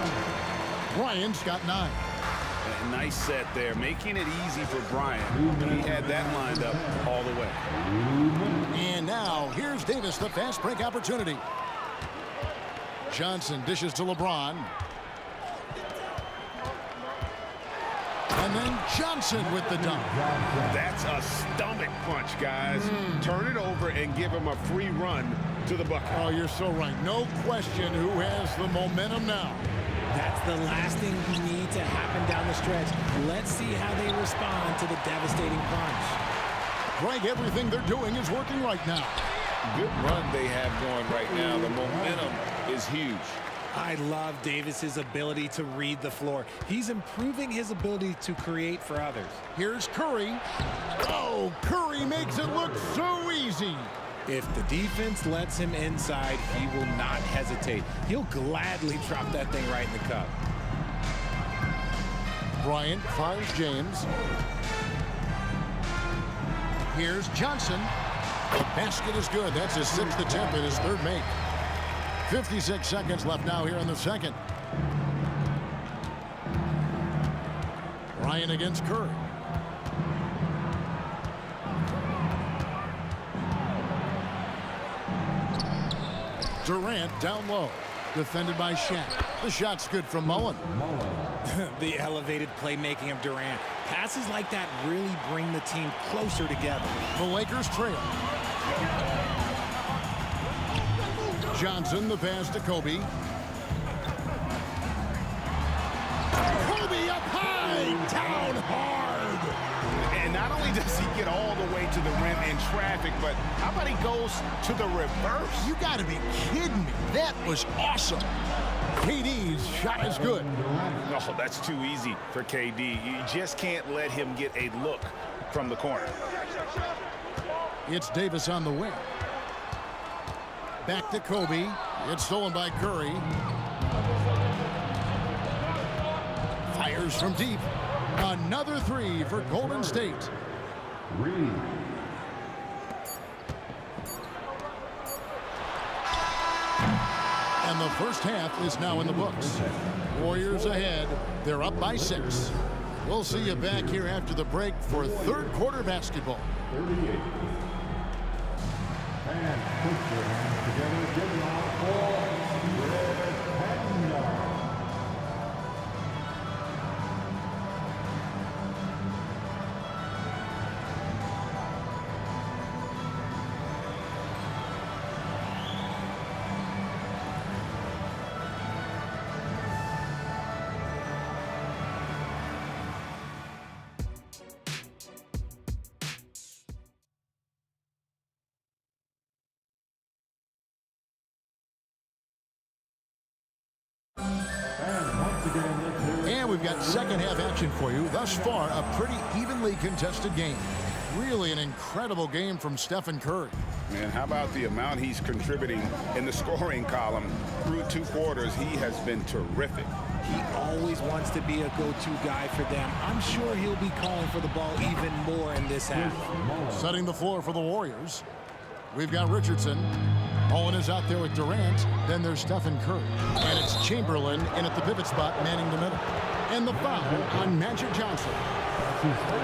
Bryant's got 9. A nice set there, making it easy for Bryant. He had that lined up all the way. And now, here's Davis, the fast break opportunity. Johnson dishes to LeBron. And then Johnson with the dunk. That's a stomach punch, guys. Turn it over and give him a free run to the bucket. Oh, you're so right. No question who has the momentum now. That's the last thing you need to happen down the stretch. Let's see how they respond to the devastating punch. Greg, everything they're doing is working right now. Good run they have going right now. The momentum is huge. I love Davis's ability to read the floor. He's improving his ability to create for others. Here's Curry. Oh, Curry makes it look so easy. If the defense lets him inside, he will not hesitate. He'll gladly drop that thing right in the cup. Bryant finds James. Here's Johnson. The basket is good. That's his 6th attempt and his 3rd make. 56 seconds left now here in the second. Bryant against Curry. Durant down low. Defended by Shaq. The shot's good from Mullen. The elevated playmaking of Durant. Passes like that really bring the team closer together. The Lakers trail. Johnson, the pass to Kobe. Kobe up high, down hard. And not only does he get all the way to the rim in traffic, but how about he goes to the reverse? You got to be kidding me. That was awesome. KD's shot is good. No, that's too easy for KD. You just can't let him get a look from the corner. It's Davis on the wing. Back to Kobe. It's stolen by Curry. Fires from deep. Another 3 for Golden State. And the first half is now in the books. Warriors ahead. They're up by 6. We'll see you back here after the break for 3rd quarter basketball. 38. And put your hands together. Give it all for Red Panda. And we've got second half action for you. Thus far, a pretty evenly contested game. Really an incredible game from Stephen Curry. Man, how about the amount he's contributing in the scoring column through 2 quarters? He has been terrific. He always wants to be a go-to guy for them. I'm sure he'll be calling for the ball even more in this half. Setting the floor for the Warriors. We've got Richardson. Mullen is out there with Durant. Then there's Stephen Curry. And it's Chamberlain in at the pivot spot, manning the middle. And the foul on Magic Johnson.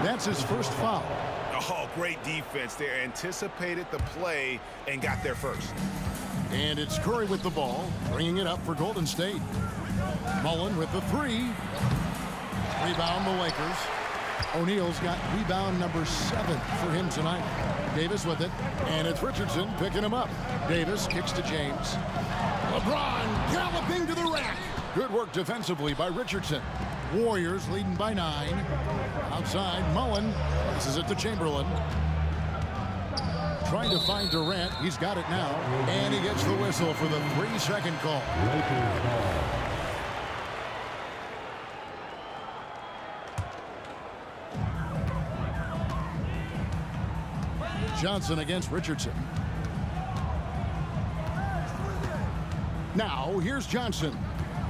That's his first foul. Oh, great defense there. Anticipated the play and got there first. And it's Curry with the ball, bringing it up for Golden State. Mullen with the 3. Rebound the Lakers. O'Neal's got rebound number 7 for him tonight. Davis with it, and it's Richardson picking him up. Davis kicks to James. LeBron galloping to the rack. Good work defensively by Richardson. Warriors leading by 9. Outside, Mullen passes it to Chamberlain. trying to find Durant. He's got it now. And he gets the whistle for the 3-second call. Johnson against Richardson. Now, here's Johnson.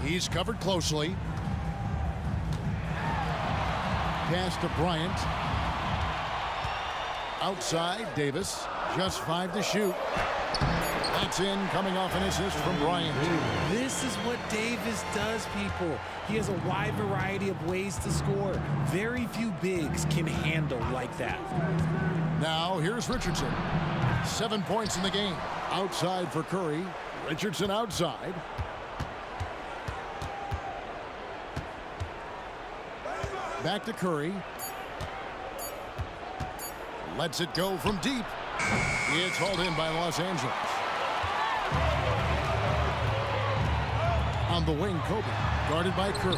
He's covered closely. Pass to Bryant. Outside, Davis. Just 5 to shoot. That's in, coming off an assist from Bryant. This is what Davis does, people. He has a wide variety of ways to score. Very few bigs can handle like that. Now, here's Richardson. 7 points in the game. Outside for Curry. Richardson outside. Back to Curry. Lets it go from deep. It's hauled in by Los Angeles. On the wing, Kobe. Guarded by Curry.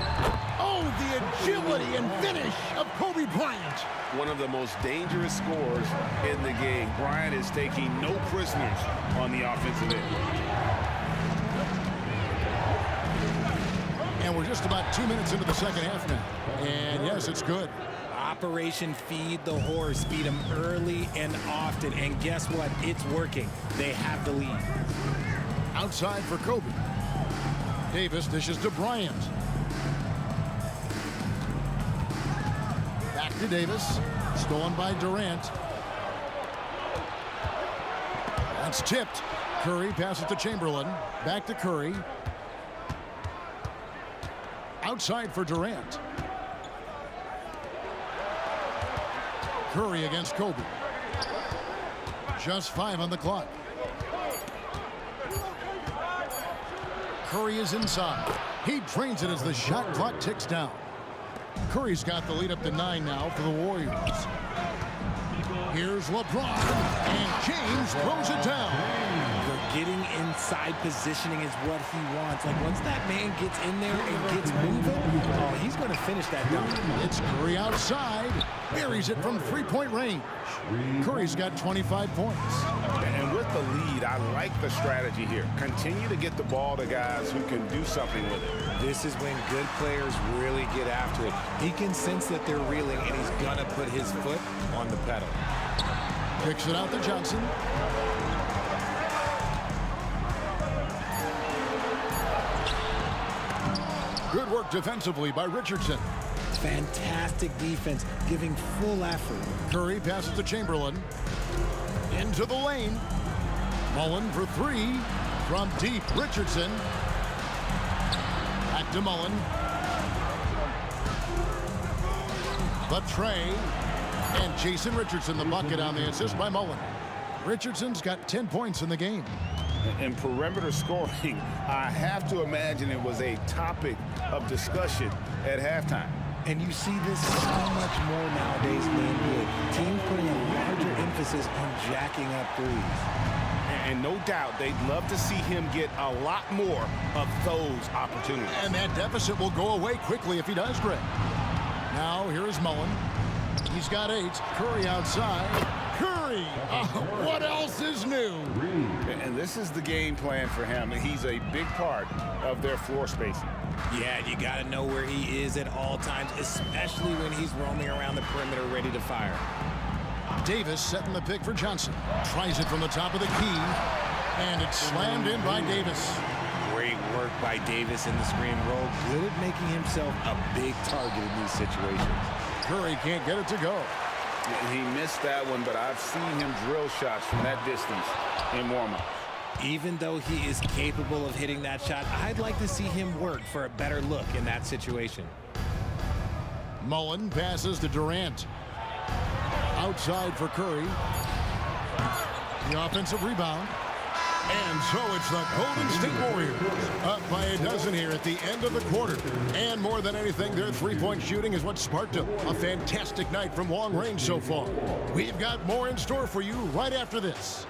Oh, the agility and finish of Kobe Bryant. One of the most dangerous scorers in the game. Bryant is taking no prisoners on the offensive end. And we're just about 2 minutes into the second half now. And yes, it's good. Operation Feed the Horse. Feed him early and often. And guess what? It's working. They have the lead. Outside for Kobe. Davis dishes to Bryant. Back to Davis. Stolen by Durant. That's tipped. Curry passes to Chamberlain. Back to Curry. Outside for Durant. Curry against Kobe. Just 5 on the clock. Curry is inside. He drains it as the shot clock ticks down. Curry's got the lead up to 9 now for the Warriors. Here's LeBron, and James throws it down. Getting inside positioning is what he wants. Like, once that man gets in there and gets moving, oh, he's going to finish that down. It's Curry outside. Buries it from 3-point range. Curry's got 25 points. And with the lead, I like the strategy here. Continue to get the ball to guys who can do something with it. This is when good players really get after it. He can sense that they're reeling, and he's going to put his foot on the pedal. Kicks it out to Johnson. Good work defensively by Richardson. Fantastic defense, giving full effort. Curry passes to Chamberlain. Into the lane. Mullen for 3. From deep, Richardson. Back to Mullen. The tray. And Jason Richardson, the bucket on the assist by Mullen. Richardson's got 10 points in the game. In perimeter scoring, I have to imagine it was a topic of discussion at halftime. And you see this so much more nowadays in the NBA. Teams putting a larger emphasis on jacking up threes. And no doubt they'd love to see him get a lot more of those opportunities. And that deficit will go away quickly if he does, Greg. Now, here is Mullen. He's got 8. Curry outside. Curry! What else is new? And this is the game plan for him. He's a big part of their floor spacing. Yeah, you got to know where he is at all times, especially when he's roaming around the perimeter ready to fire. Davis setting the pick for Johnson. Tries it from the top of the key. And it's slammed in by Davis. Great work by Davis in the screen roll. Good at making himself a big target in these situations. Curry can't get it to go. He missed that one, but I've seen him drill shots from that distance in warm-up. Even though he is capable of hitting that shot, I'd like to see him work for a better look in that situation. Mullen passes to Durant. Outside for Curry. The offensive rebound. And so it's the Golden State Warriors up by a dozen here at the end of the quarter. And more than anything, their three-point shooting is what sparked a fantastic night from long range so far. We've got more in store for you right after this.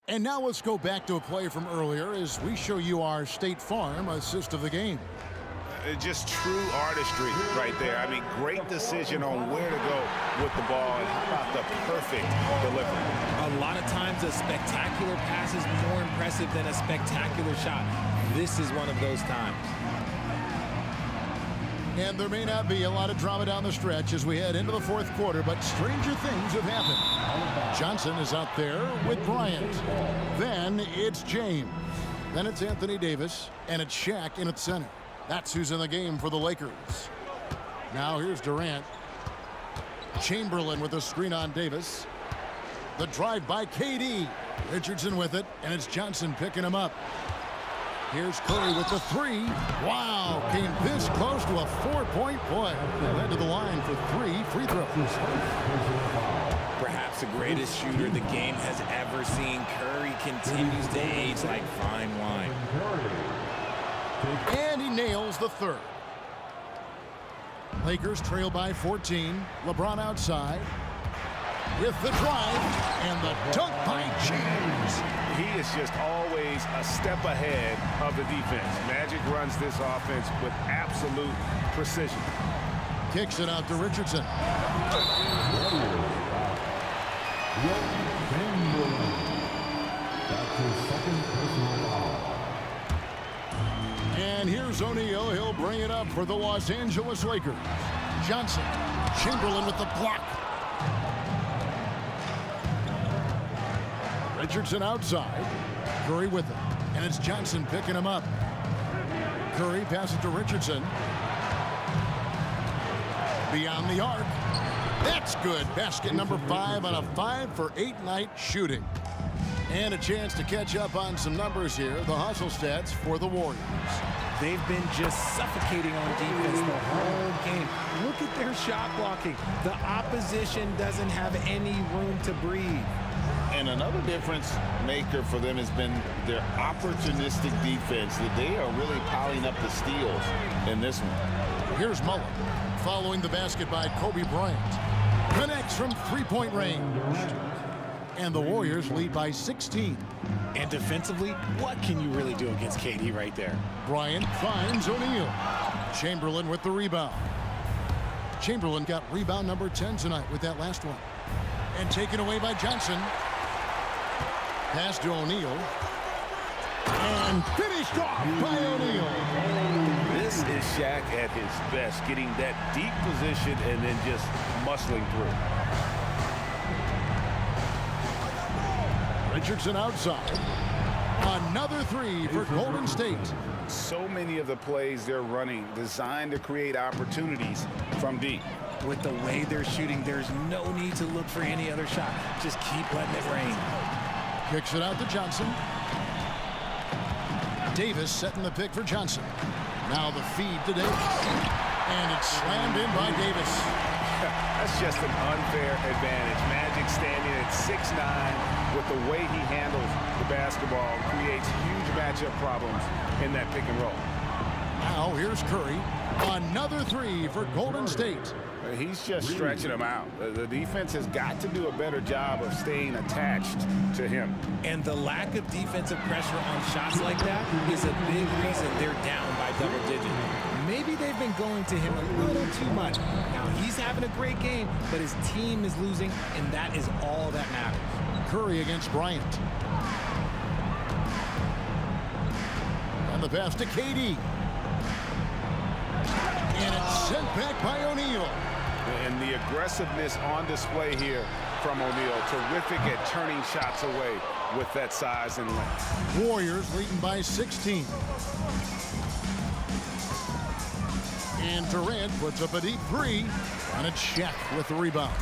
And now let's go back to a play from earlier as we show you our State Farm assist of the game. Just true artistry right there. I mean, great decision on where to go with the ball, and how about the perfect delivery? A lot of times a spectacular pass is more impressive than a spectacular shot. This is one of those times. And there may not be a lot of drama down the stretch as we head into the fourth quarter, but stranger things have happened. Johnson is out there with Bryant. Then it's James. Then it's Anthony Davis, and it's Shaq in at center. That's who's in the game for the Lakers. Now here's Durant. Chamberlain with a screen on Davis. The drive by KD. Richardson with it, and it's Johnson picking him up. Here's Curry with the three. Wow, came this close to a 4-point play. Led to the line for 3 free throws. Perhaps the greatest shooter the game has ever seen. Curry continues to age like fine wine. And he nails the third. Lakers trail by 14. LeBron outside with the drive and the dunk by James. He is just always a step ahead of the defense. Magic runs this offense with absolute precision. Kicks it out to Richardson. And here's O'Neal. He'll bring it up for the Los Angeles Lakers. Johnson. Chamberlain with the block. Richardson outside. Curry with it. And it's Johnson picking him up. Curry passes to Richardson. Beyond the arc. That's good. Basket number 5 on a 5-for-8 night shooting. And a chance to catch up on some numbers here. The hustle stats for the Warriors. They've been just suffocating on defense the whole game. Look at their shot blocking. The opposition doesn't have any room to breathe. And another difference maker for them has been their opportunistic defense. That they are really piling up the steals in this one. Here's Mullen following the basket by Kobe Bryant. Connects from three-point range. And the Warriors lead by 16. And defensively, what can you really do against KD right there? Bryant finds O'Neal. Chamberlain with the rebound. Chamberlain got rebound number 10 tonight with that last one. And taken away by Johnson. Pass to O'Neal. And finished off by O'Neal. This is Shaq at his best, getting that deep position and then just muscling through. Richardson outside. Another three for Golden State. So many of the plays they're running designed to create opportunities from deep. With the way they're shooting, there's no need to look for any other shot. Just keep letting it rain. Kicks it out to Johnson. Davis setting the pick for Johnson. Now the feed to Davis. And it's slammed in by Davis. That's just an unfair advantage. Magic standing at 6'9", with the way he handles the basketball, creates huge matchup problems in that pick and roll. Now here's Curry. Another three for Golden State. He's just stretching him out. The defense has got to do a better job of staying attached to him. And the lack of defensive pressure on shots like that is a big reason they're down by double digits. Maybe they've been going to him a little too much. Now he's having a great game, but his team is losing, and that is all that matters. Curry against Bryant. And the pass to KD. And it's sent back by O'Neal. And the aggressiveness on display here from O'Neal. Terrific at turning shots away with that size and length. Warriors leading by 16. And Durant puts up a deep three. And it's Shaq with the rebound.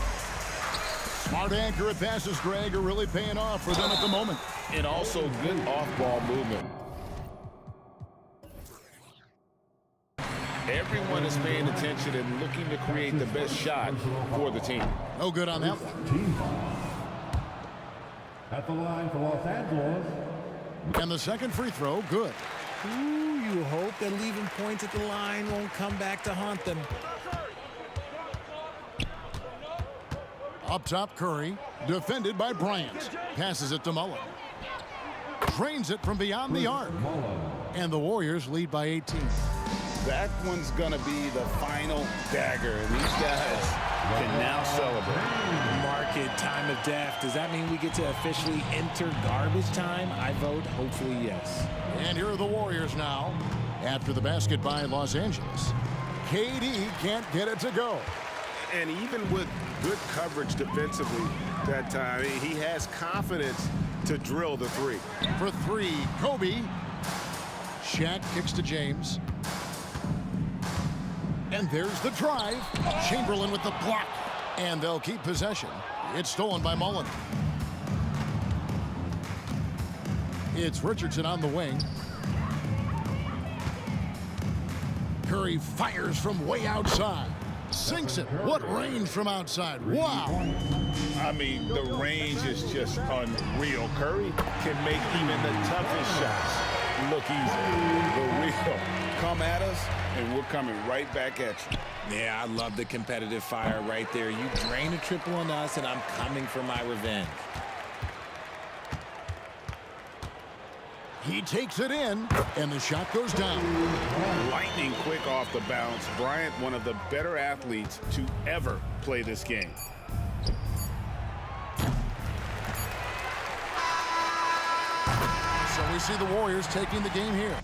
Smart, accurate passes, Greg, are really paying off for them at the moment. And also good off-ball movement. Everyone is paying attention and looking to create the best shot for the team. No good on that one. Team foul. At the line for Los Angeles. And the second free throw, good. Ooh, you hope that leaving points at the line won't come back to haunt them. Up top, Curry, defended by Bryant. Passes it to Mullen. Drains it from beyond the arc. And the Warriors lead by 18. That one's going to be the final dagger. And these guys can now celebrate. Mark it, time of death. Does that mean we get to officially enter garbage time? I vote hopefully yes. And here are the Warriors now. After the basket by Los Angeles, KD can't get it to go. And even with good coverage defensively that time, he has confidence to drill the three. For three, Kobe. Shaq kicks to James. And there's the drive. Chamberlain with the block. And they'll keep possession. It's stolen by Mullen. It's Richardson on the wing. Curry fires from way outside. Sinks it. What range from outside. Wow. I mean, the range is just unreal. Curry can make even the toughest shots look easy. The real come at us, and we're coming right back at you. Yeah, I love the competitive fire right there. You drain a triple on us, and I'm coming for my revenge. He takes it in, and the shot goes down. Lightning quick off the bounce. Bryant, one of the better athletes to ever play this game. So we see the Warriors taking the game here.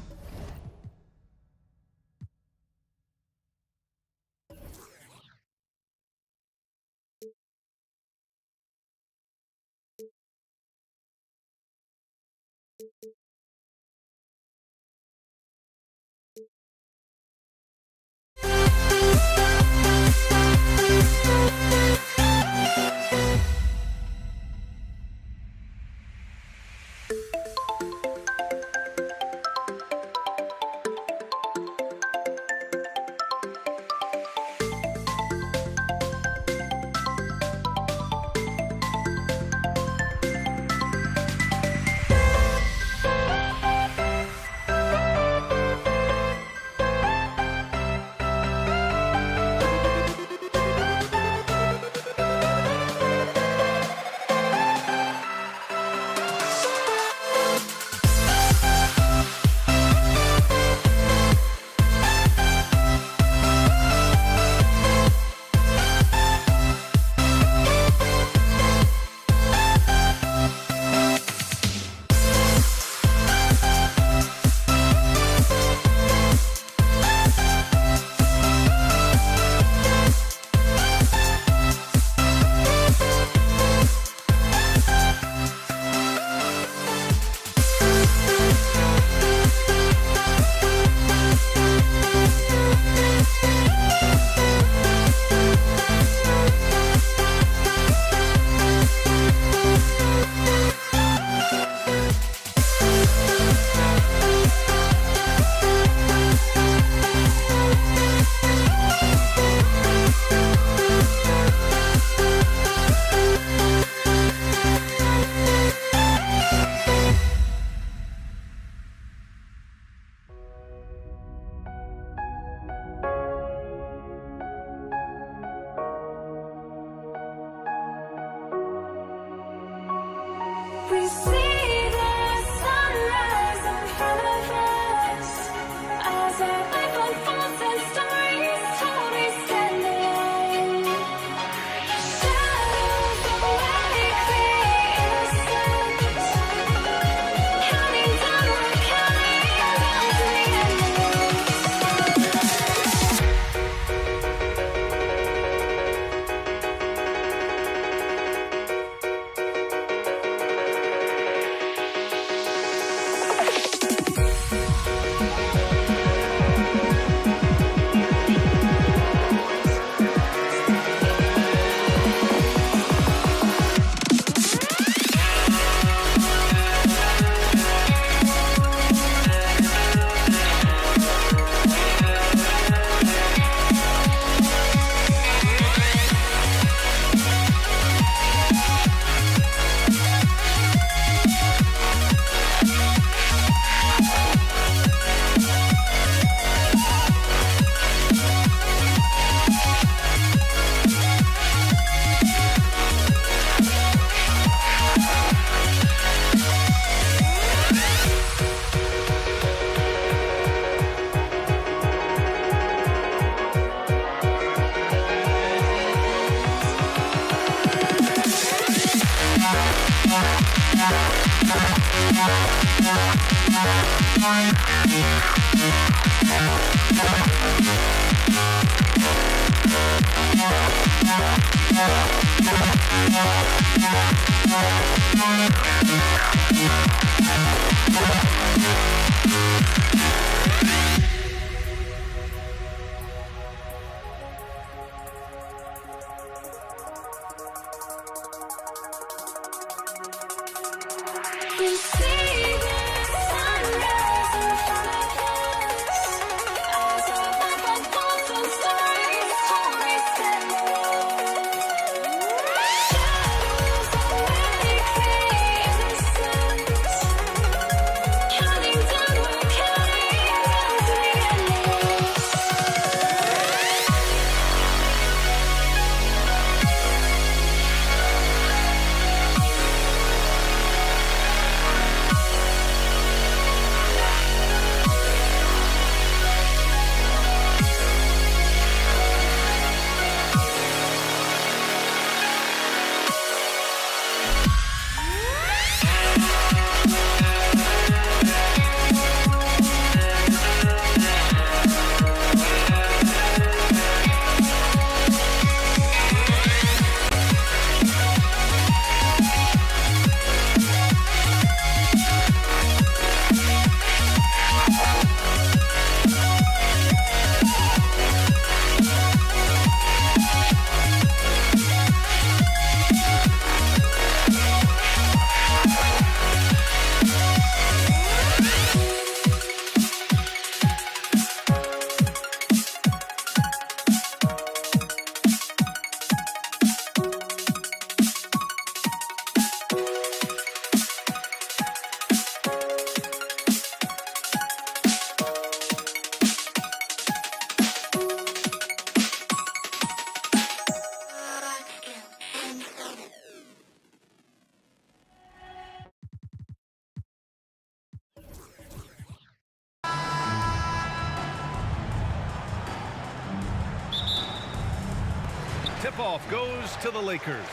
Tip-off goes to the Lakers.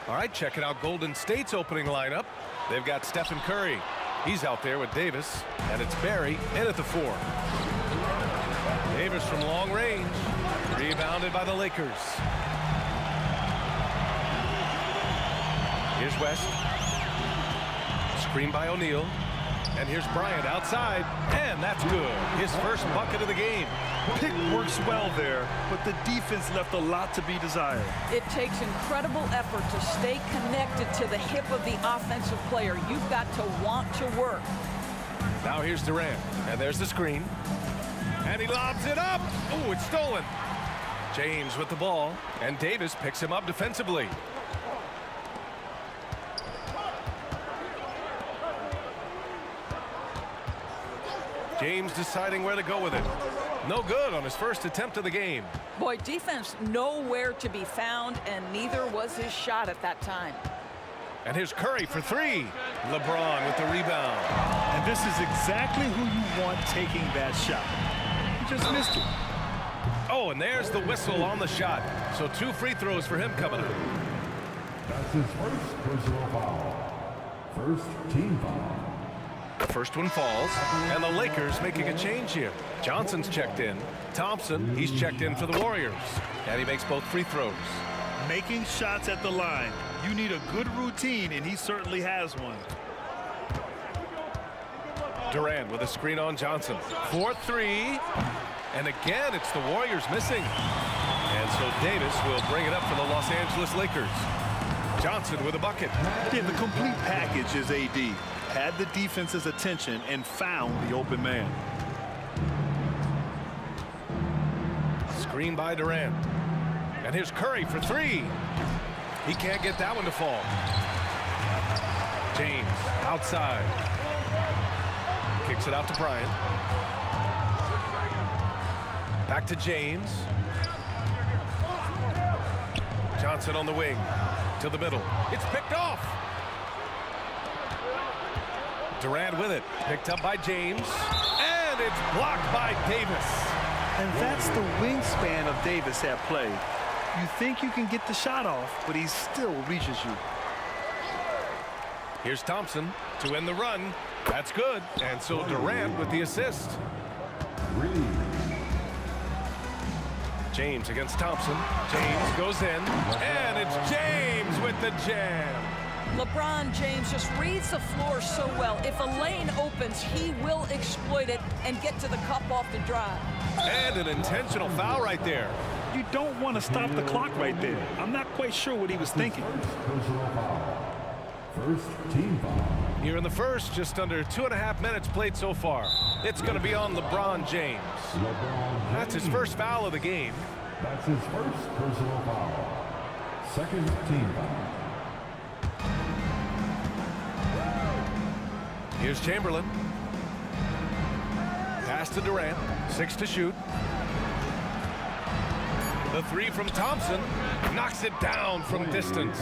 All right, checking out Golden State's opening lineup. They've got Stephen Curry. He's out there with Davis, and it's Barry in at the 4. Davis from long range, rebounded by the Lakers. Here's West. Screen by O'Neal. And here's Bryant outside, and that's good. His first bucket of the game. Pick works well there, but the defense left a lot to be desired. It takes incredible effort to stay connected to the hip of the offensive player. You've got to want to work. Now here's Durant, and there's the screen. And he lobs it up. Oh, it's stolen. James with the ball, and Davis picks him up defensively. James deciding where to go with it. No good on his first attempt of the game. Boy, defense nowhere to be found, and neither was his shot at that time. And here's Curry for 3. LeBron with the rebound. And this is exactly who you want taking that shot. He just missed it. Oh, and there's the whistle on the shot. So 2 free throws for him coming up. That's his first personal foul. First team foul. The first one falls, and the Lakers making a change here. Johnson's checked in. Thompson, he's checked in for the Warriors. And he makes both free throws. Making shots at the line. You need a good routine, and he certainly has one. Durant with a screen on Johnson. 4-3. And again, it's the Warriors missing. And so Davis will bring it up for the Los Angeles Lakers. Johnson with a bucket. Yeah, the complete package is AD. Had the defense's attention and found the open man. Screen by Durant. And here's Curry for 3. He can't get that one to fall. James outside. Kicks it out to Bryant. Back to James. Johnson on the wing. To the middle. It's picked off. Durant with it. Picked up by James. And it's blocked by Davis. And that's the wingspan of Davis at play. You think you can get the shot off, but he still reaches you. Here's Thompson to end the run. That's good. And so Durant with the assist. James against Thompson. James goes in. And it's James with the jam. LeBron James just reads the floor so well. If a lane opens, he will exploit it and get to the cup off the drive. And an intentional foul right there. You don't want to stop the clock right there. I'm not quite sure what he was thinking. First team foul. Here in the first, just under 2.5 minutes played so far. It's going to be on LeBron James. That's his first foul of the game. That's his first personal foul. Second team foul. Here's Chamberlain. Pass to Durant. 6 to shoot. The three from Thompson. Knocks it down from distance.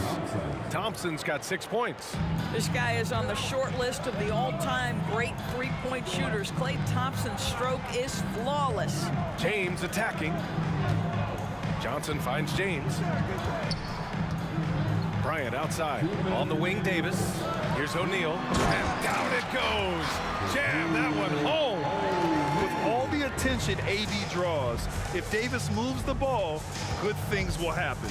Thompson's got 6 points. This guy is on the short list of the all-time great three-point shooters. Klay Thompson's stroke is flawless. James attacking. Johnson finds James. Bryant outside. On the wing, Davis. Here's O'Neal. And down it goes. Jam that one home. With all the attention AD draws, if Davis moves the ball, good things will happen.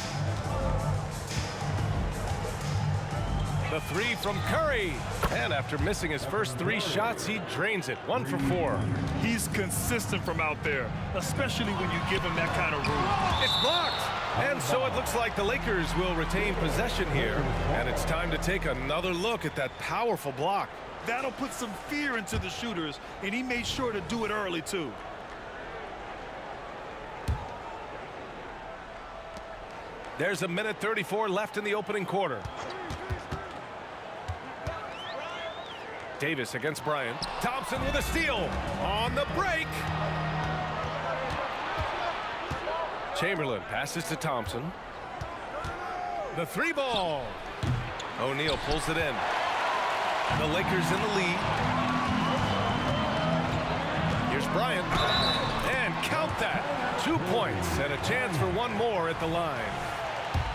The three from Curry. And after missing his first 3 shots, he drains it. 1 for 4. He's consistent from out there, especially when you give him that kind of room. It's blocked. And so it looks like the Lakers will retain possession here. And it's time to take another look at that powerful block. That'll put some fear into the shooters, and he made sure to do it early, too. There's 1:34 left in the opening quarter. Davis against Bryant. Thompson with a steal on the break. Chamberlain passes to Thompson. The 3 ball. O'Neal pulls it in. The Lakers in the lead. Here's Bryant. And count that. 2 points and a chance for 1 more at the line.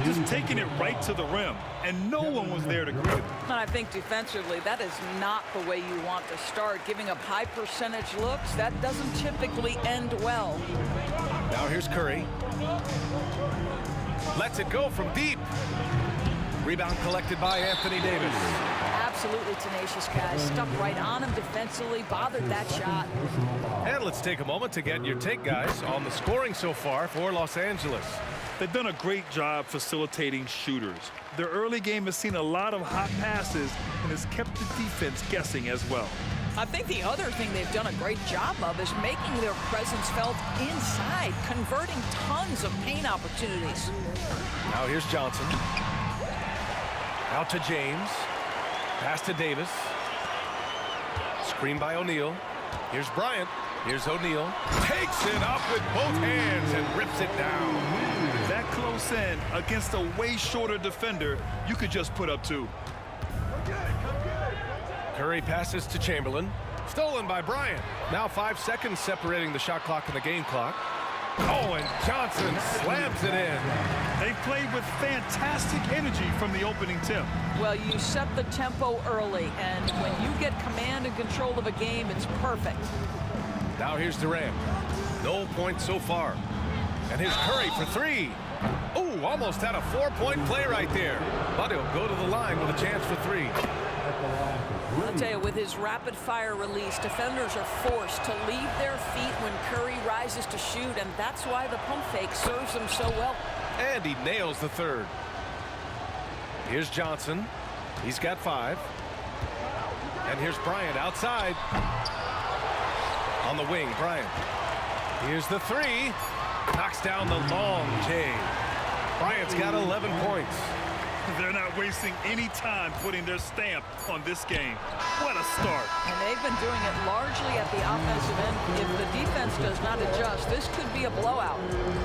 Just taking it right to the rim, and no one was there to grab it. And I think defensively, that is not the way you want to start. Giving up high percentage looks, that doesn't typically end well. Now here's Curry. Lets it go from deep. Rebound collected by Anthony Davis. Absolutely tenacious guy. Stuck right on him defensively, bothered that shot. And let's take a moment to get your take, guys, on the scoring so far for Los Angeles. They've done a great job facilitating shooters. Their early game has seen a lot of hot passes and has kept the defense guessing as well. I think the other thing they've done a great job of is making their presence felt inside, converting tons of paint opportunities. Now here's Johnson. Out to James. Pass to Davis. Screen by O'Neal. Here's Bryant. Here's O'Neal. Takes it up with both hands and rips it down. That close in against a way shorter defender, you could just put up 2. Curry passes to Chamberlain. Stolen by Bryant. Now 5 seconds separating the shot clock and the game clock. Oh, and Johnson slams it in. They played with fantastic energy from the opening tip. Well, you set the tempo early, and when you get command and control of a game, it's perfect. Now here's Durant. No points so far. And here's Curry for 3. Ooh, almost had a 4-point play right there. But he'll go to the line with a chance for 3. I'll tell you, with his rapid-fire release, defenders are forced to leave their feet when Curry rises to shoot, and that's why the pump fake serves him so well. And he nails the 3rd. Here's Johnson. He's got 5. And here's Bryant outside. On the wing, Bryant. Here's the 3. Knocks down the long J. Bryant's got 11 points. They're not wasting any time putting their stamp on this game. What a start. And they've been doing it largely at the offensive end. If the defense does not adjust, this could be a blowout.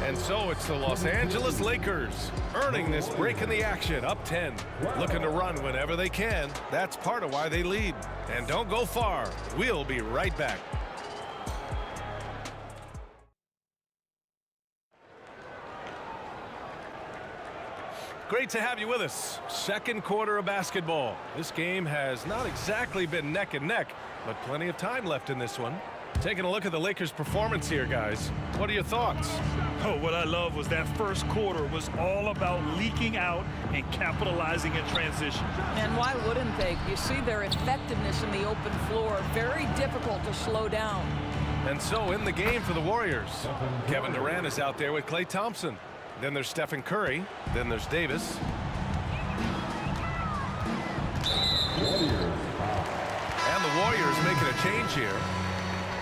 And so it's the Los Angeles Lakers earning this break in the action, up 10. Looking to run whenever they can. That's part of why they lead. And don't go far. We'll be right back. Great to have you with us. Second quarter of basketball. This game has not exactly been neck and neck, but plenty of time left in this one. Taking a look at the Lakers' performance here, guys. What are your thoughts? Oh, what I love was that first quarter was all about leaking out and capitalizing in transition. And why wouldn't they? You see their effectiveness in the open floor. Very difficult to slow down. And so in the game for the Warriors, Kevin Durant is out there with Klay Thompson. Then there's Stephen Curry. Then there's Davis. And the Warriors making a change here.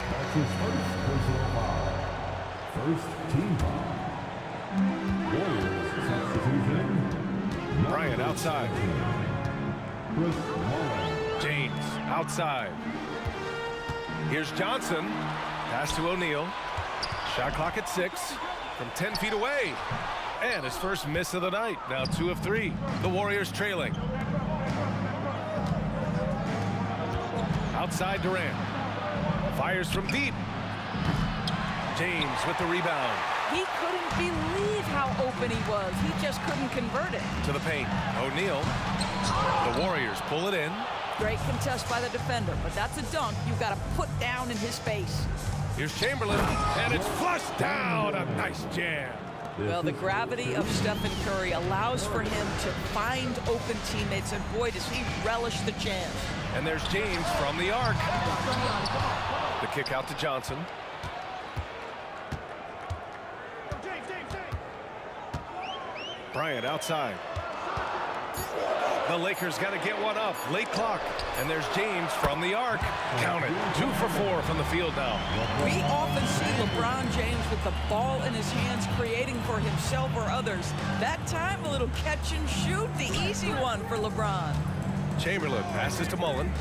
That's his first personal foul. First team foul. Warriors substitution. Bryant outside. Chris Mullin. James outside. Here's Johnson. Pass to O'Neal. Shot clock at 6 from 10 feet away. And his first miss of the night. Now 2 of 3. The Warriors trailing. Outside Durant. Fires from deep. James with the rebound. He couldn't believe how open he was. He just couldn't convert it. To the paint. O'Neal. The Warriors pull it in. Great contest by the defender, but that's a dunk you've got to put down in his face. Here's Chamberlain, and it's flushed down. A nice jam. Well, the gravity of Stephen Curry allows for him to find open teammates, and boy, does he relish the chance. And there's James from the arc. The kick out to Johnson. Bryant outside. The Lakers got to get one up. Late clock. And there's James from the arc. Count it. 2 for 4 from the field now. We often see LeBron James with the ball in his hands, creating for himself or others. That time, a little catch and shoot. The easy one for LeBron. Chamberlain passes to Mullen.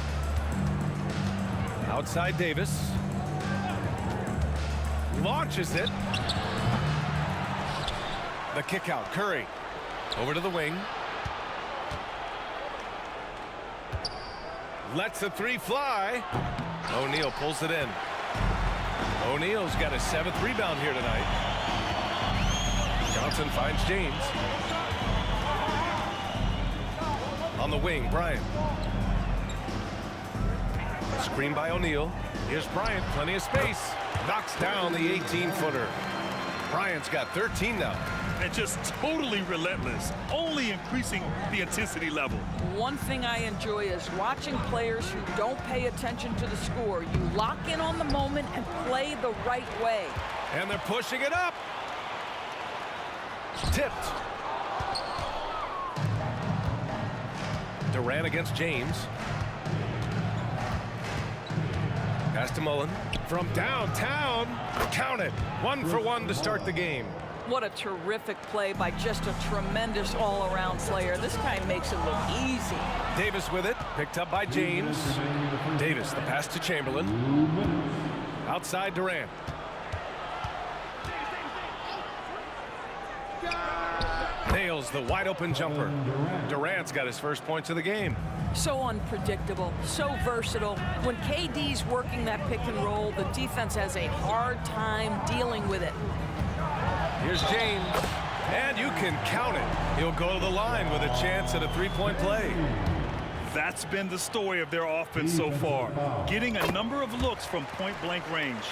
Outside Davis. Launches it. The kick out. Curry. Over to the wing. Lets the 3 fly. O'Neal pulls it in. O'Neal's got his 7th rebound here tonight. Johnson finds James. On the wing, Bryant. Screen by O'Neal. Here's Bryant, plenty of space. Knocks down the 18-footer. Bryant's got 13 now. And just totally relentless, only increasing the intensity level. One thing I enjoy is watching players who don't pay attention to the score. You lock in on the moment and play the right way. And they're pushing it up. Tipped. Durant against James. Pass to Mullen. From downtown. Count it. 1 for 1 to start the game. What a terrific play by just a tremendous all-around player. This guy makes it look easy. Davis with it. Picked up by James. Davis, the pass to Chamberlain. Outside Durant. Nails the wide-open jumper. Durant's got his first points of the game. So unpredictable, so versatile. When KD's working that pick and roll, the defense has a hard time dealing with it. Here's James, and you can count it. He'll go to the line with a chance at a 3-point play. That's been the story of their offense so far, getting a number of looks from point-blank range.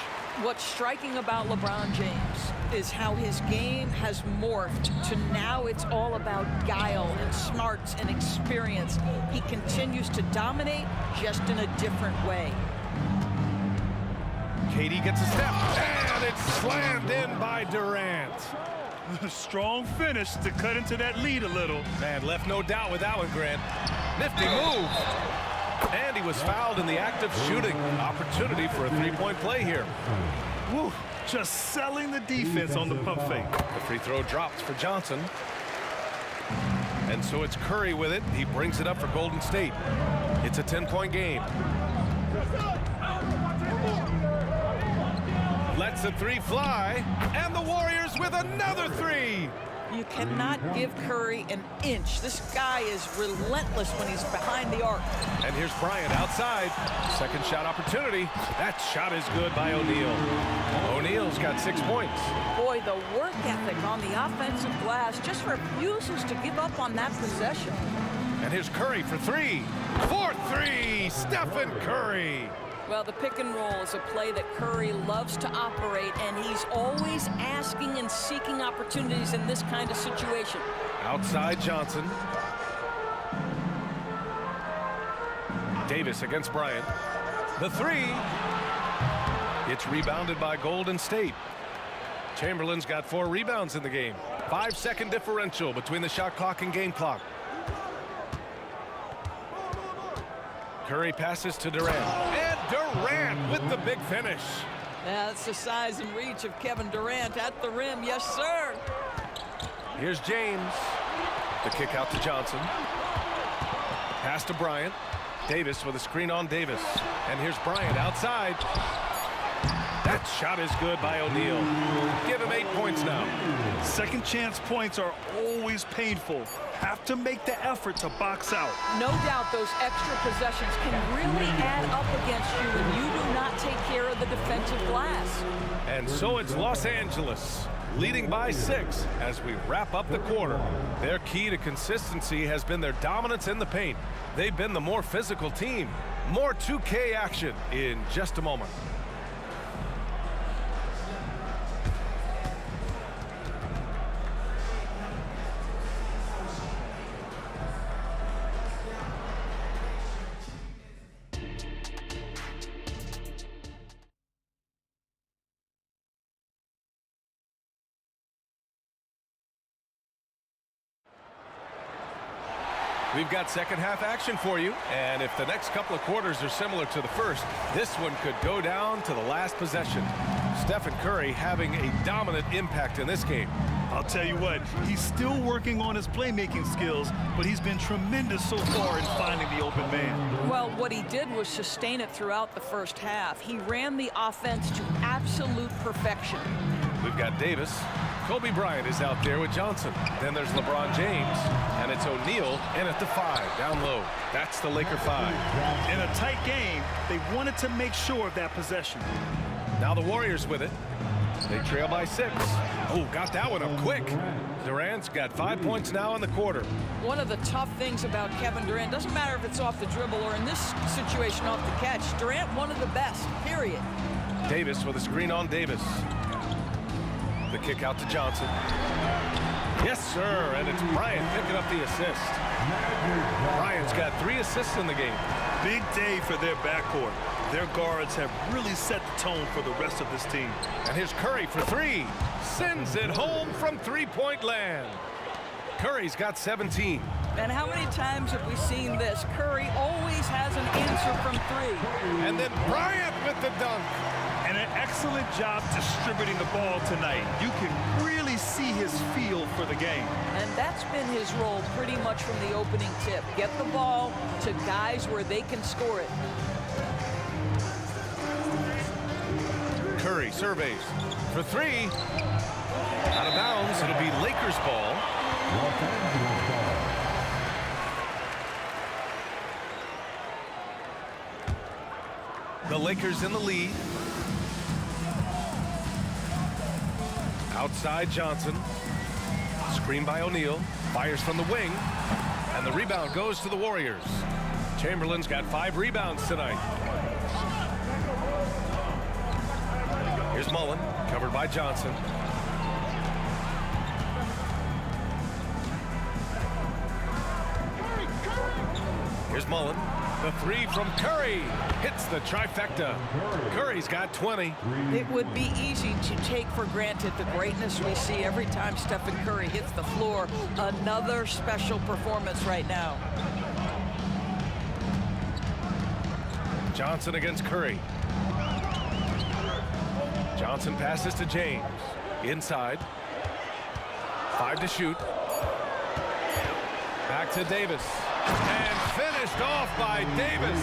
What's striking about LeBron James is how his game has morphed to now it's all about guile and smarts and experience. He continues to dominate, just in a different way. KD gets a step, and it's slammed in by Durant. A strong finish to cut into that lead a little. Man, left no doubt with that one, Grant. Nifty move. And he was fouled in the act of shooting. Opportunity for a 3-point play here. Woo, just selling the defense on the pump fake. The free throw drops for Johnson. And so it's Curry with it. He brings it up for Golden State. It's a 10-point game. Lets the 3 fly, and the Warriors with another 3. You cannot give Curry an inch. This guy is relentless when he's behind the arc. And here's Bryant outside. Second shot opportunity. That shot is good by O'Neal. O'Neal's got 6 points. Boy, the work ethic on the offensive glass just refuses to give up on that possession. And here's Curry for three. For three, Stephen Curry. Well, the pick and roll is a play that Curry loves to operate, and he's always asking and seeking opportunities in this kind of situation. Outside Johnson. Davis against Bryant. The three. It's rebounded by Golden State. Chamberlain's got 4 rebounds in the game. 5-second differential between the shot clock and game clock. Curry passes to Durant. And Durant with the big finish. Yeah, that's the size and reach of Kevin Durant at the rim. Yes, sir. Here's James. The kick out to Johnson. Pass to Bryant. Davis with a screen on Davis. And here's Bryant outside. That shot is good by O'Neal. Give him 8 points now. Second chance points are always painful. Have to make the effort to box out. No doubt those extra possessions can really add up against you when you do not take care of the defensive glass. And so it's Los Angeles leading by 6 as we wrap up the quarter. Their key to consistency has been their dominance in the paint. They've been the more physical team. More 2K action in just a moment. We've got second half action for you, and if the next couple of quarters are similar to the first, this one could go down to the last possession. Stephen Curry having a dominant impact in this game. I'll tell you what, he's still working on his playmaking skills, but he's been tremendous so far in finding the open man. Well, what he did was sustain it throughout the first half. He ran the offense to absolute perfection. We've got Davis. Kobe Bryant is out there with Johnson. Then there's LeBron James, and it's O'Neal in at the 5, down low. That's the Laker 5. In a tight game, they wanted to make sure of that possession. Now the Warriors with it. They trail by 6. Oh, got that one up quick. Durant's got 5 points now in the quarter. One of the tough things about Kevin Durant, doesn't matter if it's off the dribble or in this situation off the catch, Durant one of the best, period. Davis with a screen on Davis. The kick out to Johnson. Yes, sir, and it's Bryant picking up the assist. Bryant's got 3 assists in the game. Big day for their backcourt. Their guards have really set the tone for the rest of this team. And here's Curry for 3. Sends it home from three-point land. Curry's got 17. And how many times have we seen this? Curry always has an answer from 3. And then Bryant with the dunk. And an excellent job distributing the ball tonight. You can really see his feel for the game. And that's been his role pretty much from the opening tip. Get the ball to guys where they can score it. Curry surveys for 3. Out of bounds. It'll be Lakers ball. The Lakers in the lead. Outside Johnson. Screen by O'Neal. Fires from the wing. And the rebound goes to the Warriors. Chamberlain's got 5 rebounds tonight. Here's Mullen, covered by Johnson. Here's Mullen. The 3 from Curry hits the trifecta. Curry's got 20. It would be easy to take for granted the greatness we see every time Stephen Curry hits the floor. Another special performance right now. Johnson against Curry. Johnson passes to James. Inside. 5 to shoot. Back to Davis. And finished off by Davis.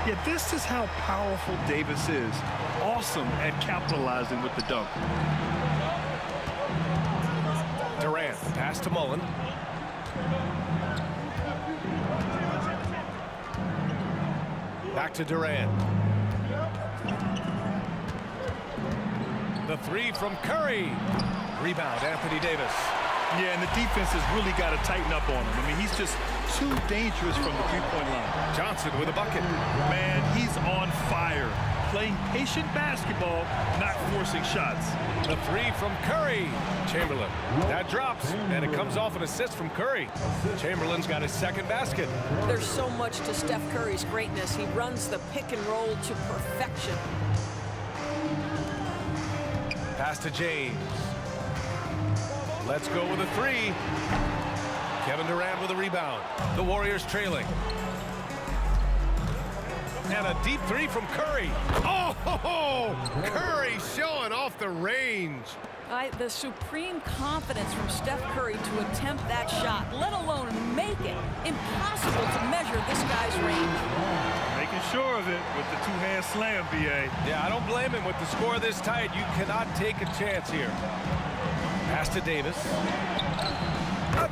Yeah, this is how powerful Davis is. Awesome at capitalizing with the dunk. Durant. Pass to Mullen. Back to Durant. The three from Curry. Rebound, Anthony Davis. Yeah, and the defense has really got to tighten up on him. I mean, he's just too dangerous from the three-point line. Johnson with a bucket. Man, he's on fire. Playing patient basketball, not forcing shots. The three from Curry. Chamberlain. That drops, and it comes off an assist from Curry. Chamberlain's got his second basket. There's so much to Steph Curry's greatness. He runs the pick and roll to perfection. Pass to James. Let's go with a three. Kevin Durant with a rebound. The Warriors trailing. And a deep three from Curry. Oh, Curry showing off the range. The supreme confidence from Steph Curry to attempt that shot, let alone make it. Impossible to measure this guy's range. Making sure of it with the two-hand slam, B.A. Yeah, I don't blame him. With the score this tight, you cannot take a chance here. Pass to Davis.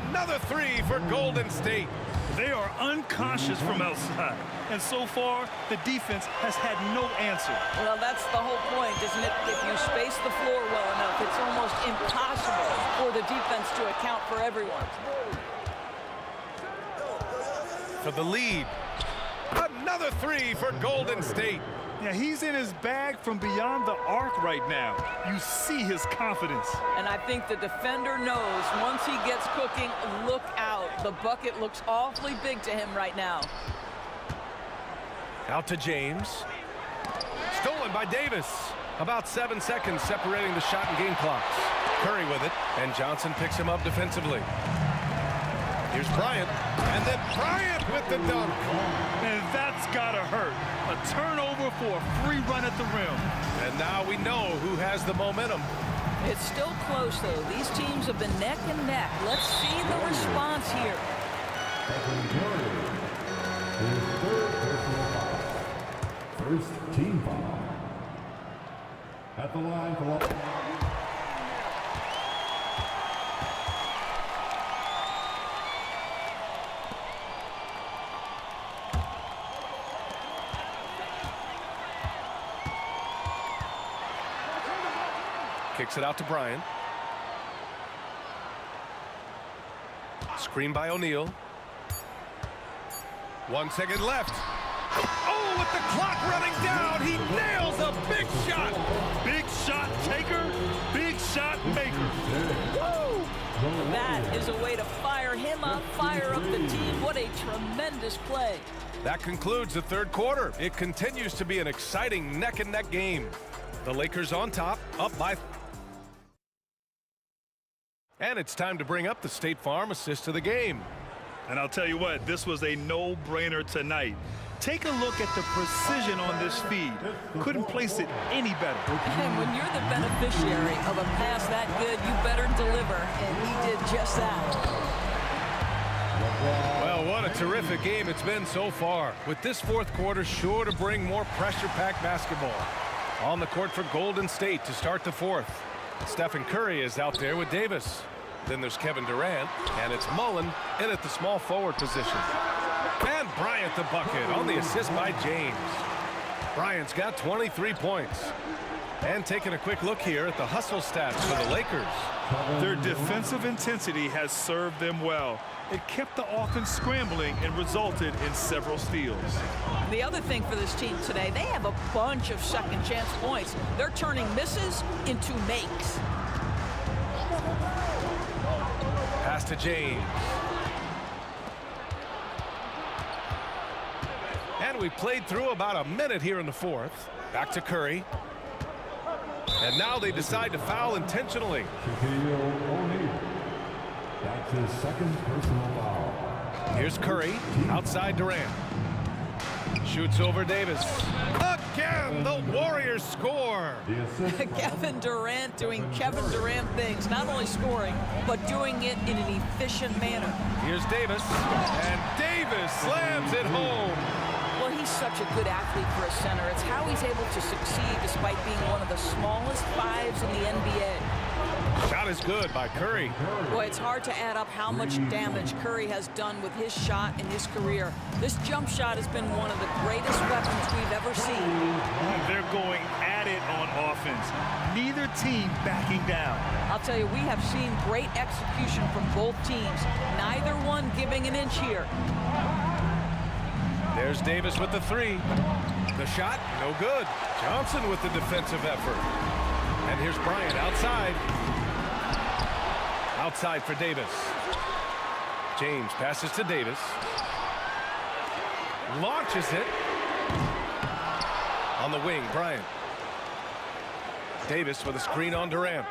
Another three for Golden State. They are unconscious from outside. And so far, the defense has had no answer. Well, that's the whole point, isn't it? If you space the floor well enough, it's almost impossible for the defense to account for everyone. For the lead. Another three for Golden State. Yeah, he's in his bag from beyond the arc right now. You see his confidence. And I think the defender knows once he gets cooking, look out. The bucket looks awfully big to him right now. Out to James. Stolen by Davis. About 7 seconds separating the shot and game clocks. Curry with it, and Johnson picks him up defensively. Here's Bryant, and then Bryant with the dunk. And that's gotta hurt. A turnover for a free run at the rim. And now we know who has the momentum. It's still close, though. These teams have been neck and neck. Let's see the response here. First team foul. At the line for Kicks it out to Bryant. Screen by O'Neal. 1 second left. Oh, with the clock running down, he nails a big shot. Big shot taker, big shot maker. Woo! That is a way to fire him up, fire up the team. What a tremendous play. That concludes the third quarter. It continues to be an exciting neck-and-neck game. The Lakers on top, up by... And it's time to bring up the State Farm assist of the game. And I'll tell you what, this was a no-brainer tonight. Take a look at the precision on this feed. Couldn't place it any better. And when you're the beneficiary of a pass that good, you better deliver. And he did just that. Well, what a terrific game it's been so far. With this fourth quarter sure to bring more pressure-packed basketball. On the court for Golden State to start the fourth. Stephen Curry is out there with Davis. Then there's Kevin Durant, and it's Mullen in at the small forward position. And Bryant the bucket on the assist by James. Bryant's got 23 points. And taking a quick look here at the hustle stats for the Lakers. Their defensive intensity has served them well. It kept the offense scrambling and resulted in several steals. The other thing for this team today, they have a bunch of second chance points. They're turning misses into makes. Pass to James. And we played through about a minute here in the fourth. Back to Curry. And now they decide to foul intentionally. That's his second personal foul. Here's Curry, outside Durant. Shoots over Davis. Again, the Warriors score. Kevin Durant doing Kevin Durant things, not only scoring, but doing it in an efficient manner. Here's Davis, and Davis slams it home. Well, he's such a good athlete for a center. It's how he's able to succeed despite being one of the smallest fives in the NBA. Shot is good by Curry. Boy, it's hard to add up how much damage Curry has done with his shot in his career. This jump shot has been one of the greatest weapons we've ever seen. They're going at it on offense. Neither team backing down. I'll tell you, we have seen great execution from both teams. Neither one giving an inch here. There's Davis with the three. The shot, no good. Johnson with the defensive effort. And here's Bryant outside. Outside for Davis. James passes to Davis. Launches it. On the wing, Bryant. Davis with a screen on Durant.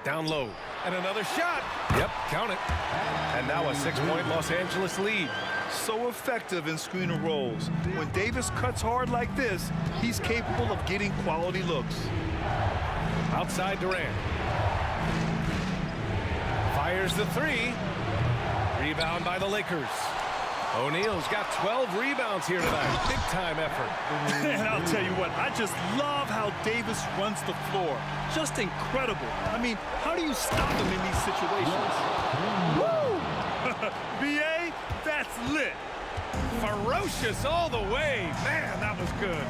Down low. And another shot. Yep, count it. And now a 6-point Los Angeles lead. So effective in screen and rolls. When Davis cuts hard like this, he's capable of getting quality looks. Outside Durant. Fires the three. Rebound by the Lakers. O'Neal's got 12 rebounds here tonight. Big time effort. And I'll tell you what, I just love how Davis runs the floor. Just incredible. I mean, how do you stop him in these situations? Woo! BA, that's lit. Ferocious all the way. Man, that was good.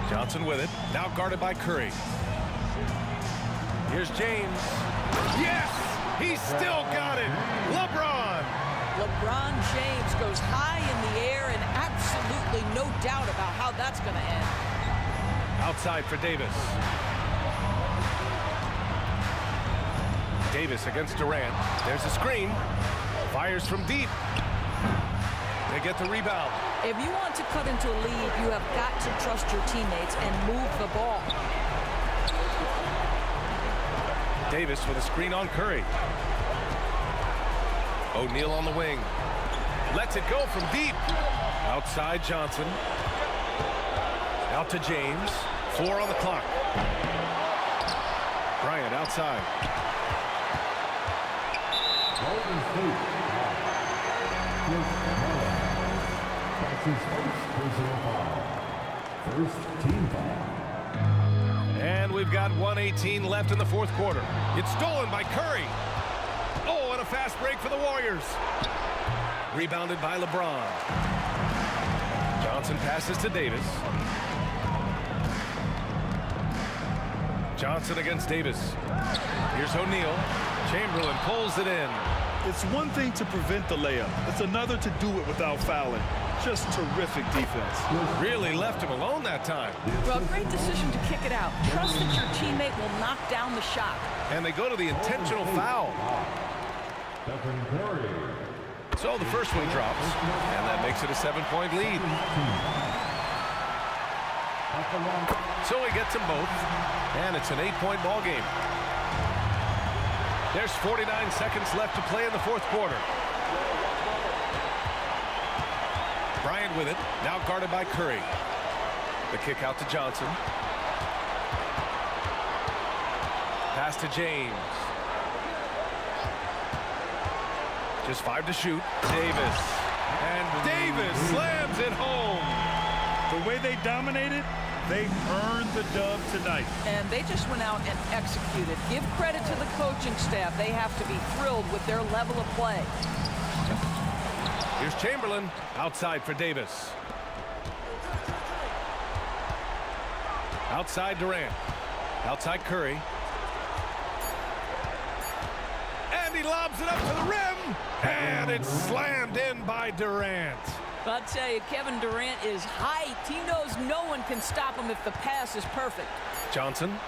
Johnson with it. Now guarded by Curry. Here's James. Yes! He's still got it. LeBron James goes high in the air and absolutely no doubt about how that's going to end. Outside for Davis. Davis against Durant. There's a screen. Fires from deep. They get the rebound. If you want to cut into a lead, you have got to trust your teammates and move the ball. Davis with a screen on Curry. O'Neal on the wing. Lets it go from deep. Outside Johnson. Out to James. 4 on the clock. Bryant outside. Golden State. That's his first personal foul. First team foul. And we've got 1:18 left in the fourth quarter. It's stolen by Curry. Oh, and a fast break for the Warriors. Rebounded by LeBron. Johnson passes to Davis. Johnson against Davis. Here's O'Neal. Chamberlain pulls it in. It's one thing to prevent the layup. It's another to do it without fouling. Just terrific defense. Really left him alone that time. Well, great decision to kick it out. Trust that your teammate will knock down the shot. And they go to the intentional foul. So the first one drops, and that makes it a 7-point lead. So he gets them both, and it's an 8-point ball game. There's 49 seconds left to play in the fourth quarter. Bryant with it, now guarded by Curry. The kick out to Johnson. Pass to James. Just 5 to shoot. Davis. And Davis slams it home. The way they dominated, they earned the dub tonight. And they just went out and executed. Give credit to the coaching staff. They have to be thrilled with their level of play. Here's Chamberlain outside for Davis. Outside Durant. Outside Curry. And he lobs it up to the rim. And it's slammed in by Durant. But I'll tell you, Kevin Durant is hyped. He knows no one can stop him if the pass is perfect. Johnson.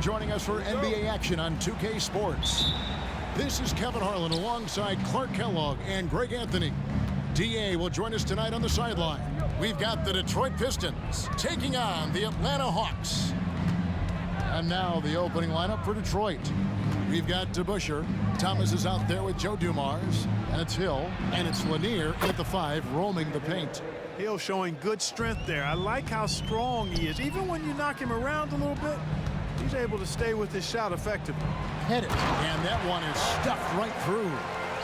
joining us for NBA action on 2K Sports. This is Kevin Harlan alongside Clark Kellogg and Greg Anthony. DA will join us tonight on the sideline. We've got the Detroit Pistons taking on the Atlanta Hawks. And now the opening lineup for Detroit. We've got DeBusschere. Thomas is out there with Joe Dumars. And it's Hill. And it's Lanier at the 5 roaming the paint. Hill showing good strength there. I like how strong he is. Even when you knock him around a little bit, he's able to stay with his shot effectively. Hit it. And that one is stuffed right through.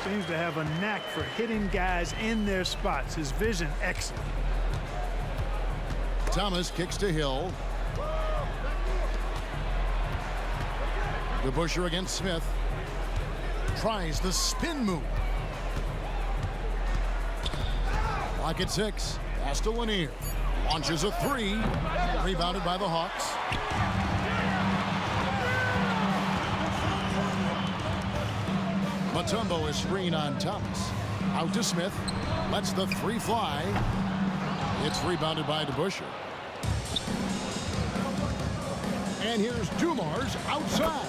Seems to have a knack for hitting guys in their spots. His vision excellent. Thomas kicks to Hill. DeBusschere against Smith. Tries the spin move. Lock at 6. Pass to Lanier. Launches a 3. Rebounded by the Hawks. Mutombo is screen on Thomas. Out to Smith. Lets the 3 fly. It's rebounded by DeBusschere. And here's Dumars outside.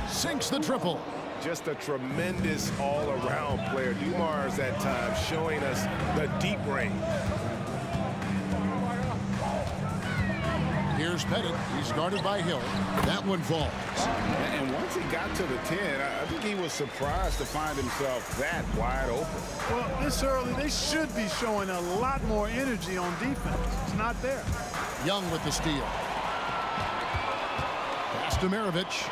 Sinks the triple. Just a tremendous all-around player. Dumars at times showing us the deep range. Here's Pettit. He's guarded by Hill. That one falls. And once he got to the 10, I think he was surprised to find himself that wide open. Well, this early, they should be showing a lot more energy on defense. It's not there. Young with the steal. Pass to Maravich.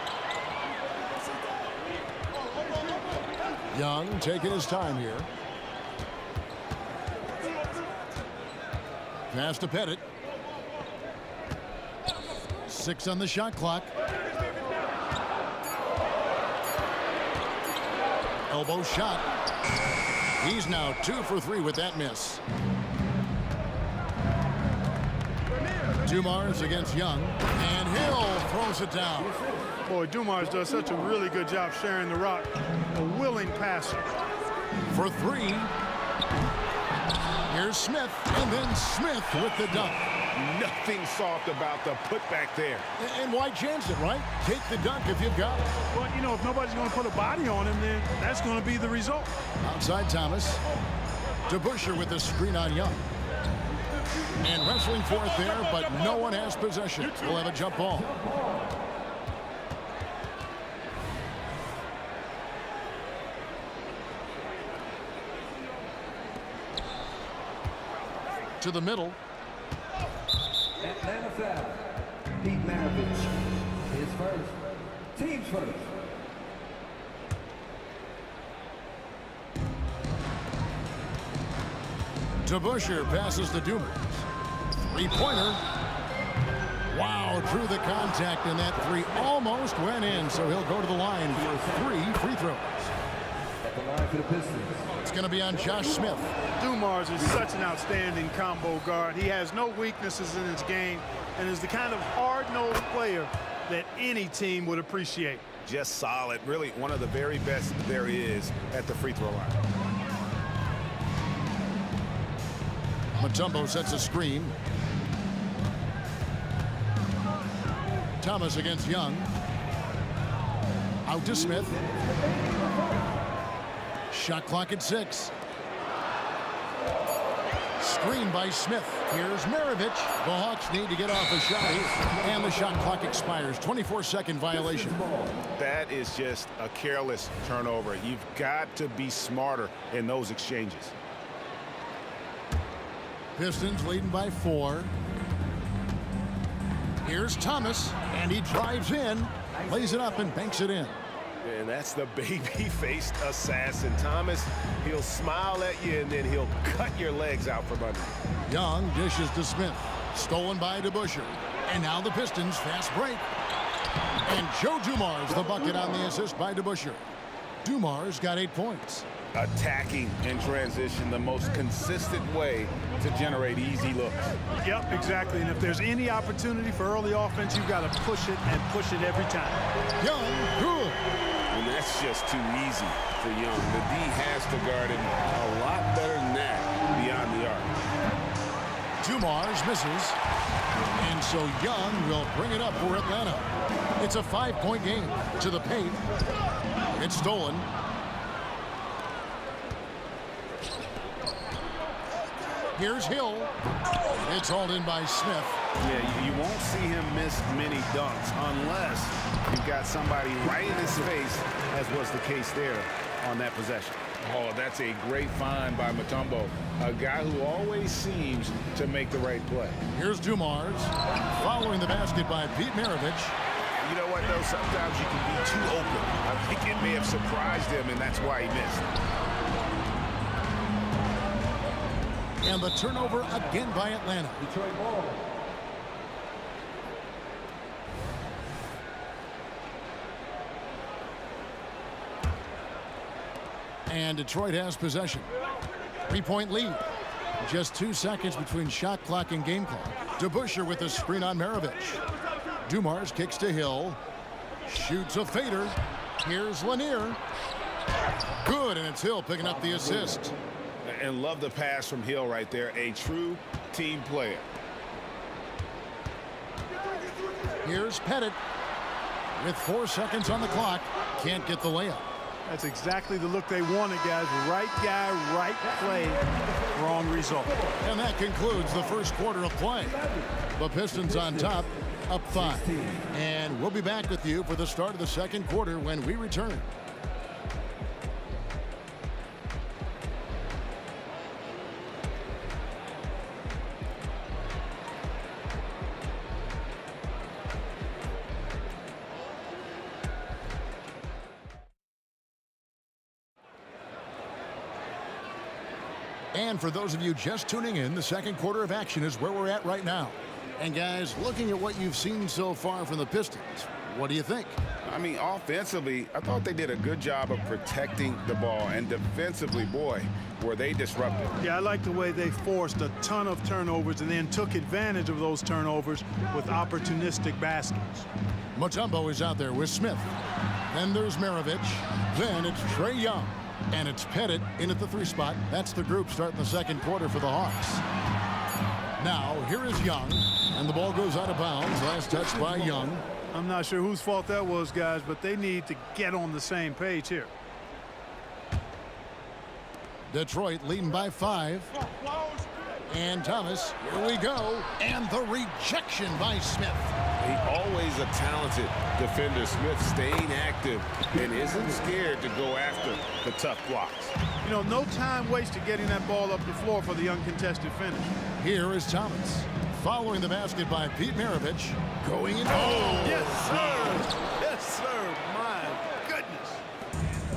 Young taking his time here. Pass to Pettit. 6 on the shot clock. Elbow shot. He's now 2 for 3 with that miss. Dumars against Young. And Hill throws it down. Boy, Dumars does such a really good job sharing the rock. A willing passer. For 3. Here's Smith. And then Smith with the dunk. Nothing soft about the putback there. And why chance it, right? Take the dunk if you've got it. Well, you know, if nobody's going to put a body on him, then that's going to be the result. Outside Thomas. DeBusschere with the screen on Young. And wrestling for it there, but no one has possession. We'll have a jump ball. To the middle. Atlanta foul. Pete Maravich is first. Team's first. DeBusschere passes to Dumars. 3-pointer. Wow, drew the contact, and that 3 almost went in, so he'll go to the line for 3 free throws. At the line for the Pistons. It's going to be on Josh Smith. Dumars is such an outstanding combo guard. He has no weaknesses in his game and is the kind of hard-nosed player that any team would appreciate. Just solid. Really one of the very best there is at the free throw line. Mutombo sets a screen. Thomas against Young. Out to Smith. Shot clock at 6. Screen by Smith. Here's Maravich. The Hawks need to get off a shot here. And the shot clock expires. 24-second violation. That is just a careless turnover. You've got to be smarter in those exchanges. Pistons leading by 4. Here's Thomas. And he drives in. Lays it up and banks it in. And that's the baby-faced assassin. Thomas, he'll smile at you, and then he'll cut your legs out from under you. Young dishes to Smith. Stolen by DeBusschere. And now the Pistons fast break. And Joe Dumars the bucket on the assist by DeBusschere. Dumars got 8 points. Attacking in transition, the most consistent way to generate easy looks. Yep, exactly. And if there's any opportunity for early offense, you've got to push it and push it every time. Young, good. And that's just too easy for Young. The D has to guard him a lot better than that beyond the arc. Dumars misses. And so Young will bring it up for Atlanta. It's a 5-point game. To the paint. It's stolen. Here's Hill. It's hauled in by Smith. Yeah, you won't see him miss many dunks unless you've got somebody right in his face, as was the case there on that possession. Oh, that's a great find by Mutombo, a guy who always seems to make the right play. Here's Dumars, following the basket by Pete Maravich. You know what, though? Sometimes you can be too open. I think it may have surprised him, and that's why he missed. And the turnover again by Atlanta. Detroit ball. And Detroit has possession. 3-point lead. Just 2 seconds between shot clock and game clock. DeBusschere with a screen on Maravich. Dumars kicks to Hill. Shoots a fader. Here's Lanier. Good, and it's Hill picking up the assist. And love the pass from Hill right there. A true team player. Here's Pettit. With 4 seconds on the clock. Can't get the layup. That's exactly the look they wanted, guys. Right guy, right play, wrong result. And that concludes the first quarter of play. The Pistons on top, up 5. And we'll be back with you for the start of the second quarter when we return. And for those of you just tuning in, the second quarter of action is where we're at right now. And guys, looking at what you've seen so far from the Pistons, what do you think? I mean, offensively, I thought they did a good job of protecting the ball. And defensively, boy, were they disruptive. Yeah, I like the way they forced a ton of turnovers and then took advantage of those turnovers with opportunistic baskets. Mutombo is out there with Smith. Then there's Maravich. Then it's Trae Young. And it's Pettit in at the 3 spot. That's the group starting the second quarter for the Hawks. Now, here is Young. And the ball goes out of bounds. Last touch by Young. I'm not sure whose fault that was, guys, but they need to get on the same page here. Detroit leading by 5. And Thomas, here we go. And the rejection by Smith. He always a talented defender. Smith staying active and isn't scared to go after the tough blocks. You know, no time wasted getting that ball up the floor for the uncontested finish. Here is Thomas. Following the basket by Pete Maravich. Going in. Oh, yes, sir. Yes, sir. My goodness.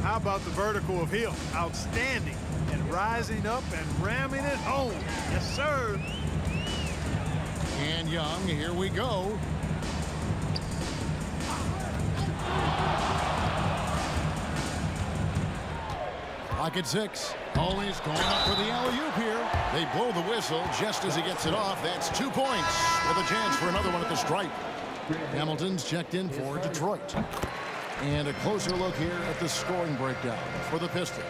How about the vertical of Hill? Outstanding. And rising up and ramming it home. Yes, sir. And Young, here we go. Clock at 6. Always going up for the alley-oop here. They blow the whistle just as he gets it off. That's 2 points with a chance for another one at the stripe. Hamilton's checked in for Detroit. And a closer look here at the scoring breakdown for the Pistons.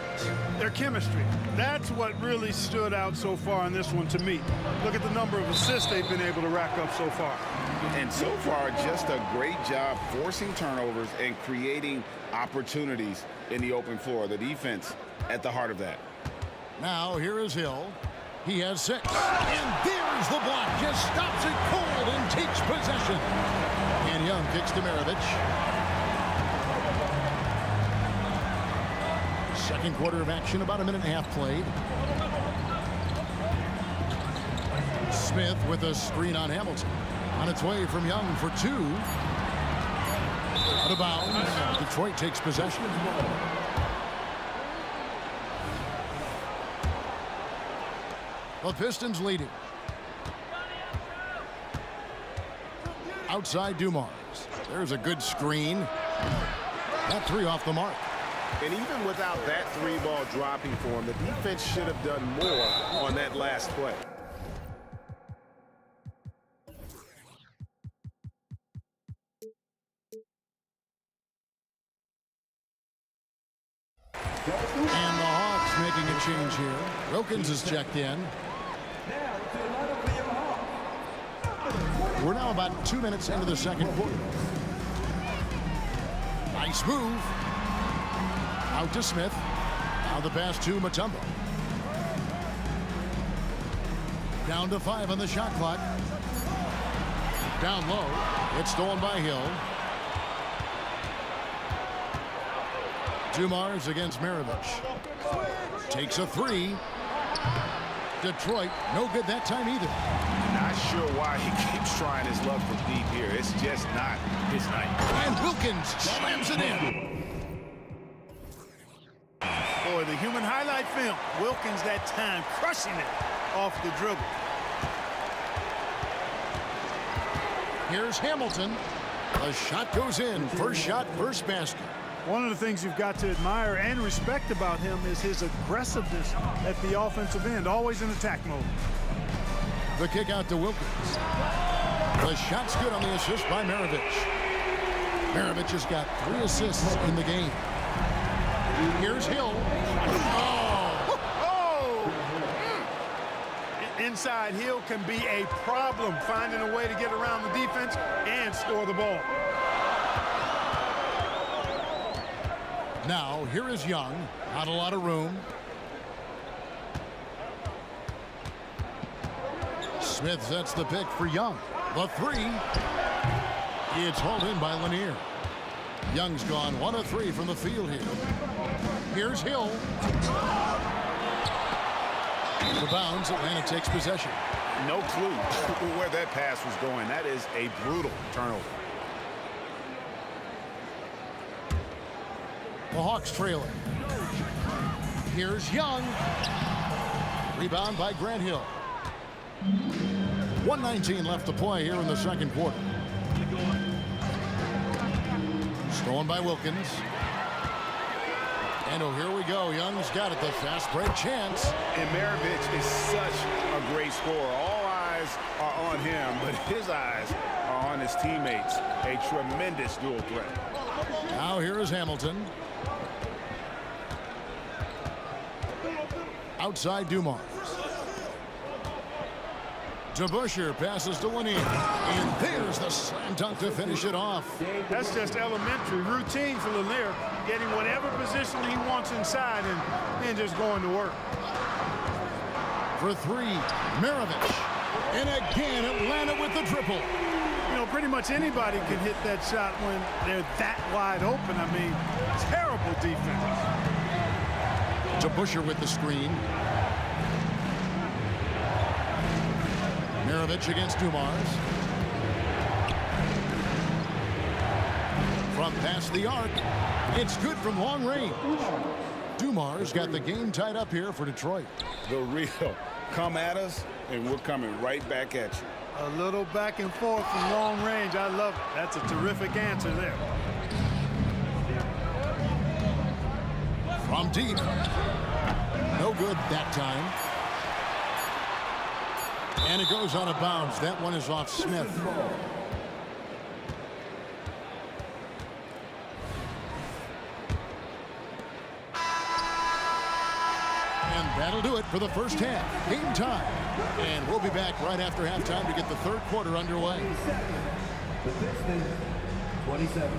Their chemistry. That's what really stood out so far in this one to me. Look at the number of assists they've been able to rack up so far. And so far, just a great job forcing turnovers and creating opportunities in the open floor. The defense at the heart of that. Now here is Hill. He has 6. And there's the block. Just stops it cold and takes possession. And Young kicks to Maravich. Second quarter of action, about a minute and a half played. Smith with a screen on Hamilton. On its way from Young for 2. Out of bounds. Detroit takes possession. The Pistons leading. Outside Dumars. There's a good screen. That 3 off the mark. And even without that 3-ball dropping for him, the defense should have done more on that last play. And the Hawks making a change here. Wilkins is checked in. Now, to the lineup for your We're now about 2 minutes into the second quarter. Nice move. Out to Smith. Now the pass to Mutombo. Down to 5 on the shot clock. Down low. It's stolen by Hill. Dumars against Maravich. Takes a 3. Detroit, no good that time either. Not sure why he keeps trying his luck from deep here. It's just not his night. And Wilkins slams it in. Boy, the human highlight film. Wilkins that time crushing it off the dribble. Here's Hamilton. The shot goes in. First shot, first basket. One of the things you've got to admire and respect about him is his aggressiveness at the offensive end, always in attack mode. The kick out to Wilkins. The shot's good on the assist by Maravich. Maravich has got 3 assists in the game. Here's Hill. Oh! Inside, Hill can be a problem, finding a way to get around the defense and score the ball. Now, here is Young. Not a lot of room. Smith sets the pick for Young. The 3. It's hauled in by Lanier. Young's gone 1 of 3 from the field here. Here's Hill. The bounds, Atlanta takes possession. No clue where that pass was going. That is a brutal turnover. The Hawks trailing. Here's Young. Rebound by Grant Hill. 1:19 left to play here in the second quarter. Stolen by Wilkins. And oh, here we go. Young's got it. The fast break chance. And Maravich is such a great scorer. All eyes are on him, but his eyes are on his teammates. A tremendous dual threat. Now here is Hamilton. Outside Dumars. DeBusschere passes to Lanier. And there's the slam dunk to finish it off. That's just elementary routine for Lanier, getting whatever position he wants inside and then just going to work. For 3, Maravich. And again, Atlanta with the triple. You know, pretty much anybody can hit that shot when they're that wide open. I mean, terrible defense. DeBusschere with the screen. Maravich against Dumars. From past the arc. It's good from long range. Dumars got the game tied up here for Detroit. The real. Come at us, and we're coming right back at you. A little back and forth from long range. I love it. That's a terrific answer there. From deep. No good that time. And it goes out of bounds. That one is off Smith. And that'll do it for the first half. Game time. And we'll be back right after halftime to get the third quarter underway. The Pistons, 27.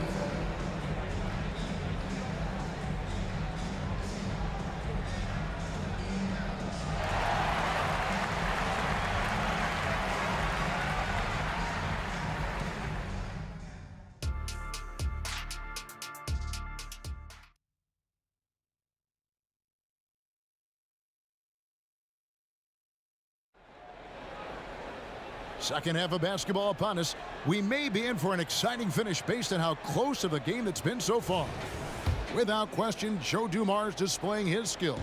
Second half of basketball upon us. We may be in for an exciting finish based on how close of a game it's been so far. Without question, Joe Dumars displaying his skills.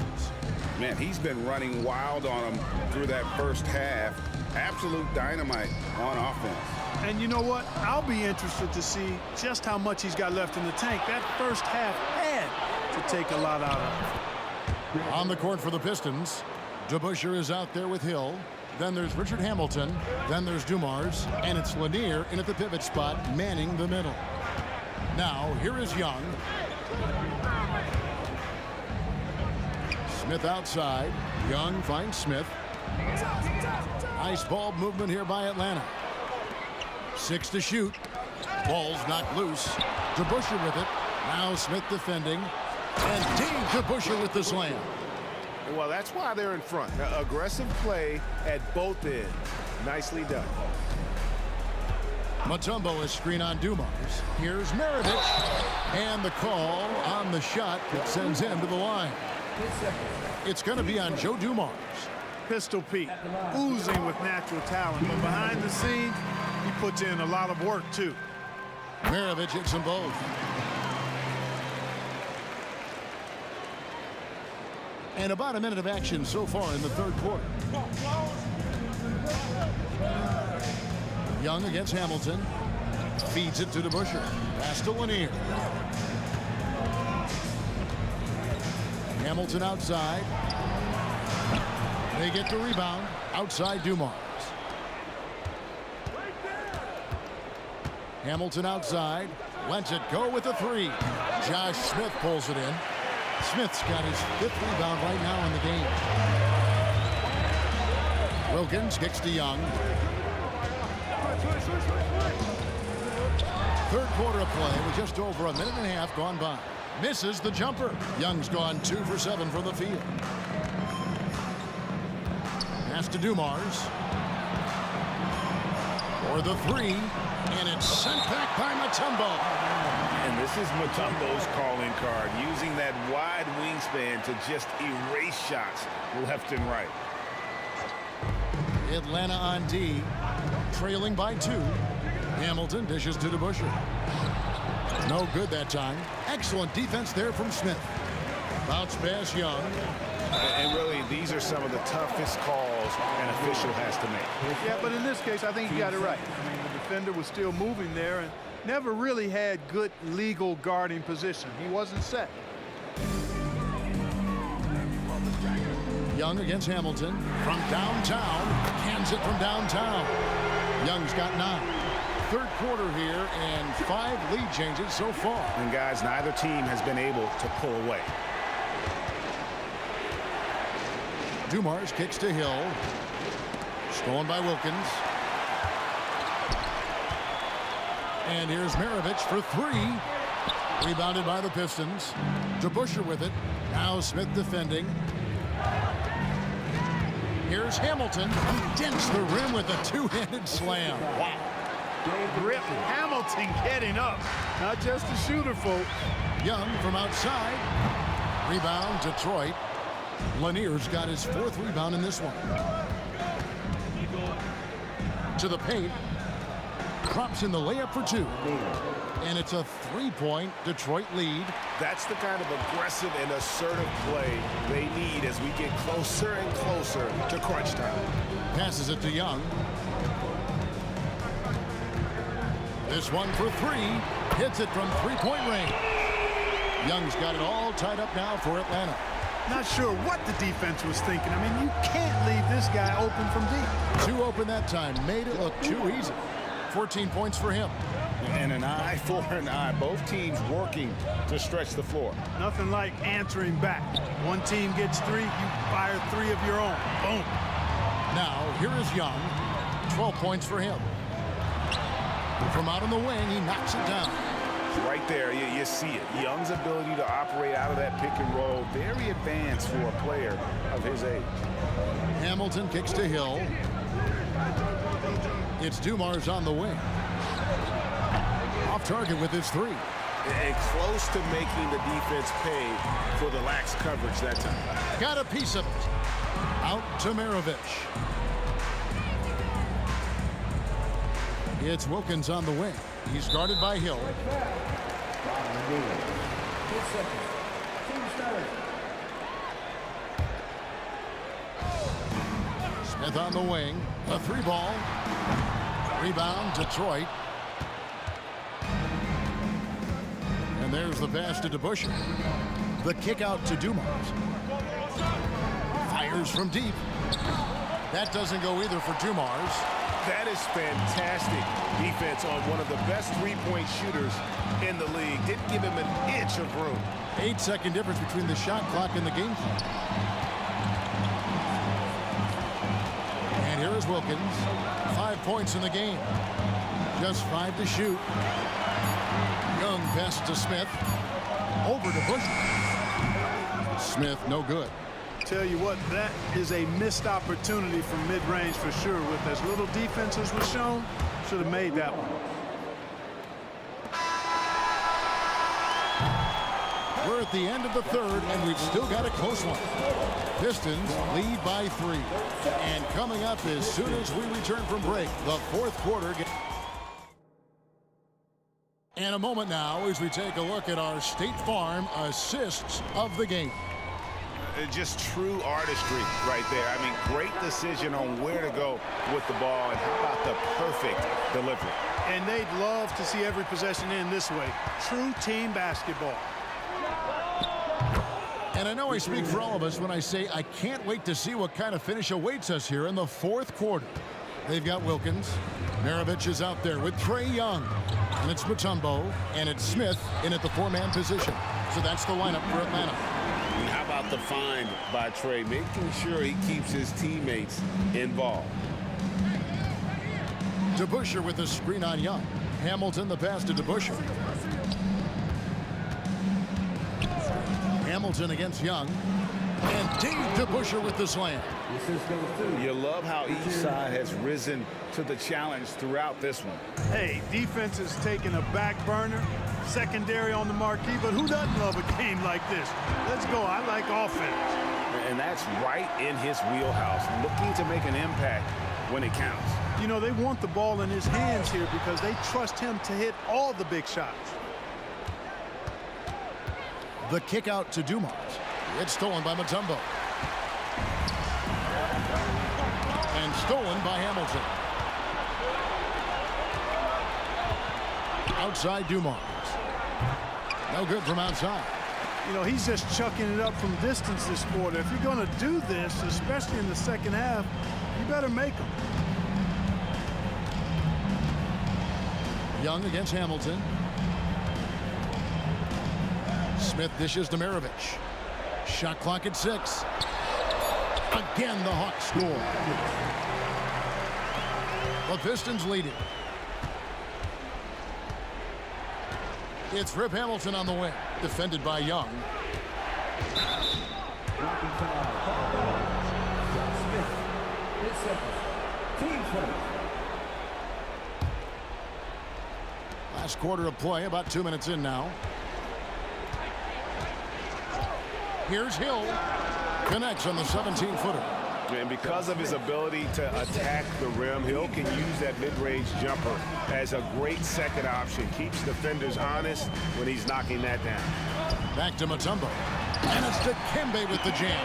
Man, he's been running wild on him through that first half. Absolute dynamite on offense. And you know what? I'll be interested to see just how much he's got left in the tank. That first half had to take a lot out of him. On the court for the Pistons, DeBusschere is out there with Hill. Then there's Richard Hamilton. Then there's Dumars. And it's Lanier in at the pivot spot, manning the middle. Now, here is Young. Smith outside. Young finds Smith. Nice ball movement here by Atlanta. 6 to shoot. Ball's knocked loose. DeBusschere with it. Now Smith defending. And Dave DeBusschere with the slam. Well, that's why they're in front. Aggressive play at both ends. Nicely done. Mutombo is screen on Dumars. Here's Maravich. And the call on the shot that sends him to the line. It's going to be on Joe Dumars. Pistol Pete, oozing with natural talent, but behind the scenes, he puts in a lot of work, too. Maravich hits them both. And about a minute of action so far in the third quarter. Young against Hamilton. Feeds it to DeBusschere. Pass to Lanier. Hamilton outside. They get the rebound. Outside Dumars. Hamilton outside. Lets it go with a three. Josh Smith pulls it in. Smith's got his 5th rebound right now in the game. Wilkins kicks to Young. Third quarter of play with just over a minute and a half gone by. Misses the jumper. Young's gone 2 for 7 from the field. Pass to Dumars. For the three. And it's sent back by Mutombo. And this is Mutombo's calling card, using that wide wingspan to just erase shots left and right. Atlanta on D, trailing by 2. Hamilton dishes to DeBusschere. No good that time. Excellent defense there from Smith. Bounce pass Young. And really, these are some of the toughest calls an official has to make. Yeah, but in this case, I think he got it right. I mean, the defender was still moving there and never really had good legal guarding position. He wasn't set. Young against Hamilton from downtown. Cans it from downtown. Young's got 9. Third quarter here and 5 lead changes so far. And guys, neither team has been able to pull away. Dumars kicks to Hill. Stolen by Wilkins. And here's Maravich for 3. Rebounded by the Pistons. DeBusschere with it. Now Smith defending. Here's Hamilton. He dents the rim with a 2-handed slam. Wow. Rip Hamilton getting up. Not just a shooter, folks. Young from outside. Rebound, Detroit. Lanier's got his 4th rebound in this one. To the paint. Drops in the layup for 2. And it's a 3-point Detroit lead. That's the kind of aggressive and assertive play they need as we get closer and closer to crunch time. Passes it to Young. This one for 3. Hits it from 3-point range. Young's got it all tied up now for Atlanta. Not sure what the defense was thinking. I mean, you can't leave this guy open from deep. 2 open that time. Made it look too easy. 14 points for him. And an eye for an eye. Both teams working to stretch the floor. Nothing like answering back. One team gets 3, you fire 3 of your own. Boom. Now, here is Young. 12 points for him. From out on the wing, he knocks it down. Right there, you see it. Young's ability to operate out of that pick and roll, very advanced for a player of his age. Hamilton kicks to Hill. It's Dumars on the wing. Off target with his 3. And close to making the defense pay for the lax coverage that time. Got a piece of it. Out to Maravich. It's Wilkins on the wing. He's guarded by Hill. Smith on the wing. A 3-ball. Rebound, Detroit. And there's the pass to DeBusschere. The kick out to Dumars. Fires from deep. That doesn't go either for Dumars. That is fantastic defense on one of the best 3-point shooters in the league. Didn't give him an inch of room. 8-second difference between the shot clock and the game clock. And here is Wilkins. 5 points in the game. Just 5 to shoot. Young pass to Smith. Over to Bush. Smith, no good. Tell you what, that is a missed opportunity from mid-range for sure. With as little defense as was shown, should have made that one. We're at the end of the third, and we've still got a close one. Pistons lead by 3. And coming up as soon as we return from break, the fourth quarter. And a moment now as we take a look at our State Farm assists of the game. Just true artistry right there. I mean, great decision on where to go with the ball, and how about the perfect delivery. And they'd love to see every possession in this way. True team basketball. And I know I speak for all of us when I say I can't wait to see what kind of finish awaits us here in the fourth quarter. They've got Wilkins. Maravich is out there with Trae Young. And it's Mutombo, and it's Smith in at the 4-man position. So that's the lineup for Atlanta. And how about the find by Trae, making sure he keeps his teammates involved. DeBusschere with the screen on Young. Hamilton the pass to DeBusschere. Hamilton against Young. And Dave DeBusschere with the slam. You love how each side has risen to the challenge throughout this one. Hey, defense is taking a back burner, secondary on the marquee, but who doesn't love a game like this? Let's go. I like offense. And that's right in his wheelhouse, looking to make an impact when it counts. You know, they want the ball in his hands here because they trust him to hit all the big shots. The kick out to Dumars. It's stolen by Mutombo. And stolen by Hamilton. Outside Dumars. No good from outside. You know, he's just chucking it up from distance this quarter. If you're going to do this, especially in the second half, you better make them. Young against Hamilton. Smith dishes to Maravich. Shot clock at 6. Again, the Hawks score. The Pistons lead it. It's Rip Hamilton on the wing, defended by Young. Last quarter of play, about 2 minutes in now. Here's Hill. Connects on the 17-footer. And because of his ability to attack the rim, Hill can use that mid-range jumper as a great second option. Keeps defenders honest when he's knocking that down. Back to Mutombo. And it's to Kembe with the jam.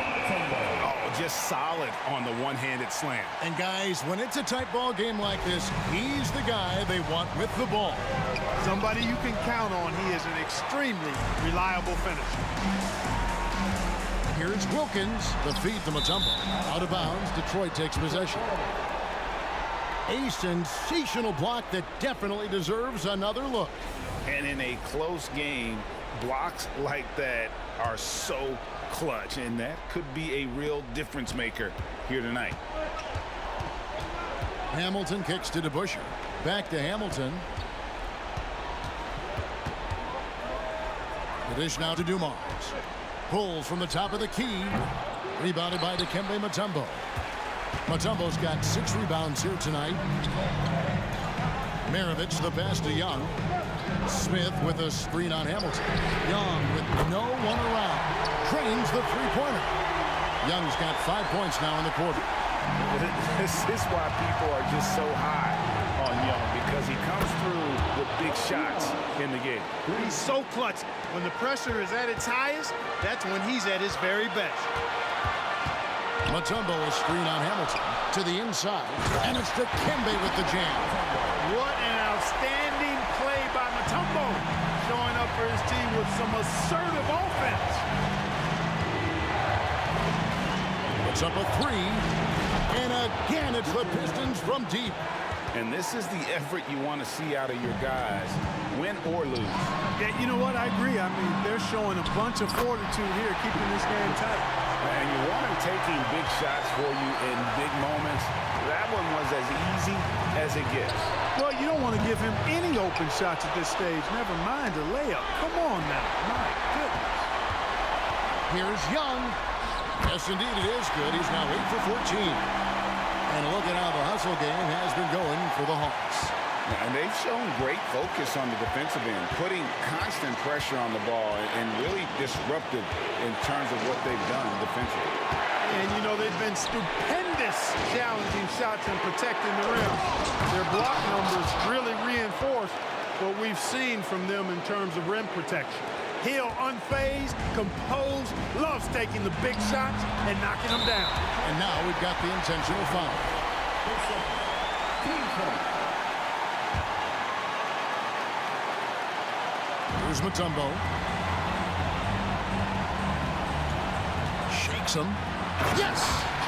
Oh, just solid on the one-handed slam. And guys, when it's a tight ball game like this, he's the guy they want with the ball. Somebody you can count on. He is an extremely reliable finisher. Here's Wilkins. The feed to Mutombo. Out of bounds. Detroit takes possession. A sensational block that definitely deserves another look. And in a close game, blocks like that are so clutch, and that could be a real difference maker here tonight. Hamilton kicks to DeBusschere. Back to Hamilton. The dish now to Dumars. Pulls from the top of the key. Rebounded by Dikembe Mutombo. Mutombo's got 6 rebounds here tonight. Maravich the pass to Young. Smith with a screen on Hamilton. Young with no one around. Drains the three-pointer. Young's got 5 points now in the quarter. This is why people are just so high on Young, because he comes through with big shots in the game. He's so clutch. When the pressure is at its highest, that's when he's at his very best. Mutombo is screen on Hamilton to the inside, and it's Dikembe with the jam. What an outstanding play by Mutombo, showing up for his team with some assertive offense. It's up a 3, and again it's the Pistons from deep. And this is the effort you want to see out of your guys, win or lose. Yeah, you know what? I agree. I mean, they're showing a bunch of fortitude here, keeping this game tight. And you want to take making big shots for you in big moments. That one was as easy as it gets. Well, you don't want to give him any open shots at this stage. Never mind a layup. Come on now. My goodness. Here's Young. Yes, indeed, it is good. He's now 8 for 14. And look at how the hustle game has been going for the Hawks. And they've shown great focus on the defensive end, putting constant pressure on the ball and really disruptive in terms of what they've done defensively. And, you know, they've been stupendous challenging shots and protecting the rim. Their block numbers really reinforce what we've seen from them in terms of rim protection. Hill unfazed, composed, loves taking the big shots and knocking them down. And now we've got the intentional foul. Here's Mutombo. Shakes him. Yes!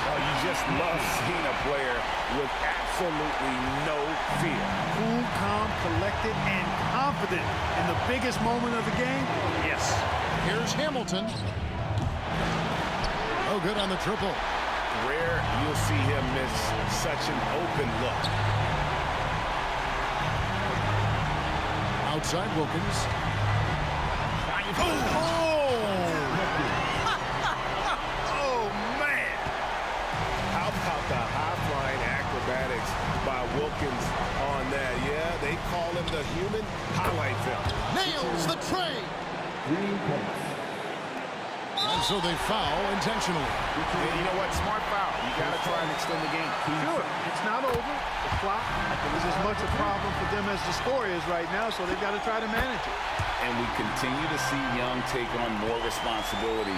Well, you just love seeing a player with absolutely no fear. Cool, calm, collected, and confident in the biggest moment of the game. Yes. Here's Hamilton. Oh, good on the triple. Rare you'll see him miss such an open look. Outside Wilkins. Oh! Oh, man! How about the high-flying acrobatics by Wilkins on that? Yeah, they call him the human highlight film. Nails the tray! And so they foul intentionally. And you know what? Smart foul. You got to try and extend the game. Sure. It's not over. The clock is as much a problem for them as the score is right now, so they've got to try to manage it. And we continue to see Young take on more responsibility,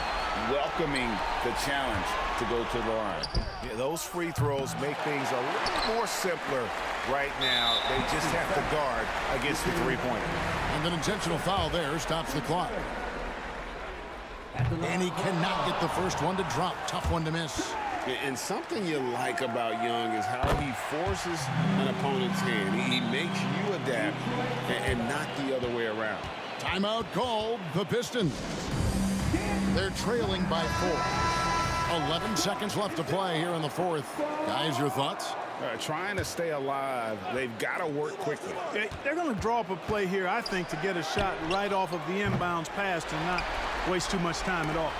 welcoming the challenge to go to the line. Yeah, those free throws make things a little more simpler right now. They just have to guard against the three-pointer. And an intentional foul there stops the clock. And he cannot get the first one to drop. Tough one to miss. And something you like about Young is how he forces an opponent's hand. He makes you adapt and not the other way around. Timeout called, the Pistons. They're trailing by 4. 11 seconds left to play here in the fourth. Guys, your thoughts? Trying to stay alive, they've got to work quickly. They're going to draw up a play here, I think, to get a shot right off of the inbounds pass and not waste too much time at all.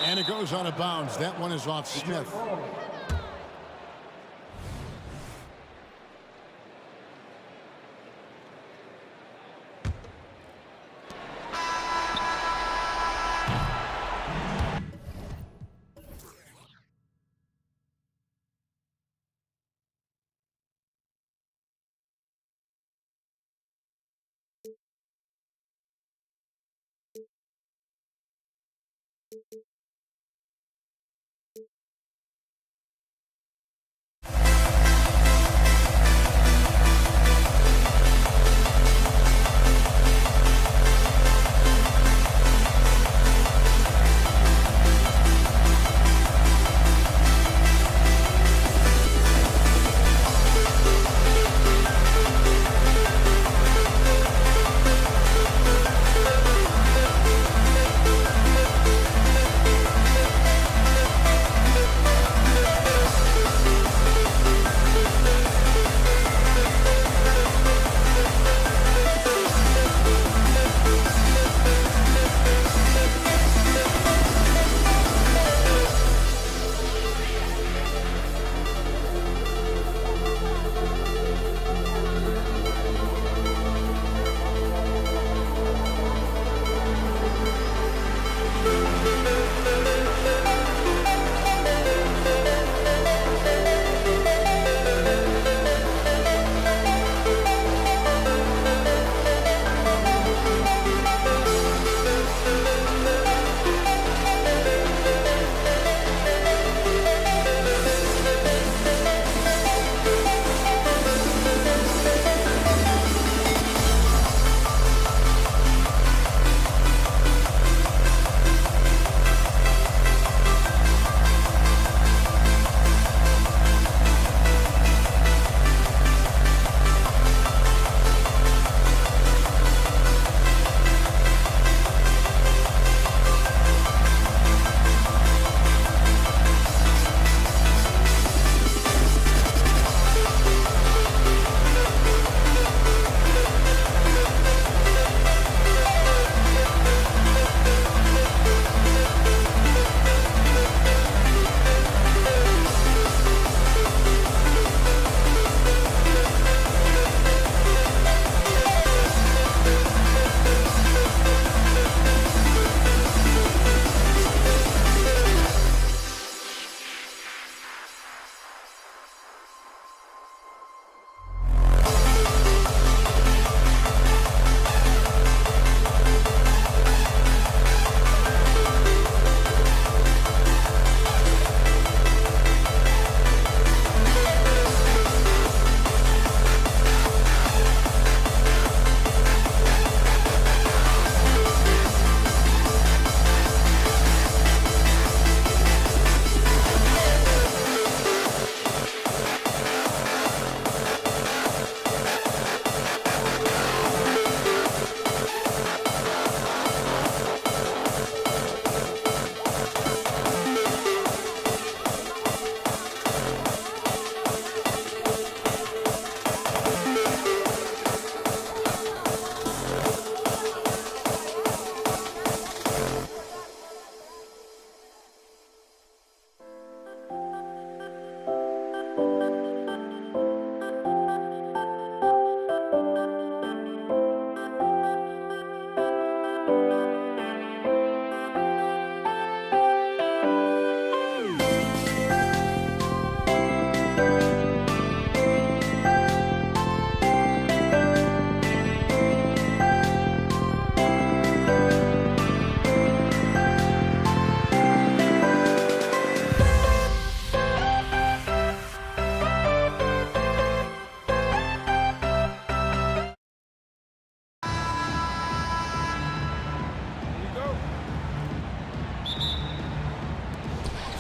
And it goes out of bounds. That one is off Smith.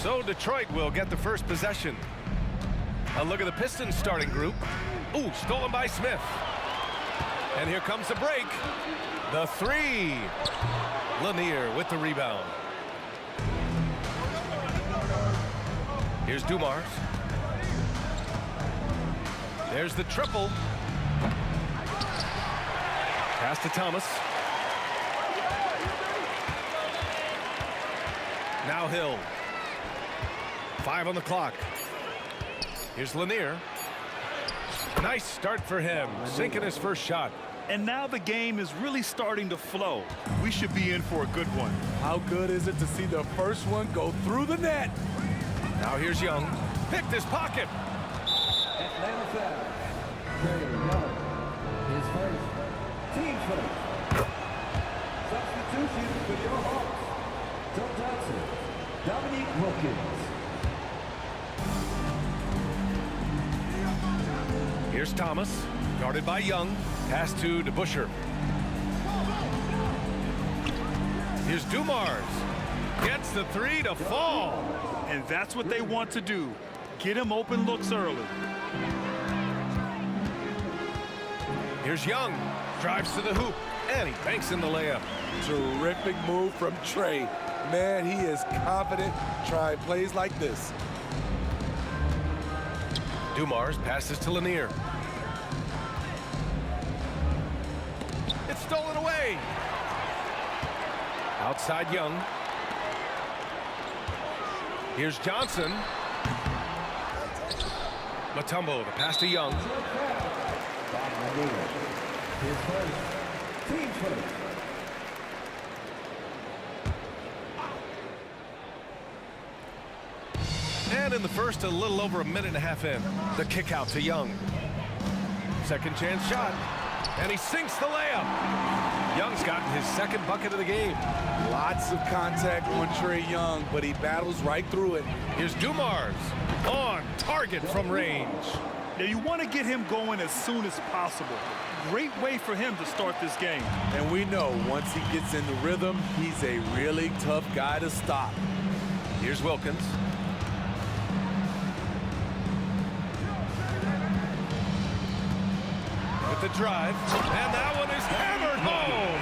So Detroit will get the first possession. A look at the Pistons starting group. Ooh, stolen by Smith. And here comes the break. The three. Lanier with the rebound. Here's Dumars. There's the triple. Pass to Thomas. Now Hill. 5 on the clock. Here's Lanier. Nice start for him, sinking his first shot. And now the game is really starting to flow. We should be in for a good one. How good is it to see the first one go through the net? Now here's Young. Picked his pocket. Atlanta foul. Trey Young. His first. Team first. Substitution for your Hawks. Tom Johnson. Dominique Wilkins. Here's Thomas, guarded by Young. Pass to DeBusschere. Here's Dumars. Gets the three to fall. And that's what they want to do. Get him open looks early. Here's Young. Drives to the hoop. And he banks in the layup. Terrific move from Trey. Man, he is confident trying plays like this. Dumars passes to Lanier. It's stolen away. Outside Young. Here's Johnson. Mutombo, the pass to Young. His first. Team first. And in the first, a little over a minute and a half in. The kick out to Young. Second chance shot. And he sinks the layup. Young's gotten his second bucket of the game. Lots of contact on Trey Young, but he battles right through it. Here's Dumars on target from range. Now you want to get him going as soon as possible. Great way for him to start this game. And we know once he gets in the rhythm, he's a really tough guy to stop. Here's Wilkins. With the drive, and that one is hammered home.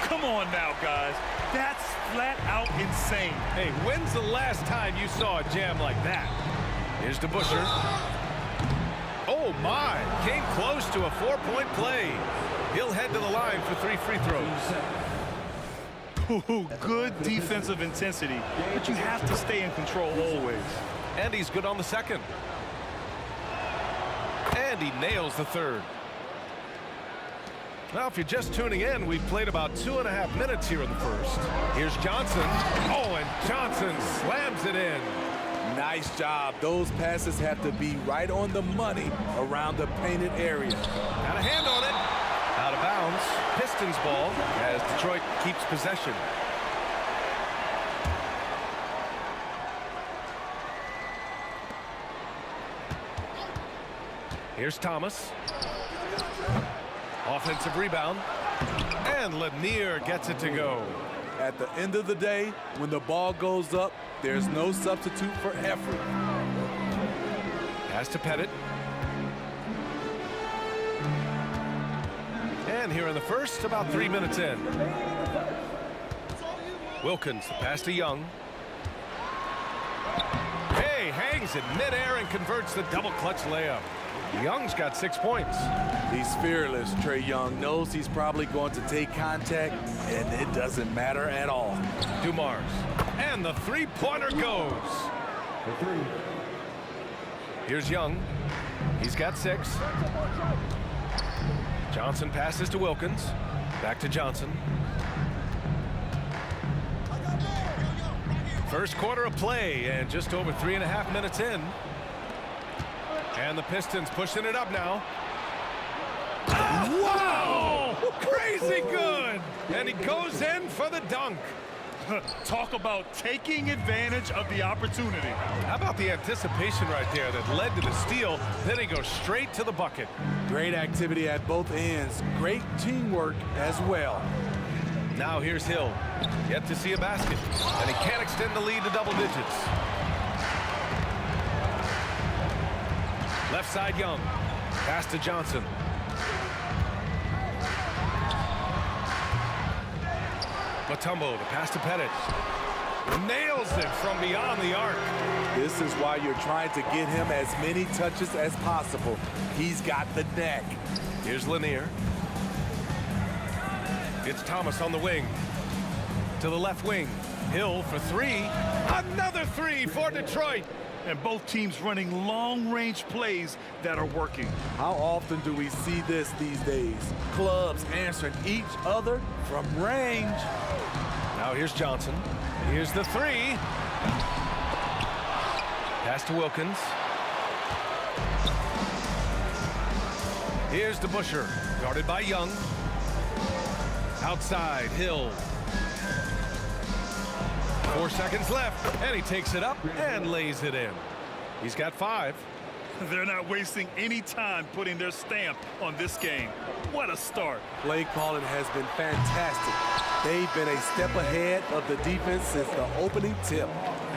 Come on now, guys. That's flat out insane. Hey, when's the last time you saw a jam like that? Here's DeBusschere. Oh my, came close to a 4-point play. He'll head to the line for 3 free throws. Ooh, good defensive intensity, but you have to stay in control always. And he's good on the second. And he nails the third. Now, if you're just tuning in, we've played about 2.5 minutes here in the first. Here's Johnson. Oh, and Johnson slams it in. Nice job. Those passes have to be right on the money around the painted area. Got a hand on it. Out of bounds. Pistons ball as Detroit keeps possession. Here's Thomas. Offensive rebound. And Lanier gets it to go. At the end of the day, when the ball goes up, there's no substitute for effort. Pass to Pettit. And here in the first, about 3 minutes in. Wilkins, the pass to Young. Hey, hangs in midair and converts the double clutch layup. Young's got 6 points. He's fearless. Trey Young knows he's probably going to take contact, and it doesn't matter at all. Dumars. And the three-pointer goes. Here's Young. He's got 6. Johnson passes to Wilkins. Back to Johnson. First quarter of play and just over 3.5 minutes in. And the Pistons pushing it up now. Wow! Crazy good! And he goes in for the dunk. Talk about taking advantage of the opportunity. How about the anticipation right there that led to the steal? Then he goes straight to the bucket. Great activity at both ends. Great teamwork as well. Now here's Hill. Yet to see a basket. And he can't extend the lead to double digits. Left side, Young. Pass to Johnson. Mutombo, the pass to Pettit. Nails it from beyond the arc. This is why you're trying to get him as many touches as possible. He's got the neck. Here's Lanier. It's Thomas on the wing. To the left wing. Hill for three. Another three for Detroit. And both teams running long-range plays that are working. How often do we see this these days? Clubs answering each other from range. Now here's Johnson. Here's the three. Pass to Wilkins. Here's DeBusschere, guarded by Young. Outside, Hill. 4 seconds left, and he takes it up and lays it in. He's got 5. They're not wasting any time putting their stamp on this game. What a start. Play calling has been fantastic. They've been a step ahead of the defense since the opening tip.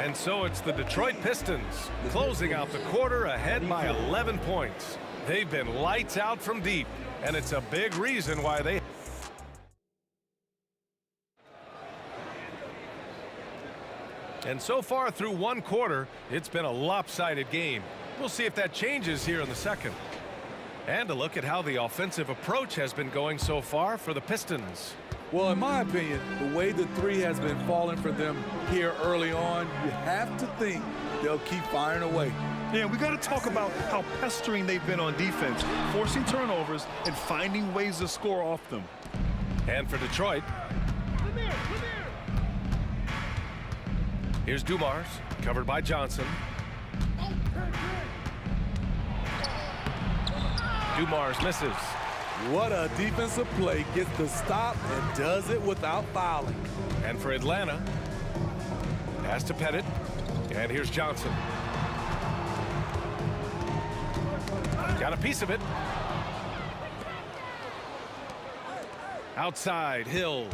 And so it's the Detroit Pistons closing out the quarter ahead by 11 points. They've been lights out from deep, and it's a big reason why they... And so far through one quarter, it's been a lopsided game. We'll see if that changes here in the second. And a look at how the offensive approach has been going so far for the Pistons. Well, in my opinion, the way the three has been falling for them here early on, you have to think they'll keep firing away. Yeah, we got to talk about how pestering they've been on defense, forcing turnovers and finding ways to score off them. And for Detroit, here's Dumars, covered by Johnson. Dumars misses. What a defensive play. Gets the stop and does it without fouling. And for Atlanta, pass to Pettit. And here's Johnson. Got a piece of it. Outside, Hill.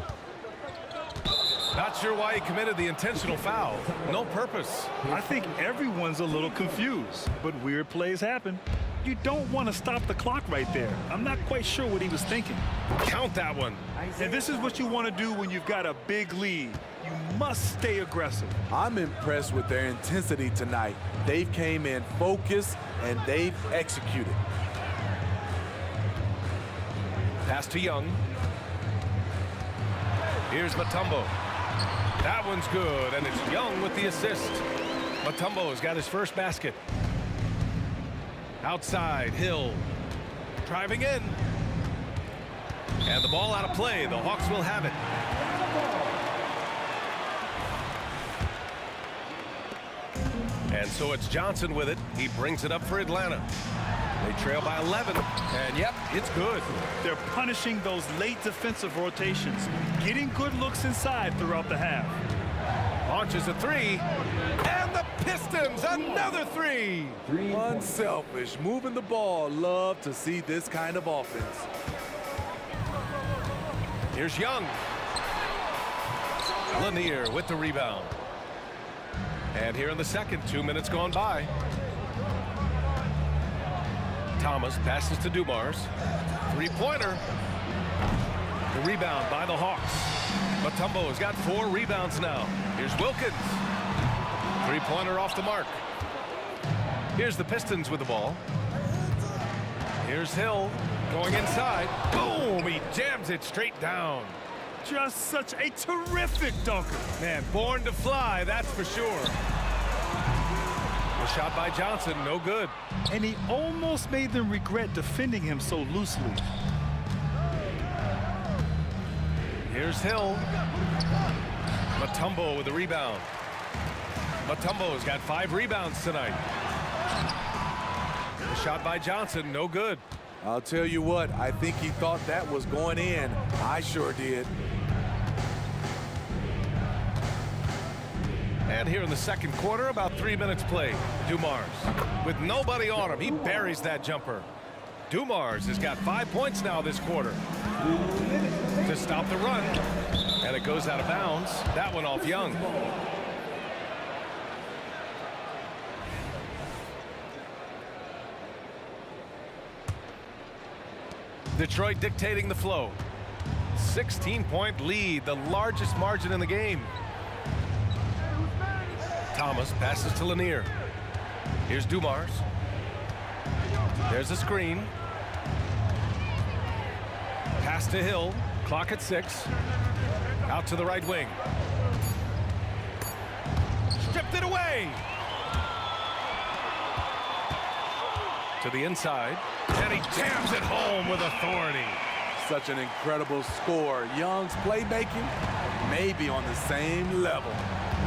Not sure why he committed the intentional foul. No purpose. I think everyone's a little confused, but weird plays happen. You don't want to stop the clock right there. I'm not quite sure what he was thinking. Count that one. And this is what you want to do when you've got a big lead. You must stay aggressive. I'm impressed with their intensity tonight. They've came in focused and they've executed. Pass to Young. Here's Mutombo. That one's good, and it's Young with the assist. Mutombo's got his first basket. Outside, Hill. Driving in. And the ball out of play. The Hawks will have it. And so it's Johnson with it. He brings it up for Atlanta. They trail by 11. And yep, it's good. They're punishing those late defensive rotations, getting good looks inside throughout the half. Launches a three. And the Pistons, another three. Unselfish, moving the ball. Love to see this kind of offense. Here's Young. Lanier with the rebound. And here in the second, 2 minutes gone by. Thomas passes to Dumars. Three-pointer. The rebound by the Hawks. Mutombo's got 4 rebounds now. Here's Wilkins. Three-pointer off the mark. Here's the Pistons with the ball. Here's Hill going inside. Boom! He jams it straight down. Just such a terrific dunker. Man, born to fly, that's for sure. A shot by Johnson, no good. And he almost made them regret defending him so loosely. Here's Hill. Mutombo with the rebound. Mutombo's got 5 rebounds tonight. A shot by Johnson, no good. I'll tell you what, I think he thought that was going in. I sure did. And here in the second quarter, about 3 minutes played. Dumars, with nobody on him, he buries that jumper. Dumars has got 5 points now this quarter. To stop the run. And it goes out of bounds. That one off Young. Detroit dictating the flow. 16-point lead, the largest margin in the game. Thomas passes to Lanier. Here's Dumars. There's a screen. Pass to Hill. Clock at 6. Out to the right wing. Stripped it away. To the inside. And he jams it home with authority. Such an incredible score. Young's playmaking may be on the same level.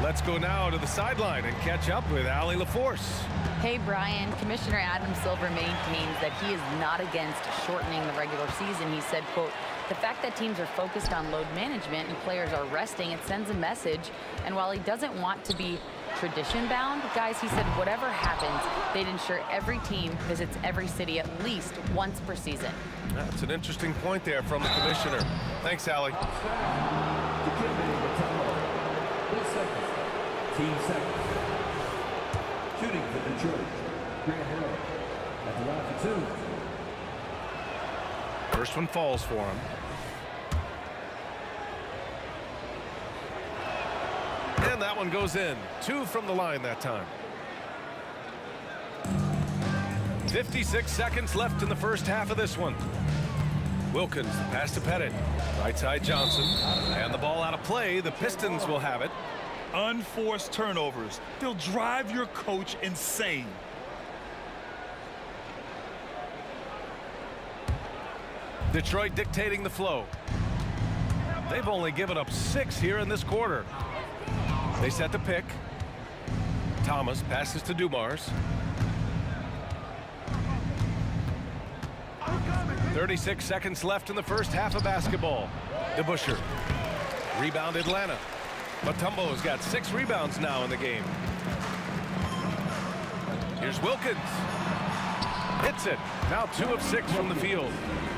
Let's go now to the sideline and catch up with Allie LaForce. Hey, Brian. Commissioner Adam Silver maintains that he is not against shortening the regular season. He said, quote, the fact that teams are focused on load management and players are resting, it sends a message. And while he doesn't want to be tradition-bound, guys, he said whatever happens, they'd ensure every team visits every city at least once per season. That's an interesting point there from the commissioner. Thanks, Allie. Team second. Shooting for Detroit, Grant Hill. At the line for 2. First one falls for him. And that one goes in. 2 from the line that time. 56 seconds left in the first half of this one. Wilkins, pass to Pettit. Right side Johnson. And the ball out of play. The Pistons will have it. Unforced turnovers. They'll drive your coach insane. Detroit dictating the flow. They've only given up 6 here in this quarter. They set the pick. Thomas passes to Dumars. 36 seconds left in the first half of basketball. DeBusschere. Rebound Atlanta. Mutombo's got 6 rebounds now in the game. Here's Wilkins. Hits it. Now 2 of 6 from the field.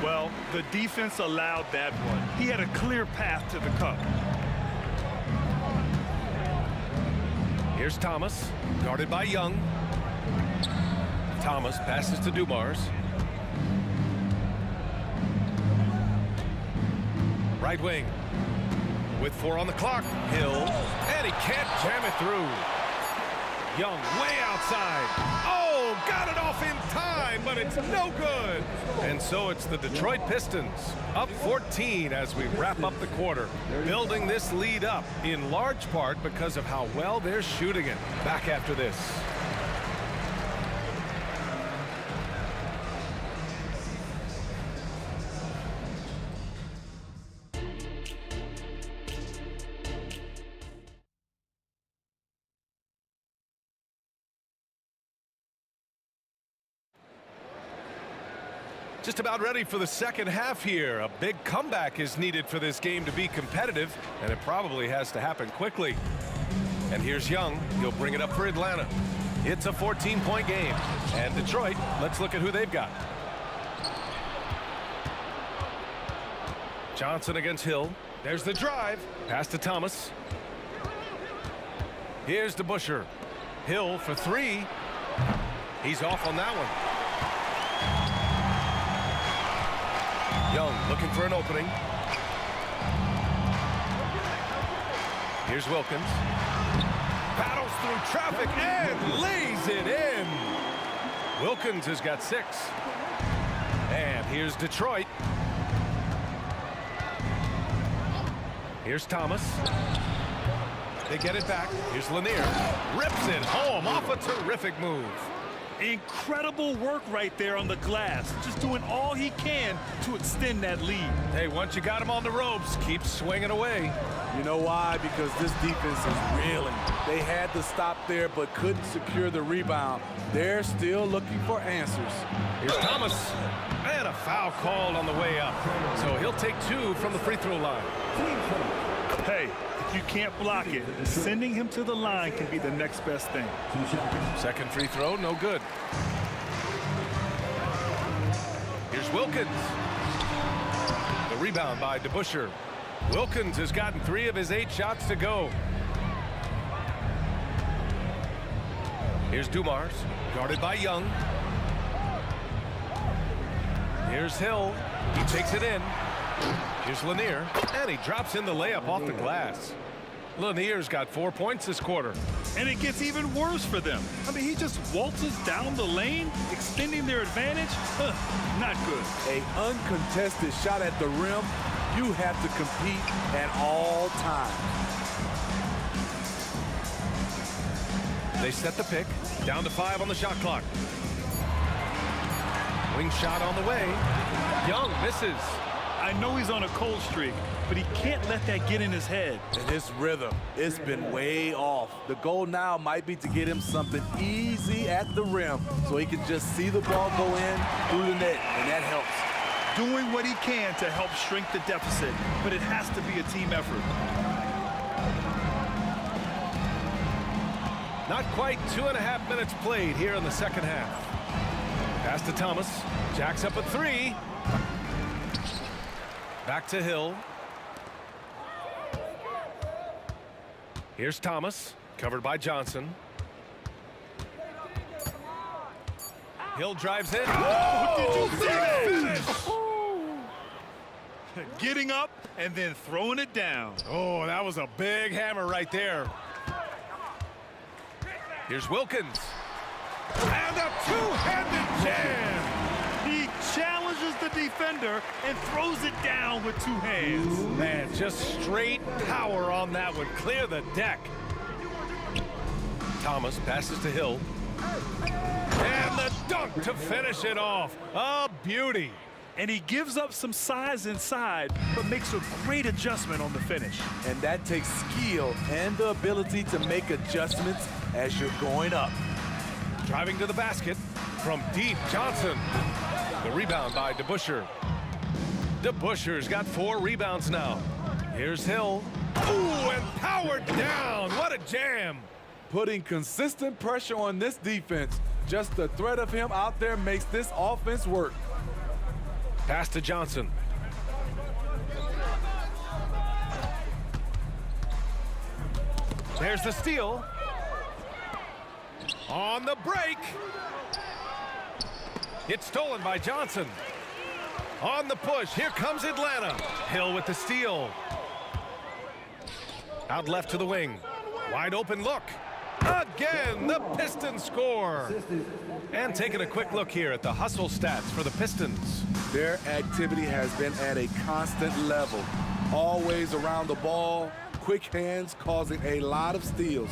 Well, the defense allowed that one. He had a clear path to the cup. Here's Thomas, guarded by Young. Thomas passes to Dumars. Right wing. With 4 on the clock. Hill. And he can't jam it through. Young way outside. Oh, got it off in time, but it's no good. And so it's the Detroit Pistons up 14 as we wrap up the quarter. Building this lead up in large part because of how well they're shooting it. Back after this. Just about ready for the second half here. A big comeback is needed for this game to be competitive, and it probably has to happen quickly. And here's Young. He'll bring it up for Atlanta. It's a 14-point game. And Detroit, let's look at who they've got. Johnson against Hill. There's the drive. Pass to Thomas. Here's DeBusschere. Hill for 3. He's off on that one. Young looking for an opening. Here's Wilkins. Battles through traffic and lays it in. Wilkins has got 6. And here's Detroit. Here's Thomas. They get it back. Here's Lanier. Rips it home off a terrific move. Incredible work right there on the glass. Just doing all he can to extend that lead. Hey, once you got him on the ropes, keep swinging away. You know why? Because this defense is reeling. They had to stop there but couldn't secure the rebound. They're still looking for answers. Here's Thomas. And a foul called on the way up. So he'll take 2 from the free throw line. Hey, if you can't block it, sending him to the line can be the next best thing. Second free throw, no good. Here's Wilkins. The rebound by DeBusschere. Wilkins has gotten 3 of his 8 shots to go. Here's Dumars, guarded by Young. Here's Hill. He takes it in. Here's Lanier, and he drops in the layup off the glass. Lanier's got 4 points this quarter. And it gets even worse for them. I mean, he just waltzes down the lane, extending their advantage. Not good. A uncontested shot at the rim, you have to compete at all times. They set the pick, down to 5 on the shot clock. Wing shot on the way. Young misses. I know he's on a cold streak, but he can't let that get in his head. And his rhythm, it's been way off. The goal now might be to get him something easy at the rim so he can just see the ball go in through the net, and that helps. Doing what he can to help shrink the deficit, but it has to be a team effort. Not quite 2.5 minutes played here in the second half. Pass to Thomas. Jacks up a 3. Back to Hill. Here's Thomas, covered by Johnson. Hill drives in. Oh, did you see that? Getting up and then throwing it down. Oh, that was a big hammer right there. Here's Wilkins. And a two-handed jam. He challenges the defender and throws it down with 2 hands. Man, just straight power on that one. Clear the deck. Thomas passes to Hill. And the dunk to finish it off. A beauty. And he gives up some size inside, but makes a great adjustment on the finish. And that takes skill and the ability to make adjustments as you're going up. Driving to the basket from deep, Johnson. The rebound by DeBusschere. DeBusschere's got 4 rebounds now. Here's Hill. Ooh, and powered down. What a jam. Putting consistent pressure on this defense. Just the threat of him out there makes this offense work. Pass to Johnson. There's the steal. On the break. It's stolen by Johnson. On the push, here comes Atlanta. Hill with the steal. Out left to the wing. Wide open look. Again, the Pistons score. And taking a quick look here at the hustle stats for the Pistons. Their activity has been at a constant level. Always around the ball. Quick hands causing a lot of steals.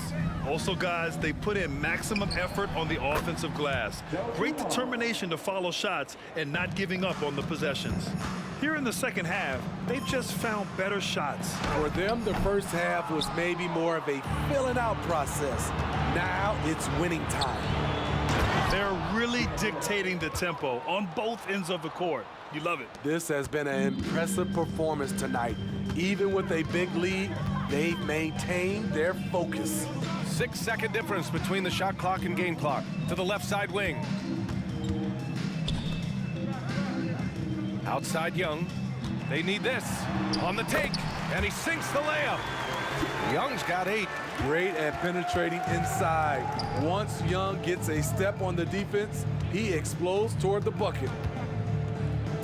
Also, guys, they put in maximum effort on the offensive glass. Great determination to follow shots and not giving up on the possessions. Here in the second half, they've just found better shots. For them, the first half was maybe more of a filling out process. Now it's winning time. They're really dictating the tempo on both ends of the court. You love it. This has been an impressive performance tonight. Even with a big lead, they've maintained their focus. 6-second difference between the shot clock and game clock. To the left side wing. Outside Young. They need this. On the take. And he sinks the layup. Young's got 8. Great at penetrating inside. Once Young gets a step on the defense, he explodes toward the bucket.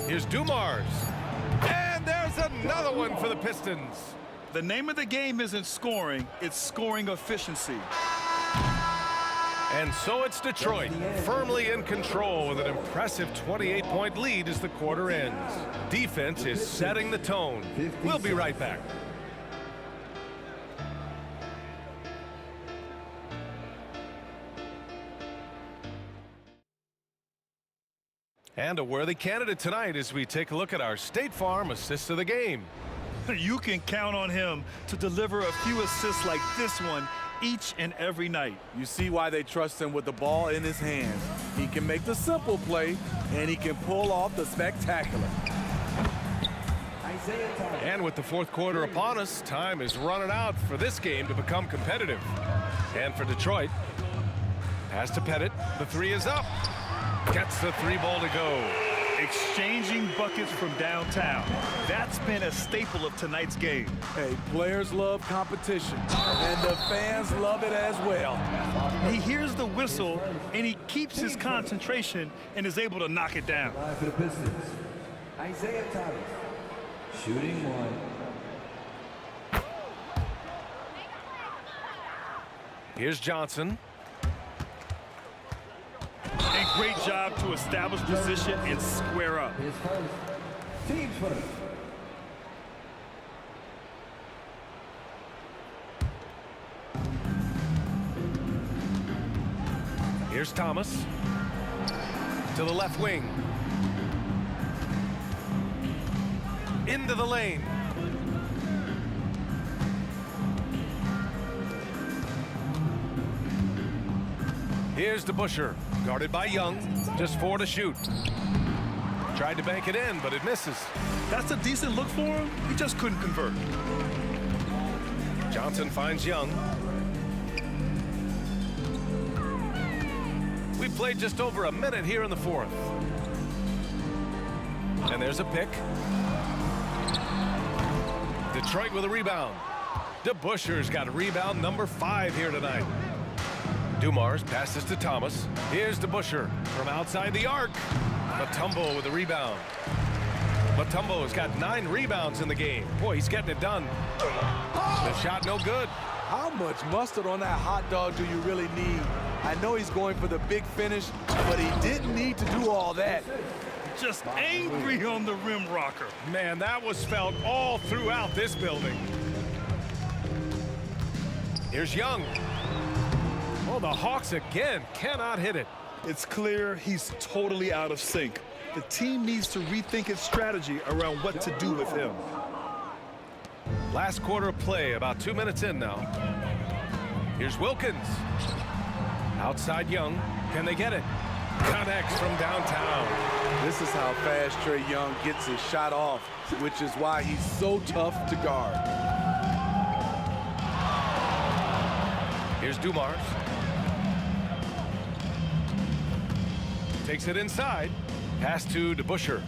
Here's Dumars. And there's another one for the Pistons. The name of the game isn't scoring, it's scoring efficiency. And so it's Detroit, firmly in control with an impressive 28-point lead as the quarter ends. Defense is setting the tone. We'll be right back. And a worthy candidate tonight as we take a look at our State Farm assist of the game. You can count on him to deliver a few assists like this one each and every night. You see why they trust him with the ball in his hands. He can make the simple play, and he can pull off the spectacular. And with the fourth quarter upon us, time is running out for this game to become competitive. And for Detroit, pass to Pettit. The 3 is up. Gets the 3 ball to go. Exchanging buckets from downtown. That's been a staple of tonight's game. Hey, players love competition, and the fans love it as well. He hears the whistle, and he keeps his concentration and is able to knock it down. For the Pistons, Isaiah Thomas, shooting 1. Here's Johnson. And great job to establish position and square up. His first, team first. Here's Thomas. To the left wing. Into the lane. Here's DeBusschere, guarded by Young, just 4 to shoot. Tried to bank it in, but it misses. That's a decent look for him. He just couldn't convert. Johnson finds Young. We've played just over a minute here in the fourth. And there's a pick. Detroit with a rebound. DeBusschere's got rebound number 5 here tonight. Dumars passes to Thomas. Here's DeBusschere from outside the arc. Mutombo with a rebound. Mutombo has got 9 rebounds in the game. Boy, he's getting it done. The shot no good. How much mustard on that hot dog do you really need? I know he's going for the big finish, but he didn't need to do all that. Just angry on the rim rocker. Man, that was felt all throughout this building. Here's Young. Oh, the Hawks again cannot hit it. It's clear he's totally out of sync. The team needs to rethink its strategy around what to do with him. Last quarter of play, about 2 minutes in now. Here's Wilkins. Outside Young. Can they get it? Connects from downtown. This is how fast Trae Young gets his shot off, which is why he's so tough to guard. Here's Dumars. Takes it inside. Pass to DeBusschere.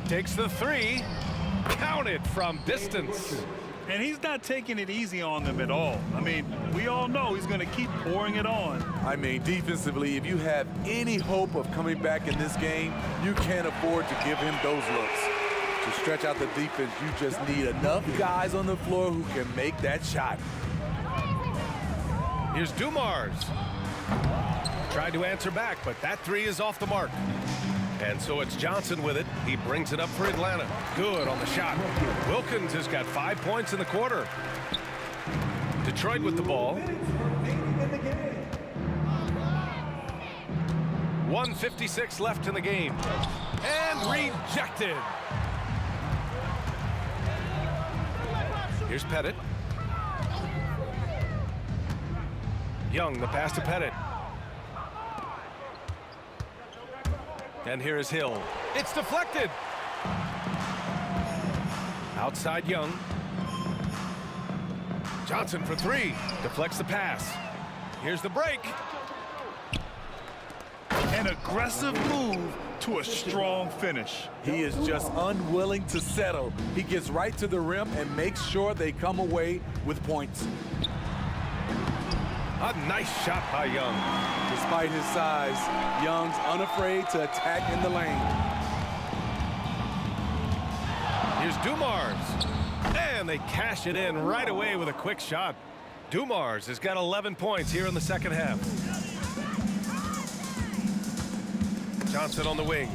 Takes the 3. Count it from distance. And he's not taking it easy on them at all. I mean, we all know he's going to keep pouring it on. I mean, defensively, if you have any hope of coming back in this game, you can't afford to give him those looks. To stretch out the defense, you just need enough guys on the floor who can make that shot. Here's Dumars. Tried to answer back, but that 3 is off the mark. And so it's Johnson with it. He brings it up for Atlanta. Good on the shot. Wilkins has got 5 points in the quarter. Detroit with the ball. 1:56 left in the game. And rejected. Here's Pettit. Young, the pass to Pettit. And here is Hill. It's deflected. Outside Young. Johnson for 3. Deflects the pass. Here's the break. An aggressive move to a strong finish. He is just unwilling to settle. He gets right to the rim and makes sure they come away with points. A nice shot by Young. Despite his size, Young's unafraid to attack in the lane. Here's Dumars. And they cash it in right away with a quick shot. Dumars has got 11 points here in the second half. Johnson on the wing.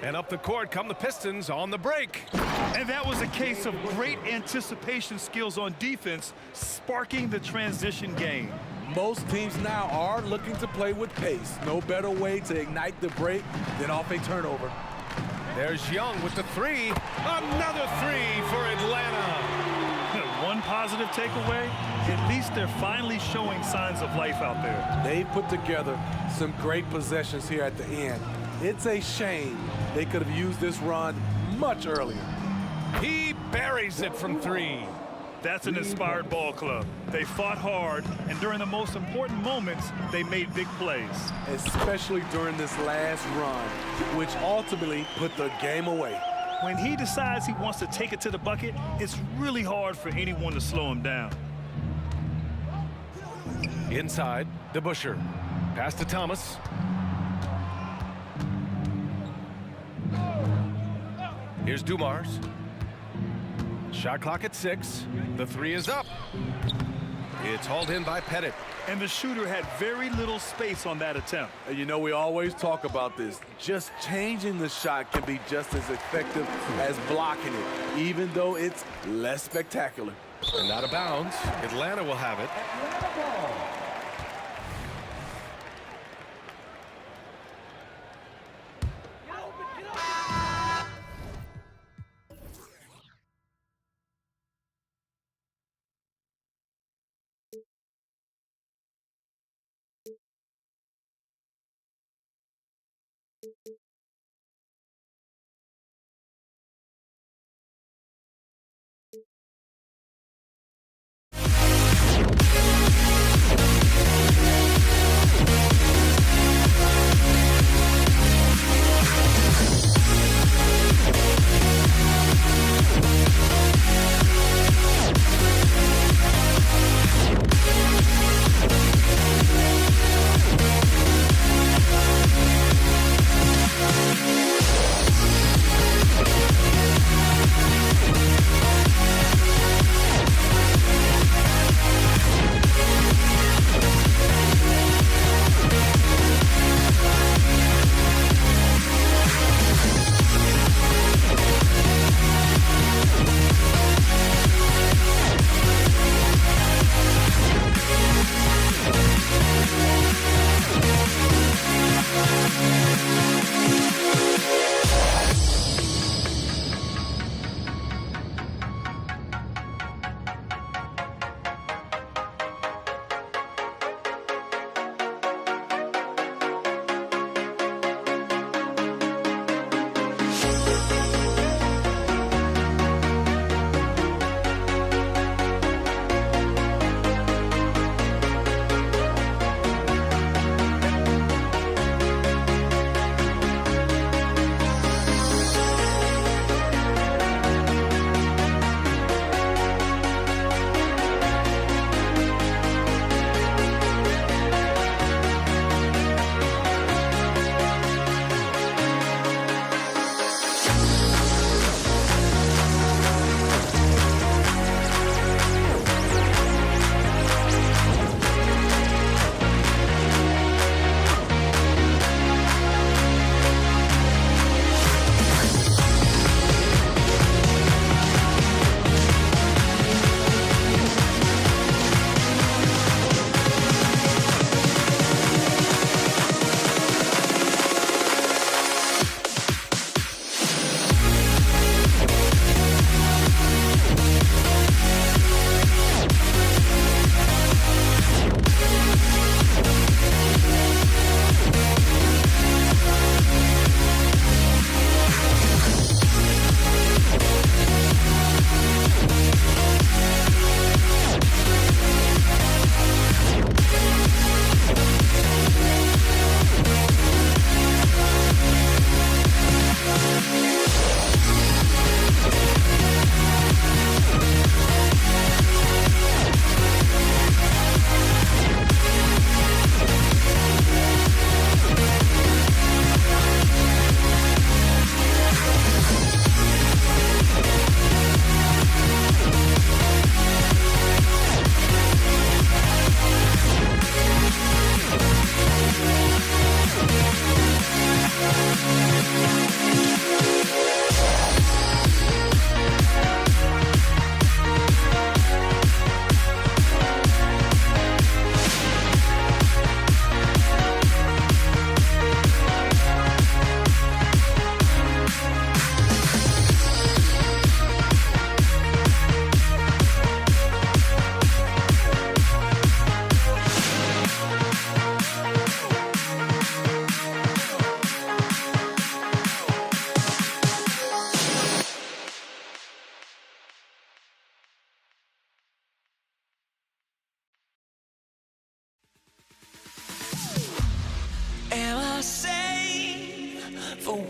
And up the court come the Pistons on the break. And that was a case of great anticipation skills on defense, sparking the transition game. Most teams now are looking to play with pace. No better way to ignite the break than off a turnover. There's Young with the 3. Another 3 for Atlanta. One positive takeaway, at least they're finally showing signs of life out there. They put together some great possessions here at the end. It's a shame they could have used this run much earlier. He buries it from 3. That's an inspired ball club. They fought hard, and during the most important moments, they made big plays. Especially during this last run, which ultimately put the game away. When he decides he wants to take it to the bucket, it's really hard for anyone to slow him down. Inside, DeBusschere. Pass to Thomas. Here's Dumars. Shot clock at 6. The 3 is up. It's hauled in by Pettit. And the shooter had very little space on that attempt. And you know, we always talk about this. Just changing the shot can be just as effective as blocking it, even though it's less spectacular. And out of bounds. Atlanta will have it.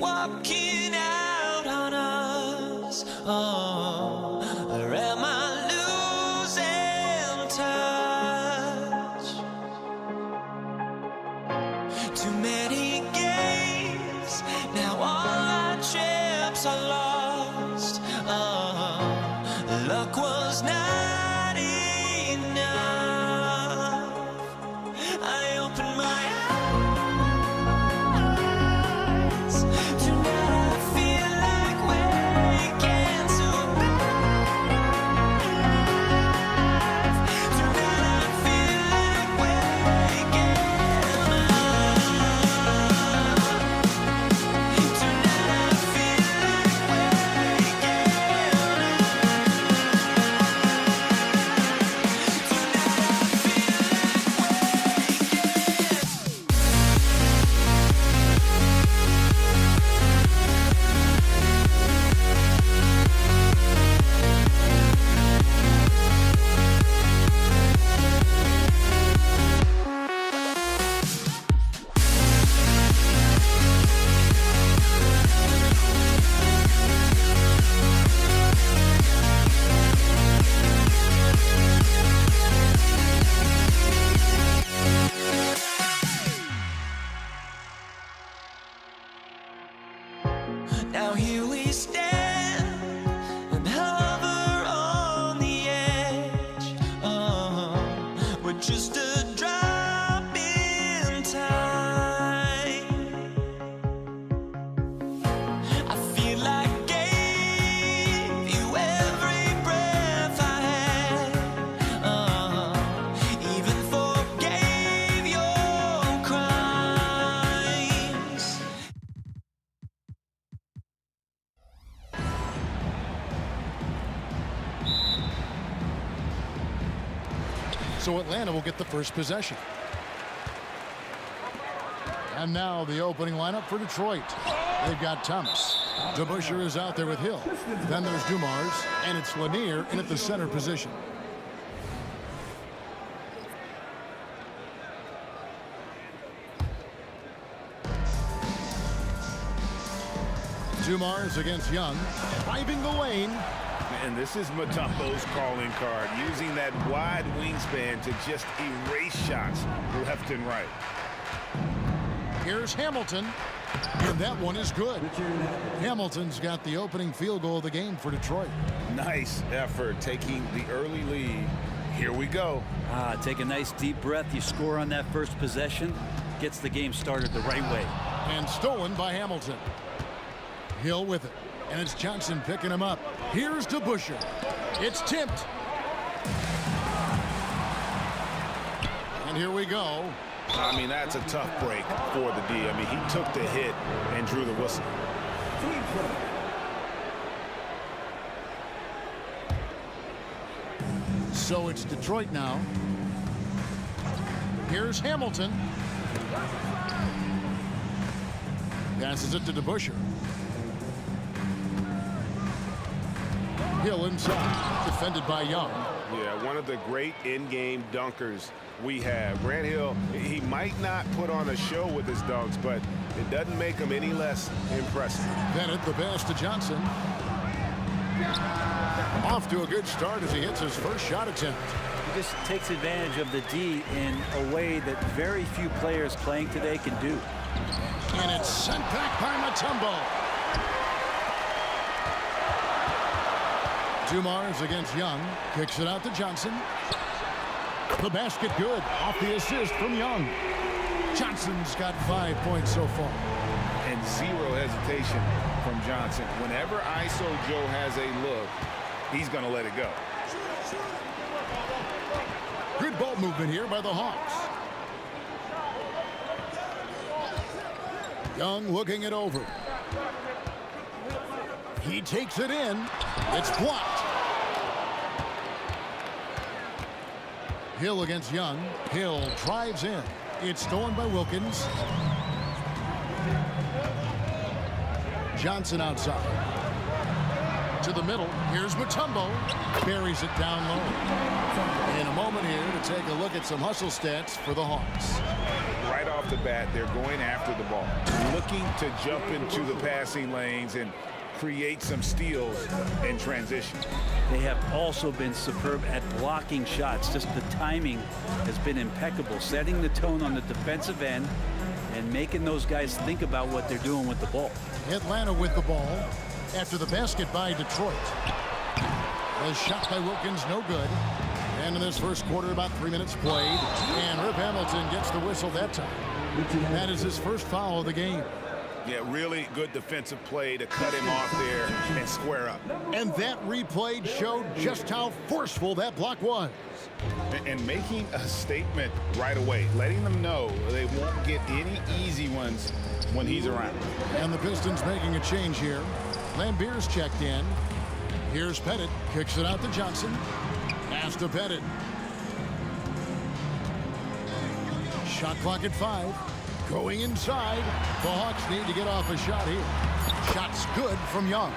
walking out on us. Oh, or am I losing touch? Too many games, now all our chips are lost. Oh, luck was not enough. I opened my eyes. Tonight I feel like waking to life. Tonight I feel like waking up. Tonight I feel like now here we stand and hover on the edge. Oh, we're just a drop in time. I feel like I gave you every breath I had. Even forgave your crimes. So Atlanta will get the first possession. And now the opening lineup for Detroit. They've got Thomas. DeBusschere is out there with Hill. Then there's Dumars, and it's Lanier in at the center position. Dumars against Young, driving the lane. And this is Mutombo's calling card, using that wide wingspan to just erase shots left and right. Here's Hamilton, and that one is good. Hamilton's got the opening field goal of the game for Detroit. Nice effort taking the early lead. Here we go. Take a nice deep breath. You score on that first possession. Gets the game started the right way. And stolen by Hamilton. Hill with it. And it's Johnson picking him up. Here's DeBusschere. It's tipped. And here we go. I mean, that's a tough break for the D. I mean, he took the hit and drew the whistle. So it's Detroit now. Here's Hamilton. Passes it to DeBusschere. Hill inside, defended by Young. Yeah, one of the great in-game dunkers we have. Grant Hill, he might not put on a show with his dunks, but it doesn't make him any less impressive. Bennett, the pass to Johnson. Off to a good start as he hits his first shot attempt. He just takes advantage of the D in a way that very few players playing today can do. And it's sent back by Mutombo. Dumars against Young. Kicks it out to Johnson. The basket good. Off the assist from Young. Johnson's got 5 points so far. And zero hesitation from Johnson. Whenever ISO Joe has a look, he's going to let it go. Good ball movement here by the Hawks. Young looking it over. He takes it in. It's blocked. Hill against Young. Hill drives in. It's stolen by Wilkins. Johnson outside. To the middle. Here's Mutombo. Buries it down low. In a moment. moment here to take a look at some hustle stats for the Hawks. Right off the bat, they're going after the ball, looking to jump into the passing lanes and create some steals in transition. They have also been superb at blocking shots. Just the timing has been impeccable, setting the tone on the defensive end and making those guys think about what they're doing with the ball. Atlanta with the ball after the basket by Detroit. The shot by Wilkins, no good. And in this first quarter, about 3 minutes played. And Rip Hamilton gets the whistle that time. That is his first foul of the game. Yeah, really good defensive play to cut him off there and square up. And that replay showed just how forceful that block was. And making a statement right away, letting them know they won't get any easy ones when he's around. And the Pistons making a change here. Lambier's checked in. Here's Pettit, kicks it out to Johnson. Pass to Pettit. Shot clock at 5. Going inside. The Hawks need to get off a shot here. Shot's good from Young.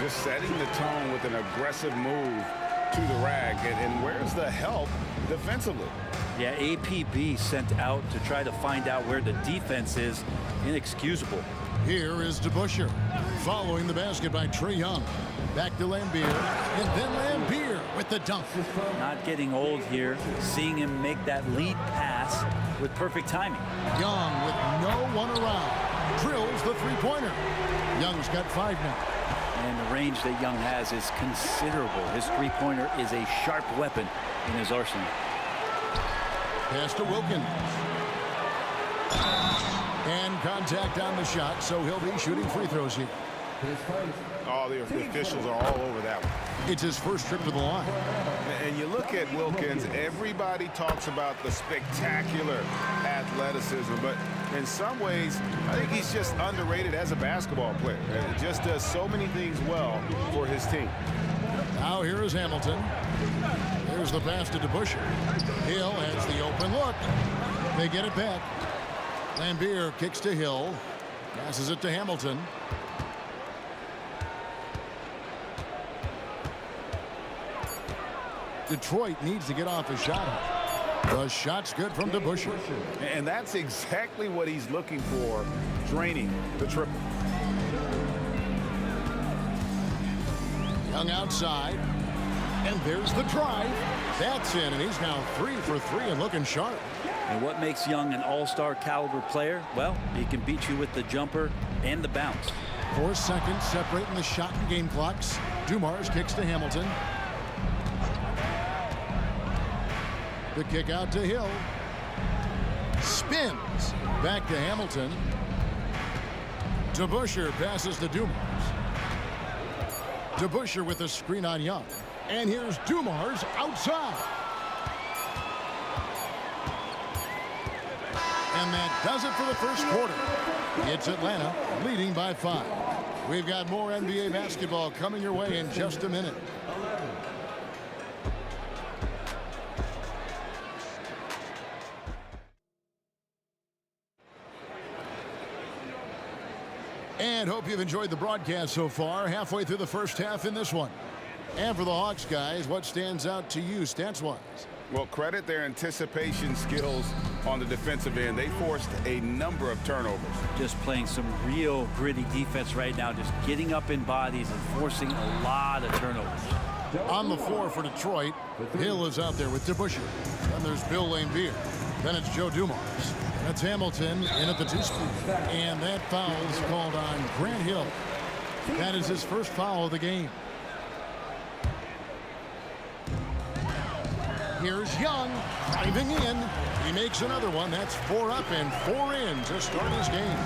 Just setting the tone with an aggressive move to the rack. And where's the help defensively? Yeah, APB sent out to try to find out where the defense is. Inexcusable. Here is DeBusschere following the basket by Trae Young. Back to Lambier, and then Lambier with the dunk. Not getting old here, seeing him make that lead pass with perfect timing. Young with no one around. Drills the three-pointer. Young's got 5 now. And the range that Young has is considerable. His three-pointer is a sharp weapon in his arsenal. Pass to Wilkins. And contact on the shot, so he'll be shooting free throws here. Oh, the officials are all over that one. It's his first trip to the line. And you look at Wilkins, everybody talks about the spectacular athleticism, but in some ways, I think he's just underrated as a basketball player. He just does so many things well for his team. Now here is Hamilton. Here's the pass to DeBusschere. Hill has the open look. They get it back. Lambier kicks to Hill. Passes it to Hamilton. Detroit needs to get off a shot. The shot's good from DeBusschere. And that's exactly what he's looking for, draining the triple. Young outside. And there's the drive. That's in, and he's now 3 for 3 and looking sharp. And what makes Young an all-star caliber player? Well, he can beat you with the jumper and the bounce. 4 seconds separating the shot and game clocks. Dumars kicks to Hamilton. The kick out to Hill. Spins. Back to Hamilton. DeBusschere passes to Dumars. DeBusschere with a screen on Young. And here's Dumars outside. And that does it for the first quarter. It's Atlanta leading by 5. We've got more NBA basketball coming your way in just a minute. And hope you've enjoyed the broadcast so far. Halfway through the first half in this one. And for the Hawks, guys, what stands out to you stats-wise? Well, credit their anticipation skills on the defensive end. They forced a number of turnovers. Just playing some real gritty defense right now, just getting up in bodies and forcing a lot of turnovers. On the floor for Detroit, Hill is out there with DeBusschere. Then there's Bill Lambier. Then it's Joe Dumars. That's Hamilton in at the 2-spot. And that foul is called on Grant Hill. That is his first foul of the game. Here's Young driving in. He makes another one. That's 4 up and 4 in to start his game.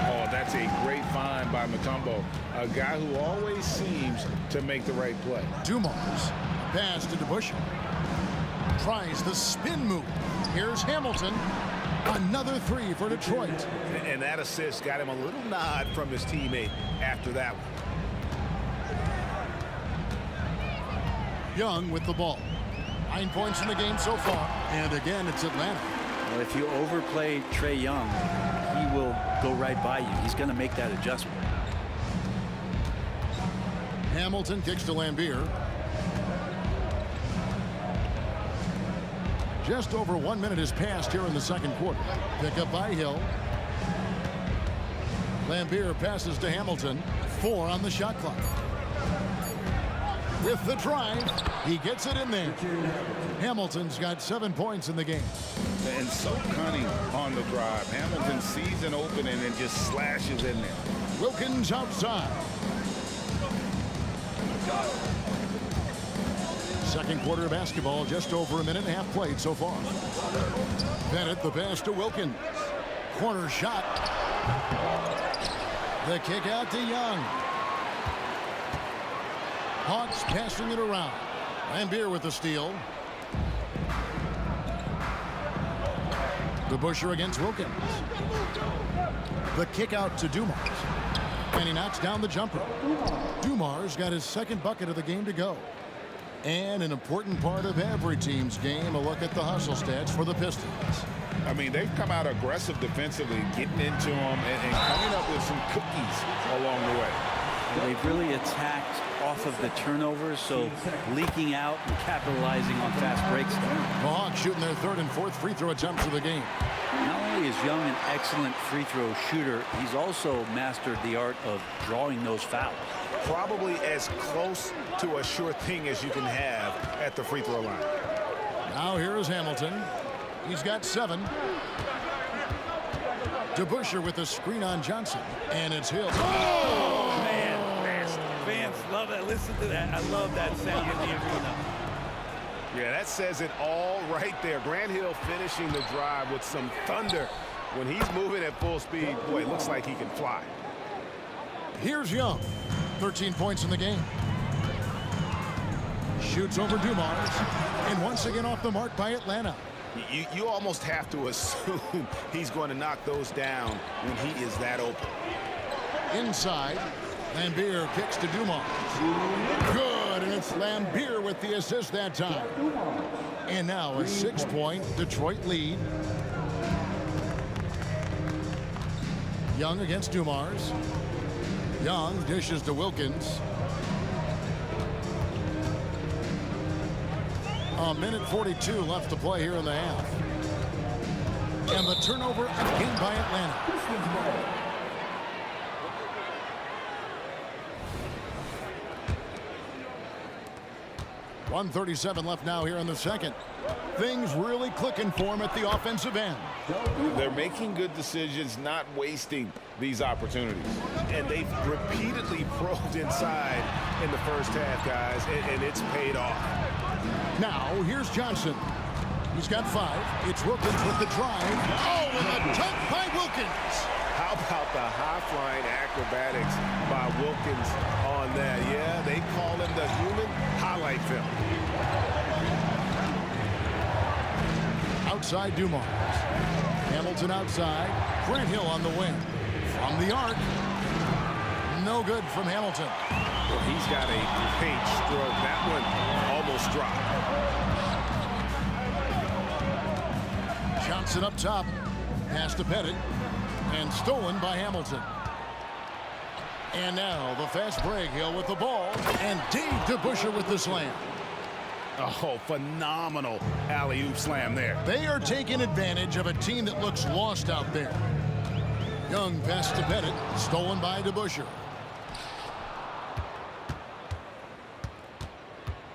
Oh, that's a great find by Mutombo. A guy who always seems to make the right play. Dumars. Pass to DeBusschere. Tries the spin move. Here's Hamilton. Another 3 for Detroit. And that assist got him a little nod from his teammate after that one. Young with the ball. 9 points in the game so far. And again, it's Atlanta. Well, if you overplay Trae Young, he will go right by you. He's going to make that adjustment. Hamilton kicks to Lambier. Just over 1 minute has passed here in the second quarter. Pick up by Hill. Lambier passes to Hamilton. 4 on the shot clock. With the drive, he gets it in there. Hamilton's got 7 points in the game. And so cunning on the drive. Hamilton sees an opening and just slashes in there. Wilkins outside. Second quarter of basketball, just over 1.5 minutes played so far. Bennett, the pass to Wilkins. Corner shot. The kick out to Young. Hawks passing it around. Lambier with the steal. DeBusschere against Wilkins. The kick out to Dumars. And he knocks down the jumper. Dumars got his second bucket of the game to go. And an important part of every team's game, a look at the hustle stats for the Pistons. I mean, they've come out aggressive defensively, getting into them and coming up with some cookies along the way. They've really attacked off of the turnovers, so leaking out and capitalizing on fast breaks. The Hawks shooting their third and fourth free throw attempts of the game. Not only is Young an excellent free throw shooter, he's also mastered the art of drawing those fouls. Probably as close to a sure thing as you can have at the free throw line. Now here is Hamilton. He's got 7. DeBusschere with the screen on Johnson. And it's Hill. Oh, man. Fans love that. Listen to that. I love that sound in the arena. Yeah, that says it all right there. Grant Hill finishing the drive with some thunder. When he's moving at full speed, boy, it looks like he can fly. Here's Young. 13 points in the game. Shoots over Dumars. And once again off the mark by Atlanta. You almost have to assume he's going to knock those down when he is that open. Inside, Lambier kicks to Dumars. Good, and it's Lambier with the assist that time. And now a 6-point Detroit lead. Young against Dumars. Young dishes to Wilkins. 1:42 left to play here in the half. And the turnover again by Atlanta. 1:37 left now here in the second. Things really clicking for him at the offensive end. They're making good decisions, not wasting these opportunities. And they've repeatedly probed inside in the first half, guys, and it's paid off. Now, here's Johnson. He's got 5. It's Wilkins with the drive. Oh, and a dunk by Wilkins. How about the high-flying acrobatics by Wilkins on that? Yeah, they call him the human highlight film. Outside Dumars. Hamilton outside. Grant Hill on the wing. From the arc. No good from Hamilton. Well, he's got a great stroke. That one almost dropped. Johnson up top. Pass to Pettit. And stolen by Hamilton. And now the fast break. Hill with the ball. And Dave DeBusschere with the slam. Oh, phenomenal alley-oop slam there. They are taking advantage of a team that looks lost out there. Young pass to Pettit. Stolen by DeBusschere.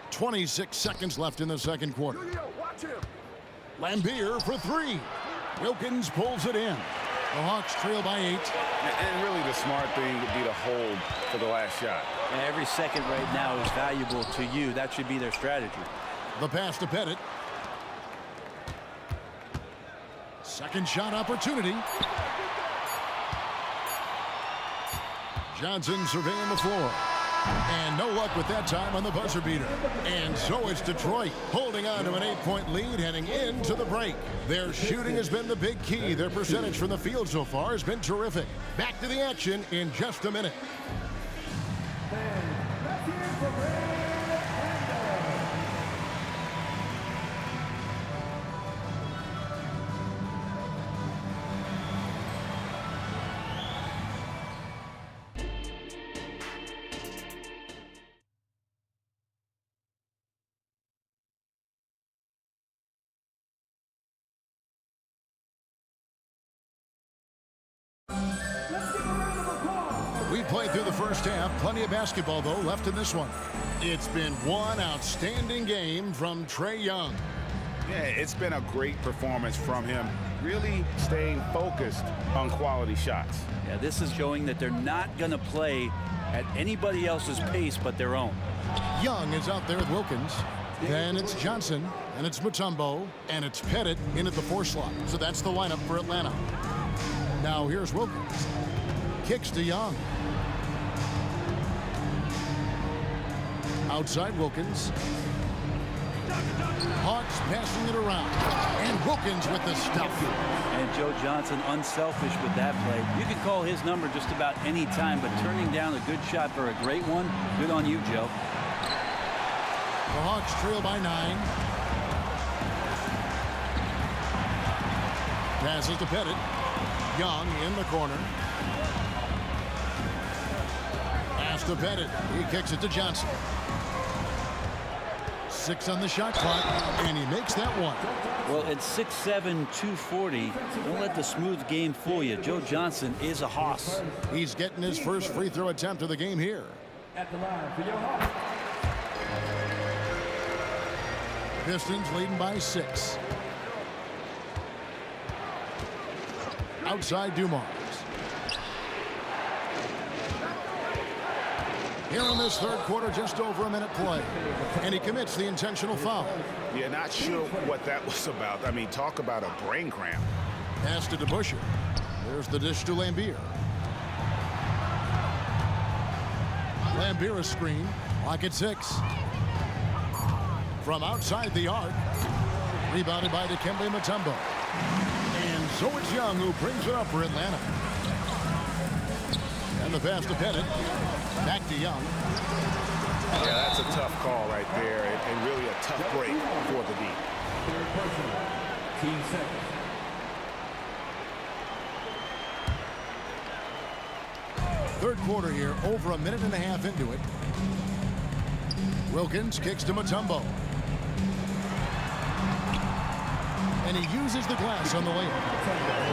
26 seconds left in the second quarter. Lambier for 3. Wilkins pulls it in. The Hawks trail by 8. And really the smart thing would be to hold for the last shot. And every second right now is valuable to you. That should be their strategy. The pass to Pettit. Second shot opportunity. Johnson surveying the floor. And no luck with that time on the buzzer beater. And so it's Detroit holding on to an 8-point lead heading into the break. Their shooting has been the big key. Their percentage from the field so far has been terrific. Back to the action in just a minute. We played through the first half. Plenty of basketball, though, left in this one. It's been one outstanding game from Trae Young. Yeah, it's been a great performance from him, really staying focused on quality shots. Yeah, this is showing that they're not going to play at anybody else's pace but their own. Young is out there with Wilkins. Then it's Johnson, and it's Mutombo, and it's Pettit in at the 4 slot. So that's the lineup for Atlanta. Now here's Wilkins. Kicks to Young. Outside Wilkins. Hawks passing it around. And Wilkins with the stuff. And Joe Johnson unselfish with that play. You could call his number just about any time, but turning down a good shot for a great one, good on you, Joe. The Hawks trail by 9. Passes to Pettit. Young in the corner. Pass to Pettit. He kicks it to Johnson. 6 on the shot clock, and he makes that one. Well, at 6'7", 240, don't let the smooth game fool you. Joe Johnson is a hoss. He's getting his first free throw attempt of the game here. At the line for your Hawks. Pistons leading by 6. Outside Dumars. Here in this third quarter, just over a minute play. And he commits the intentional foul. Yeah, not sure what that was about. I mean, talk about a brain cramp. Pass to DeBusschere. There's the dish to Lambier. Lambier a screen. Lock at 6. From outside the arc. Rebounded by Dikembe Mutombo. And so it's Young who brings it up for Atlanta. And the pass to Pettit. Back to Young. Yeah, that's a tough call right there, and really a tough break for the D. Third personal. Team seconds. Third quarter here, over a minute and a half into it. Wilkins kicks to Mutombo. And he uses the glass on the layup.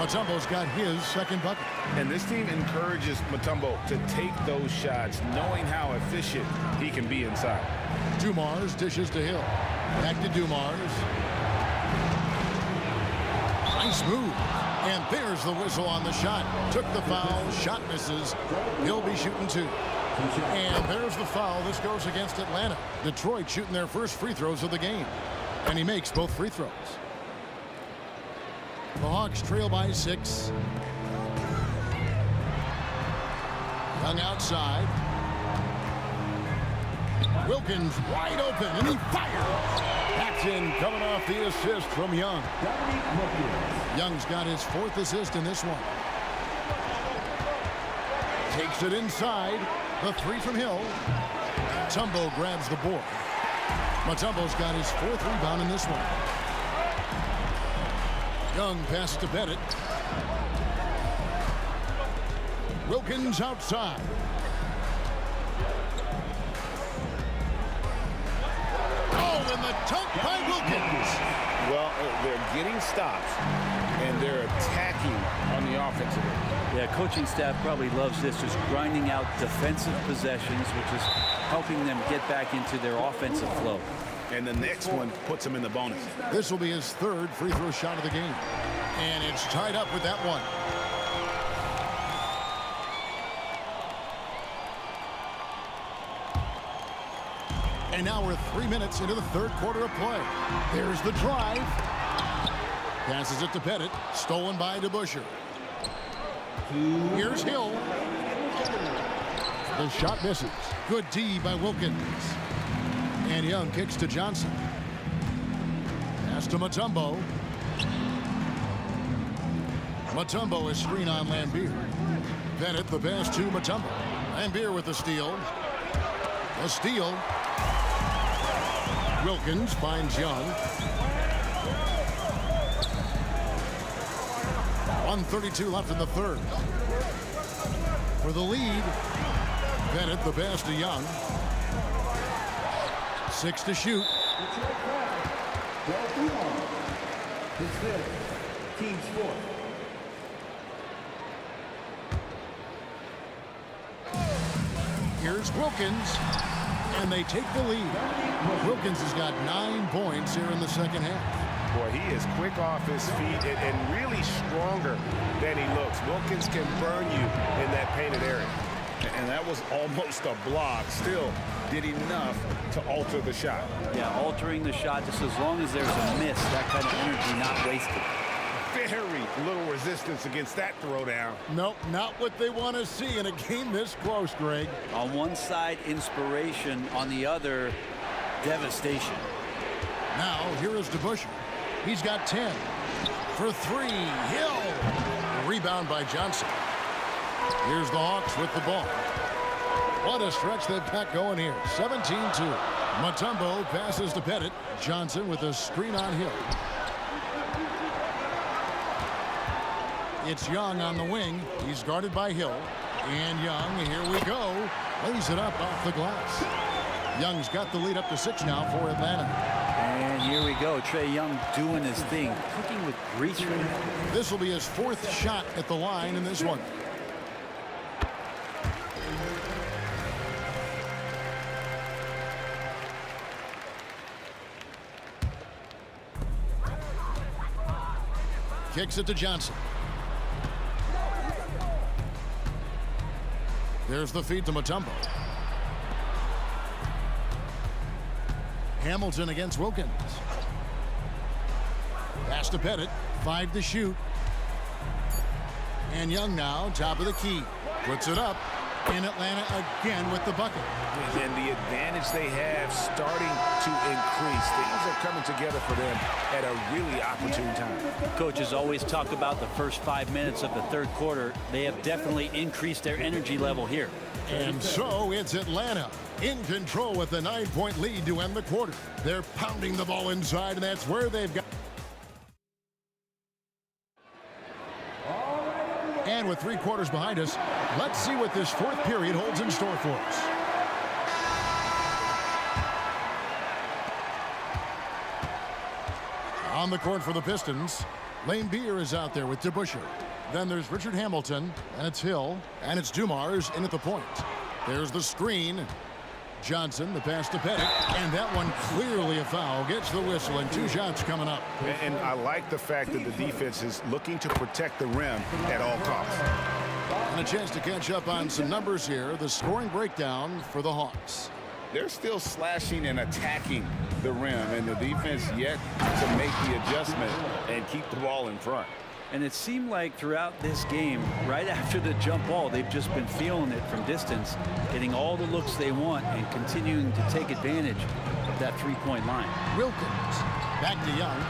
Mutombo's got his second bucket. And this team encourages Mutombo to take those shots, knowing how efficient he can be inside. Dumars dishes to Hill. Back to Dumars. Nice move. And there's the whistle on the shot. Took the foul. Shot misses. He'll be shooting 2. And there's the foul. This goes against Atlanta. Detroit shooting their first free throws of the game. And he makes both free throws. The Hawks trail by 6. Young outside. Wilkins wide open, and he fires. That's in, coming off the assist from Young. Young's got his 4th assist in this one. Takes it inside. The 3 from Hill. Mutombo grabs the board. Mutombo's got his 4th rebound in this one. Young passes to Pettit. Wilkins outside. Oh, and the dunk by Wilkins. Well, they're getting stops, and they're attacking on the offensive end. Yeah, coaching staff probably loves this, just grinding out defensive possessions, which is helping them get back into their offensive flow. And the next one puts him in the bonus. This will be his 3rd free throw shot of the game. And it's tied up with that one. And now we're 3 minutes into the third quarter of play. There's the drive. Passes it to Pettit. Stolen by DeBusschere. Here's Hill. The shot misses. Good D by Wilkins. And Young kicks to Johnson. Pass to Mutombo. Mutombo is screen on Lambier. Pettit the pass to Mutombo. Lambier with the steal. The steal. Wilkins finds Young. 1:32 left in the third. For the lead, Pettit the pass to Young. 6 to shoot. His 5th. Team's 4th. Here's Wilkins, and they take the lead. Wilkins has got 9 points here in the second half. Boy, he is quick off his feet and really stronger than he looks. Wilkins can burn you in that painted area. And that was almost a block. Still did enough to alter the shot. Yeah, altering the shot just as long as there's a miss. That kind of energy not wasted. Very little resistance against that throwdown. Nope, not what they want to see in a game this close, Greg. On one side, inspiration. On the other, devastation. Now, here is DeBusschere. He's got 10. For 3, Hill. Rebound by Johnson. Here's the Hawks with the ball. What a stretch they've got going here. 17-2. Mutombo passes to Pettit. Johnson with a screen on Hill. It's Young on the wing. He's guarded by Hill. And Young, here we go. Lays it up off the glass. Young's got the lead up to 6 now for Atlanta. And here we go. Trae Young doing his thing. Cooking with grease right now. This will be his 4th shot at the line in this one. Kicks it to Johnson. There's the feed to Mutombo. Hamilton against Wilkins. Pass to Pettit. 5 to shoot. And Young now, top of the key. Puts it up. In Atlanta again with the bucket. And the advantage they have starting to increase. Things are coming together for them at a really opportune time. Coaches always talk about the first 5 minutes of the third quarter. They have definitely increased their energy level here. And so it's Atlanta in control with a 9-point lead to end the quarter. They're pounding the ball inside, and that's where they've got. And with 3 quarters behind us, let's see what this 4th period holds in store for us. On the court for the Pistons, Lane Beer is out there with DeBusschere. Then there's Richard Hamilton, and it's Hill, and it's Dumars in at the point. There's the screen. Johnson, the pass to Pettit, and that one clearly a foul. Gets the whistle, and 2 shots coming up. And I like the fact that the defense is looking to protect the rim at all costs. And a chance to catch up on some numbers here. The scoring breakdown for the Hawks. They're still slashing and attacking the rim, and the defense yet to make the adjustment and keep the ball in front. And it seemed like throughout this game, right after the jump ball, they've just been feeling it from distance, getting all the looks they want and continuing to take advantage of that 3-point line. Wilkins back to Young.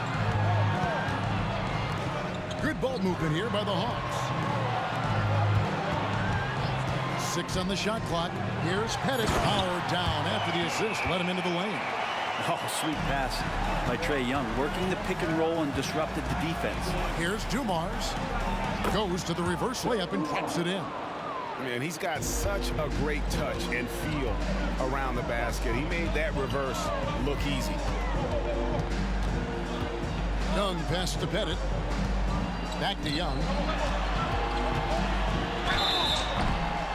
Good ball movement here by the Hawks. 6 on the shot clock. Here's Pettit, powered down after the assist. Let him into the lane. Oh, sweet pass by Trae Young, working the pick and roll and disrupted the defense. Here's Dumars. Goes to the reverse layup and drops it in. Man, he's got such a great touch and feel around the basket. He made that reverse look easy. Young pass to Pettit. Back to Young.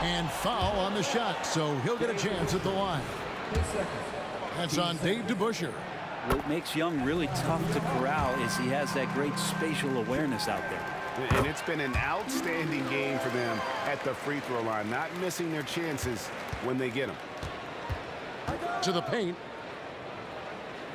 And foul on the shot, so he'll get a chance at the line. That's on Dave DeBusschere. What makes Young really tough to corral is he has that great spatial awareness out there. And it's been an outstanding game for them at the free throw line, not missing their chances when they get them. To the paint.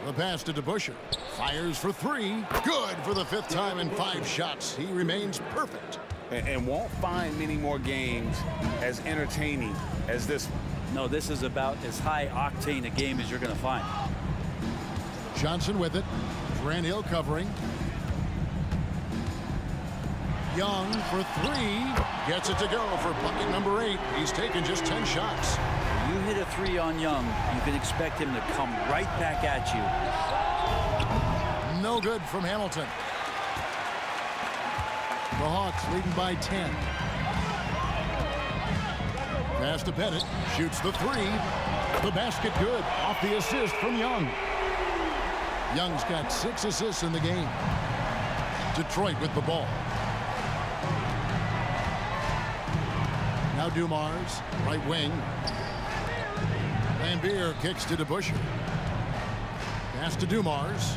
The pass to DeBusschere. Fires for 3. Good for the 5th time in 5 shots. He remains perfect. And won't find many more games as entertaining as this one. No, this is about as high-octane a game as you're going to find. Johnson with it. Grant Hill covering. Young for 3. Gets it to go for bucket number 8. He's taken just 10 shots. You hit a 3 on Young, you can expect him to come right back at you. No good from Hamilton. The Hawks leading by 10. Pass to Pettit. Shoots the 3. The basket good. Off the assist from Young. Young's got 6 assists in the game. Detroit with the ball. Now Dumars, right wing. Lambier kicks to DeBusschere. Pass to Dumars.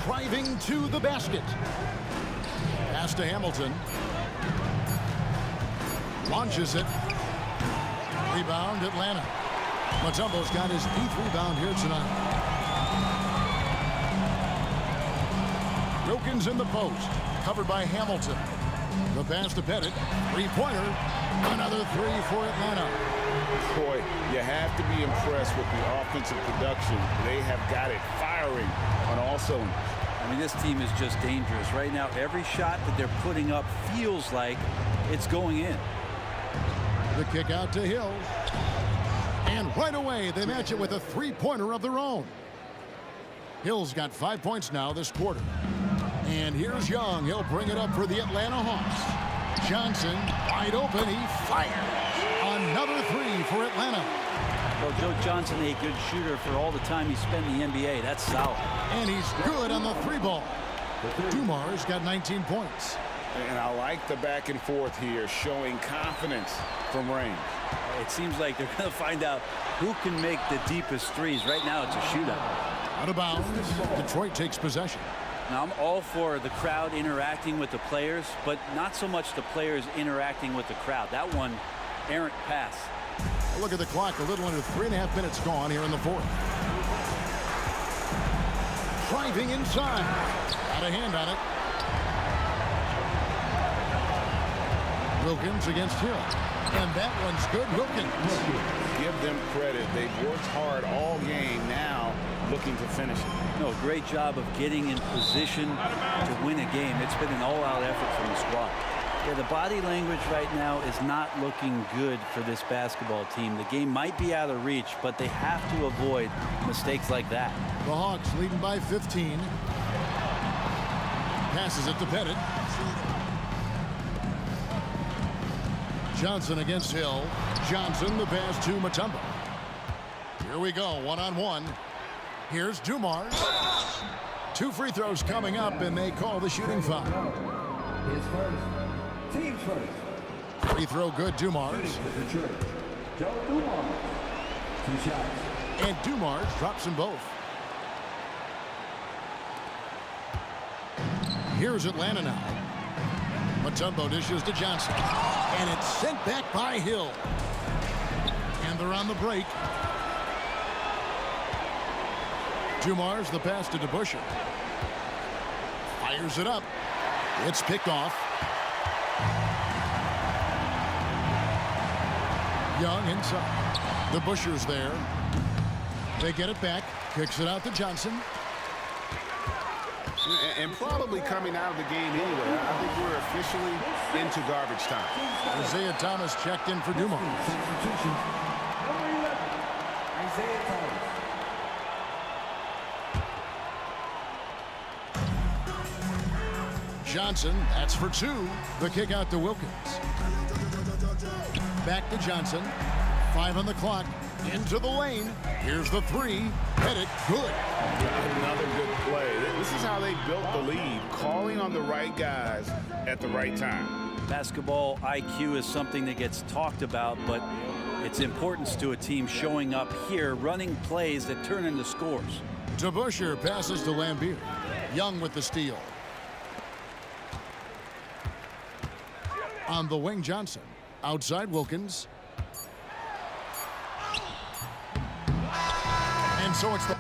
Driving to the basket. Pass to Hamilton. Launches it. Rebound, Atlanta. Mutombo's got his 8th rebound here tonight. Wilkins in the post. Covered by Hamilton. The pass to Pettit. Three-pointer. Another three for Atlanta. Boy, you have to be impressed with the offensive production. They have got it firing on all cylinders. I mean, this team is just dangerous. Right now, every shot that they're putting up feels like it's going in. The kick out to Hill. And right away, they match it with a three-pointer of their own. Hill's got 5 points now this quarter. And here's Young. He'll bring it up for the Atlanta Hawks. Johnson, wide open. He fires. Another three for Atlanta. Well, Joe Johnson, a good shooter for all the time he spent in the NBA. That's solid. And he's good on the three ball. Dumars got 19 points. And I like the back and forth here, showing confidence from range. It seems like they're going to find out who can make the deepest threes. Right now, it's a shootout. Out of bounds. Detroit takes possession. Now, I'm all for the crowd interacting with the players, but not so much the players interacting with the crowd. That one, errant pass. Look at the clock. A little under 3.5 minutes gone here in the fourth. Driving inside. Got a hand on it. Wilkins against Hill. And that one's good. Wilkins. Give them credit. They've worked hard all game, now looking to finish it. No, great job of getting in position to win a game. It's been an all-out effort from the squad. Yeah, the body language right now is not looking good for this basketball team. The game might be out of reach, but they have to avoid mistakes like that. The Hawks leading by 15. Passes it to Pettit. Johnson against Hill. Johnson, the pass to Mutombo. Here we go, one-on-one. Here's Dumars. 2 free throws coming up, and they call the shooting foul. His first. Team's first. Free throw good, Dumars. Joe Dumars. 2 shots. And Dumars drops them both. Here's Atlanta now. Mutombo dishes to Johnson. And it's sent back by Hill. And they're on the break. Dumars, the pass to DeBusschere. Fires it up. It's picked off. Young inside. DeBusschere's there. They get it back. Kicks it out to Johnson. And probably coming out of the game anyway. I think we're officially into garbage time. Isaiah Thomas checked in for Dumars. Isaiah Thomas. Johnson, that's for 2. The kick out to Wilkins. Back to Johnson. 5 on the clock. Into the lane. Here's the 3. Hit it. Good. Another good play. This is how they built the lead, calling on the right guys at the right time. Basketball IQ is something that gets talked about, but its importance to a team showing up here, running plays that turn into scores. DeBusschere passes to Lambier. Young with the steal. On the wing, Johnson. Outside, Wilkins. And so it's the